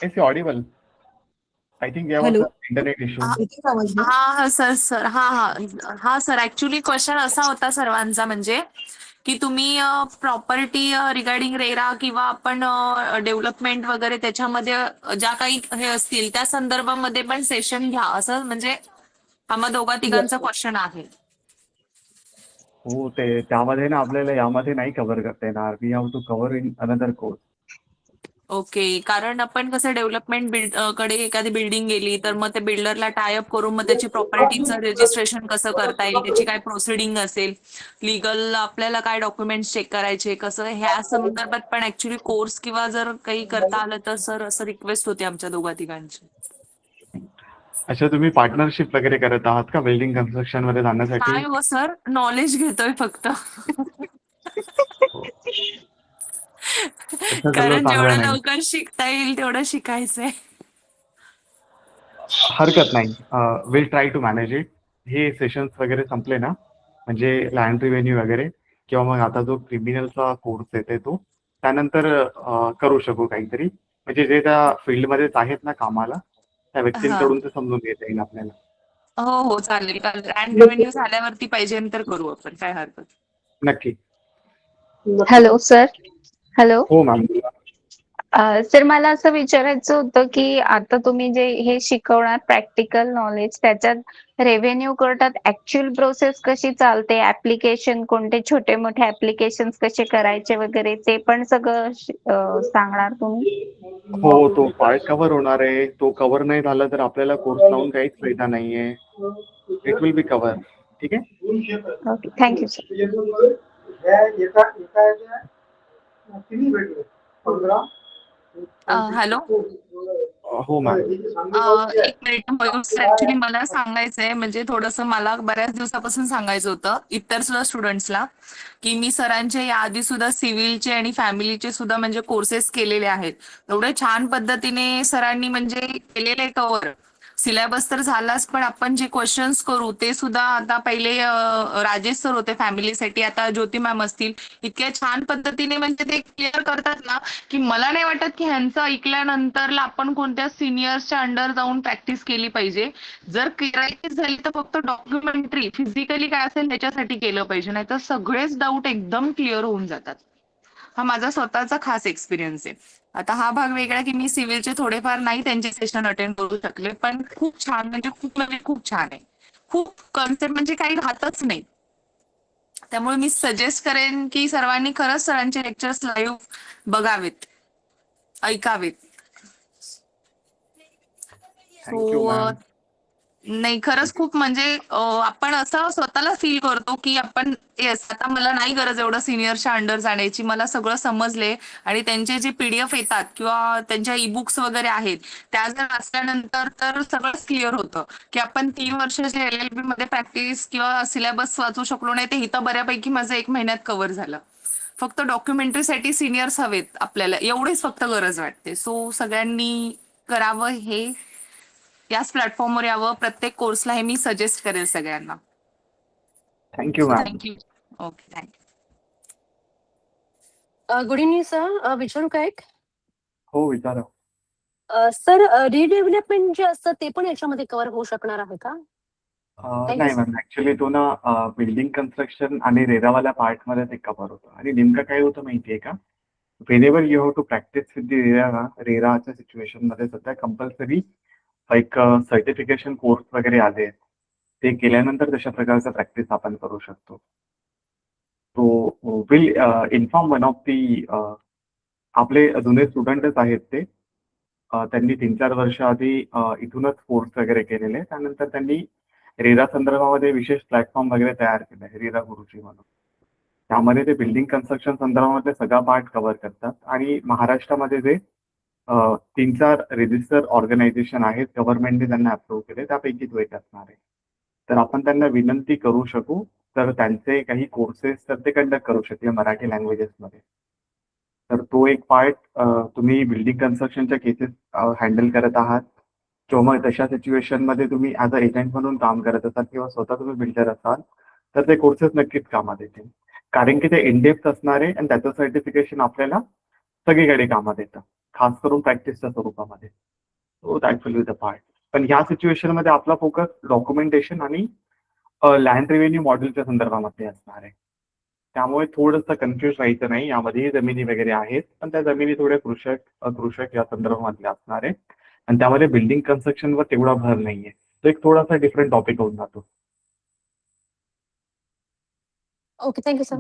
It's audible. I think there was hello. A internet issue. येते का आवाज ma'am? हा सर सर हा सर, ऍक्च्युली क्वेश्चन असा होता सर्वांचा, म्हणजे की तुम्ही प्रॉपर्टी रिगार्डिंग रेरा किंवा आपण डेव्हलपमेंट वगैरे त्याच्यामध्ये ज्या काही हे असतील त्या संदर्भामध्ये पण सेशन घ्या, असं म्हणजे आम्हा दोघा तिघांचा क्वेश्चन आहे. हो, ते त्यामध्ये ना आपल्याला यामध्ये नाही कव्हर करता येणार. We have to cover in another course. Okay, कारण आपण कसं डेव्हलपमेंट कडे एखादी बिल्डिंग गेली तर मग ते बिल्डरला टायअप करून मग त्याची प्रॉपर्टीचं रजिस्ट्रेशन कसं करता येईल, त्याची काय प्रोसिडिंग असेल, लिगल आपल्याला काय डॉक्युमेंट्स चेक करायचे, कसं ह्या संदर्भात पण ऍक्च्युली कोर्स किंवा जर काही करता आलं तर सर असं रिक्वेस्ट होती आमच्या दोघा तिघांची. अच्छा, तुम्ही पार्टनरशिप वगैरे करत आहात का बिल्डिंग कन्स्ट्रक्शन मध्ये जाण्यासाठी? काय हो सर, नॉलेज घेतोय फक्त. अच्छा, चलो कारण चांगलं जेवढं नाही. लवकर शिकता येईल तेवढं शिकायचंय. हरकत नाही. Will try to manage it. हे सेशन्स वगैरे संपले ना, म्हणजे लँड रिव्हेन्यू वगैरे किंवा मग आता जो क्रिमिनलचा कोर्स येते तो, त्यानंतर करू शकू काहीतरी. म्हणजे जे त्या फील्डमध्येच आहेत ना कामाला, त्या हा. व्यक्तींकडून ते समजून घेता येईल आपल्याला. हो चालेल चालेल. अँड रेव्हेन्यू झाल्यावरती पाहिजे तर करू आपण, काय हरकत. नक्की. Hello sir. हॅलो हो मॅम. सर, मला असं विचारायचं होतं की आता तुम्ही जे हे शिकवणार प्रॅक्टिकल नॉलेज, त्याच्यात रेव्हेन्यू कोर्टात ऍक्च्युअल प्रोसेस कशी चालते, ऍप्लिकेशन कोणते छोटे मोठे ऍप्लिकेशन कसे करायचे वगैरे, ते पण सगळं सांगणार तुम्ही? हो, तो पार्ट कव्हर होणार आहे. तो कव्हर नाही झाला तर आपल्याला कोर्स लावून काहीच फायदा नाहीये. It will be cover. ठीक आहे. Okay, thank you sir. किती भेटले? 15. हॅलो. हो मॅम. एक मिनिट मयूर सर, ऍक्च्युली मला सांगायचंय, म्हणजे थोडंसं मला बऱ्याच दिवसापासून सांगायचं होतं इतर सुद्धा स्टुडंट्सला, की मी सरांच्या याआधी सुद्धा सिव्हिलचे आणि फॅमिलीचे सुद्धा म्हणजे कोर्सेस केलेले आहेत. एवढे छान पद्धतीने सरांनी म्हणजे केलेले कव्हर. सिलेबस तर झालाच, पण आपण जे क्वेश्चन्स करू ते सुद्धा, आता पहिले राजेश सर होते फॅमिलीसाठी, आता ज्योती मॅम असतील, इतक्या छान पद्धतीने म्हणजे ते क्लिअर करतात ना, की मला नाही वाटत की ह्यांचं ऐकल्यानंतरला आपण कोणत्या सिनियर्सच्या अंडर जाऊन प्रॅक्टिस केली पाहिजे. जर करायची झाली तर फक्त डॉक्युमेंटरी फिजिकली काय असेल त्याच्यासाठी केलं पाहिजे, नाही तर सगळेच डाऊट एकदम क्लिअर होऊन जातात. हा माझा स्वतःचा खास एक्सपिरियन्स आहे. आता हा भाग वेगळा की मी सिव्हिलचे थोडेफार नाही त्यांचे सेशन अटेंड करू शकले, पण खूप छान, म्हणजे खूप छान आहे. खूप कन्सेप्ट म्हणजे काही राहतच नाही. त्यामुळे मी सजेस्ट करेन की सर्वांनी खरंच सरांचे लेक्चर्स लाईव्ह बघावेत. ऐकावेत. Thank you so ma'am. नाही, खरंच खूप म्हणजे आपण असं स्वतःला फील करतो, की आपण येस, आता मला नाही गरज एवढं सीनियरच्या अंडर जाण्याची. मला सगळं समजले आणि त्यांचे जे पीडीएफ येतात किंवा त्यांच्या ई-बुक्स वगैरे आहेत, त्या जर वाचल्यानंतर तर सगळंच क्लिअर होतं, की आपण 3 वर्ष जे एल-एल-बी मध्ये प्रॅक्टिस किंवा सिलेबस वाचू शकलो नाही, ते इथं बऱ्यापैकी माझं 1 महिन्यात कव्हर झालं. फक्त डॉक्युमेंटरीसाठी सीनियर्स हवेत आपल्याला, एवढीच फक्त गरज वाटते. सो सगळ्यांनी करावं हे, याच प्लॅटफॉर्मवर यावं. प्रत्येक कोर्सला हे मी सजेस्ट करेल सगळ्यांना. Thank you so ma'am. Thank you. Okay, thank you. Good evening sir. विचारू का एक? हो, विचारा. सर, रिडेव्हलपमेंट जे असतं ते पण याच्यामध्ये कव्हर होऊ शकणार आहे का? थँक्यू नाही सर. मॅम, ऍक्च्युली तो ना बिल्डिंग कन्स्ट्रक्शन आणि रेरावाल्या पार्टमध्ये ते कव्हर होतं. आणि नेमकं काय होतं माहितीये का, whenever you have to practice with the RERA ना, रेराच्या सिच्युएशनमध्ये सध्या कंपल्सरी एक सर्टिफिकेशन कोर्स वगैरे आले आहेत. ते केल्यानंतर तशा प्रकारचं प्रॅक्टिस आपण करू शकतो. तो will inform one of the आपले जुने स्टुडंटच आहेत ते. त्यांनी 3-4 वर्ष आधी इथूनच कोर्स वगैरे केलेले. त्यानंतर त्यांनी रेरा संदर्भामध्ये विशेष प्लॅटफॉर्म वगैरे तयार केला आहे, रेरा गुरुजी म्हणून. त्यामध्ये ते बिल्डिंग कन्स्ट्रक्शन संदर्भातले सगळा पार्ट कव्हर करतात. आणि महाराष्ट्रामध्ये जे 3-4 रजिस्टर ऑर्गनायझेशन आहेत, गव्हर्नमेंटने त्यांना अप्रूव्ह केले, त्यापैकी तो एक असणार आहे. तर आपण त्यांना विनंती करू शकू, तर त्यांचे काही कोर्सेस तर ते कंडक्ट करू शकतील मराठी लँग्वेजेसमध्ये. तर तो एक पार्ट, तुम्ही बिल्डिंग कन्स्ट्रक्शनच्या केसेस हँडल करत आहात किंवा मग तशा सिच्युएशनमध्ये तुम्ही ॲज अ एजंट म्हणून काम करत असाल किंवा स्वतः तुम्ही बिल्डर असाल, तर ते कोर्सेस नक्कीच कामात येतील. कारण की ते इन-डेप्थ असणार आहे आणि त्याचं सर्टिफिकेशन आपल्याला सगळीकडे कामात येतं, खास करून प्रॅक्टिसच्या स्वरूपामध्ये. So that will be the part. पण ह्या सिच्युएशनमध्ये आपला फोकस डॉक्युमेंटेशन आणि लँड रेव्हेन्यू मॉड्यूलच्या संदर्भामध्ये असणार आहे. त्यामुळे थोडंसं कन्फ्यूज व्हायचं नाही. यामध्येही जमिनी वगैरे आहेत, पण त्या जमिनी थोड्या कृषक, अकृषक या संदर्भामधल्या असणार आहे. आणि त्यामध्ये बिल्डिंग कन्स्ट्रक्शनवर तेवढा भर नाहीये. तो एक थोडासा डिफरंट टॉपिक होऊन जातो. Okay, thank you sir.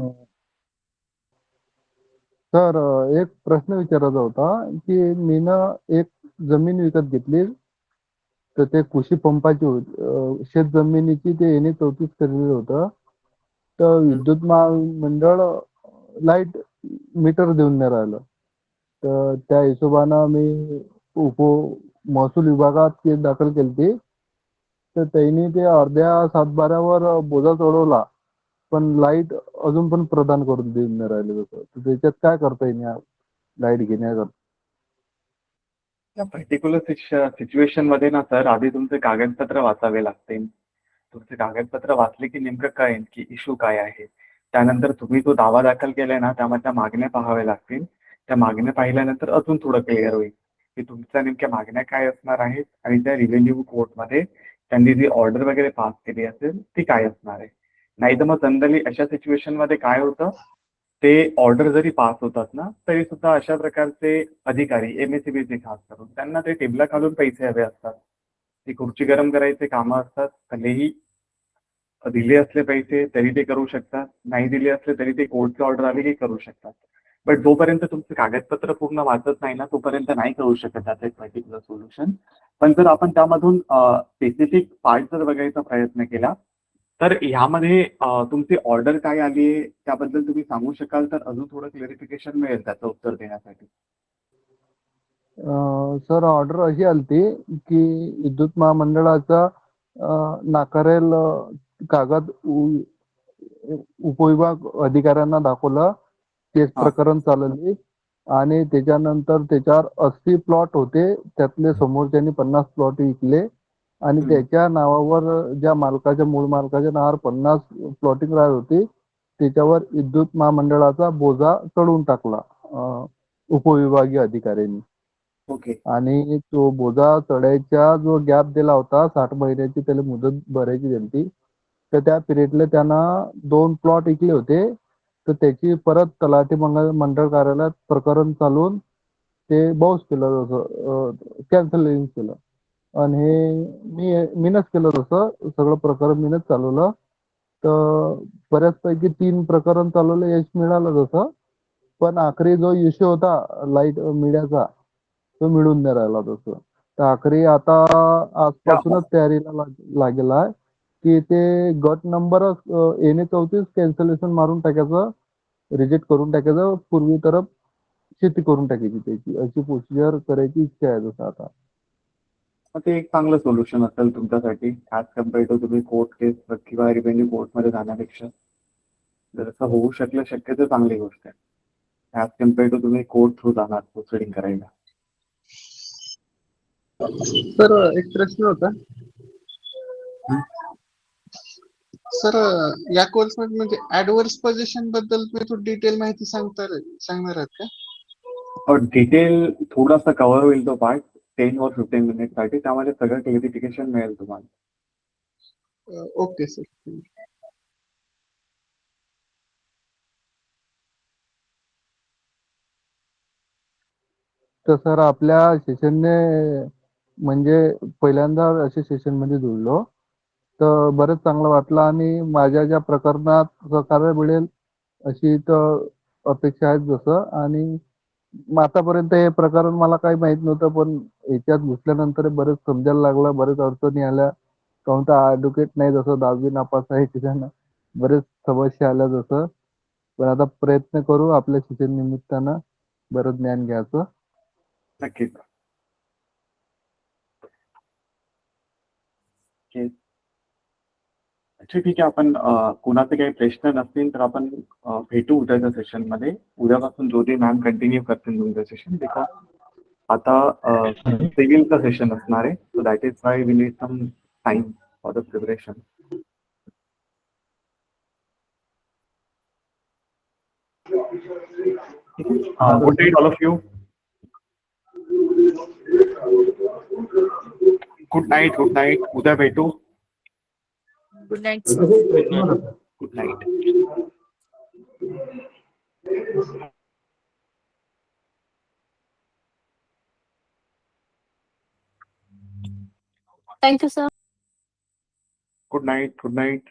सर, एक प्रश्न विचारायचा होता की मी ना एक जमीन विकत घेतली, तर ते कृषी पंपाची होती. शेत जमिनीची ते याने 34 खरेदी होतं. तर विद्युत महामंडळ लाईट मीटर देऊन नाही राहिलं. तर त्या हिशोबानं मी उप महसूल विभागात केस दाखल केली. तर त्यांनी ते अर्ध्या सातबाऱ्यावर बोजा चढवला, पण लाईट अजून पण प्रदान करून देऊन नाही राहिले. तसं तर त्याच्यात काय करता येईल या लाईट घेण्याकरता? या पर्टिक्युलर सिच्युएशनमध्ये ना सर, आधी तुमचे कागदपत्र वाचावे लागतील. तुमचे कागदपत्र वाचले की नेमकं कळेल की इश्यू काय आहे. त्यानंतर तुम्ही जो दावा दाखल केलाय ना, त्यामधल्या मागण्या पाहाव्या लागतील. त्या मागण्या पाहिल्यानंतर अजून थोडं क्लिअर होईल की तुमच्या नेमक्या मागण्या काय असणार आहेत आणि त्या रिव्हेन्यू कोर्टमध्ये त्यांनी जी ऑर्डर वगैरे पास केली असेल ती काय असणार आहे. नाही तर मग जनरली अशा सिच्युएशनमध्ये काय होतं, ते ऑर्डर जरी पास होतात ना, तरी सुद्धा अशा प्रकारचे अधिकारी, एमएससीबीचे खास करून, त्यांना ते टेबलाखालून पैसे हवे असतात. ती खुर्ची गरम करायचे कामं असतात. भलेही दिले असले पैसे तरी ते करू शकतात, नाही दिले असले तरी ते कोर्टची ऑर्डर आली की करू शकतात. बट जोपर्यंत तुमचे कागदपत्र पूर्ण वाचत नाही ना, तोपर्यंत नाही करू शकत त्याचं एक पर्टिक्युलर सोल्युशन. पण जर आपण त्यामधून स्पेसिफिक पार्ट जर बघायचा प्रयत्न केला, तर ह्यामध्ये तुमची ऑर्डर काय आली आहे त्याबद्दल तुम्ही सांगू शकाल, तर अजून थोडं क्लेरिफिकेशन मिळेल त्याचं उत्तर देण्यासाठी. सर, ऑर्डर अशी आलती की विद्युत महामंडळाचा नाकारेल कागद उपविभाग अधिकाऱ्यांना दाखवलं, केस हा. प्रकरण चालली आणि त्याच्यानंतर त्याच्यावर 80 प्लॉट होते. त्यातले समोरच्यांनी 50 प्लॉट विकले आणि त्याच्या नावावर ज्या मालकाच्या मूळ मालकाच्या नावावर 50 प्लॉटिंग राहत होती, त्याच्यावर विद्युत महामंडळाचा बोजा चढवून टाकला उपविभागीय अधिकाऱ्यांनी. ओके. आणि तो बोजा चढायचा जो गॅप दिला होता 60 महिन्याची त्याला मुदत भरायची दिली, तर त्या पिरियडला त्यांना 2 प्लॉट विकले होते. तर त्याची परत तलाठी मंडळ कार्यालयात प्रकरण चालवून ते बाउन्स केलं, जसं कॅन्सल केलं. आणि हे मीनच केलं, तसं सगळं प्रकरण मीनच चालवलं. तर बऱ्याचपैकी 3 प्रकरण चालवलं, यश मिळालं तसं. पण आखरी जो इश्यू होता लाईट मीडियाचा, तो मिळून नाही राहिला तसं. तर आखरी आता आजपासूनच तयारीला लागेल आहे की ते गट नंबरच एने 34 कॅन्सलेशन मारून टाकायचं, रिजेक्ट करून टाकायचं, पूर्वी तरफ शेती करून टाकायची त्याची, अशी प्रोसिजर करायची इच्छा आहे जसं आता. मग ते एक चांगलं सोल्युशन असेल तुमच्यासाठी ॲज कम्पेअर टू तुम्ही कोर्ट केस किंवा रेव्हेन्यू कोर्टमध्ये जाण्यापेक्षा. जर असं होऊ शकलं शक्य तर चांगली गोष्ट आहे. ॲज कम्पेअर टू तुम्ही कोर्ट थ्रू जाणार प्रोसिडिंग करायला. सर एक प्रश्न होता सर, या कोर्समध्ये म्हणजे ऍडव्हर्स पोझिशन बद्दल तुम्ही थोडी डिटेल माहिती सांगणार आहात का? और डिटेल थोडासा कव्हर होईल तो पार्ट 10 or 15 मिनिटसाठी. त्यामध्ये सगळं क्लॅरिफिकेशन मिळेल तुम्हाला. Okay sir. तर सर आपल्या सेशनने म्हणजे पहिल्यांदा अशा सेशनमध्ये जुळलो, तर बरंच चांगलं वाटलं आणि माझ्या ज्या प्रकरणात सहकार्य मिळेल अशी तर अपेक्षा आहेत जसं. आणि आतापर्यंत हे प्रकरण मला काही माहित नव्हतं, पण याच्यात घुसल्यानंतर बरेच समजायला लागलं, बरेच अडचणी आल्या. काहून तर ॲडव्होकेट नाही, जसं 10वी नापास आहे त्याच्यानं बरेच समस्या आल्या जसं. पण आता प्रयत्न करू आपल्या शिक्षण निमित्तानं बरं ज्ञान घ्यायचं. नक्कीच. अच्छा ठीक आहे. आपण कुणाचे काही प्रश्न नसतील तर आपण भेटू उद्याच्या सेशनमध्ये. उद्यापासून ज्योती मॅम कंटिन्यू करतील तुमचं सेशन. बिकॉज आता सिव्हिलचं सेशन असणार आहे. So that is why we need some time for the preparation. Good night all of you. Good night. Good night. उद्या भेटू. Good night. Good night. Thank you sir. Good night. Good night.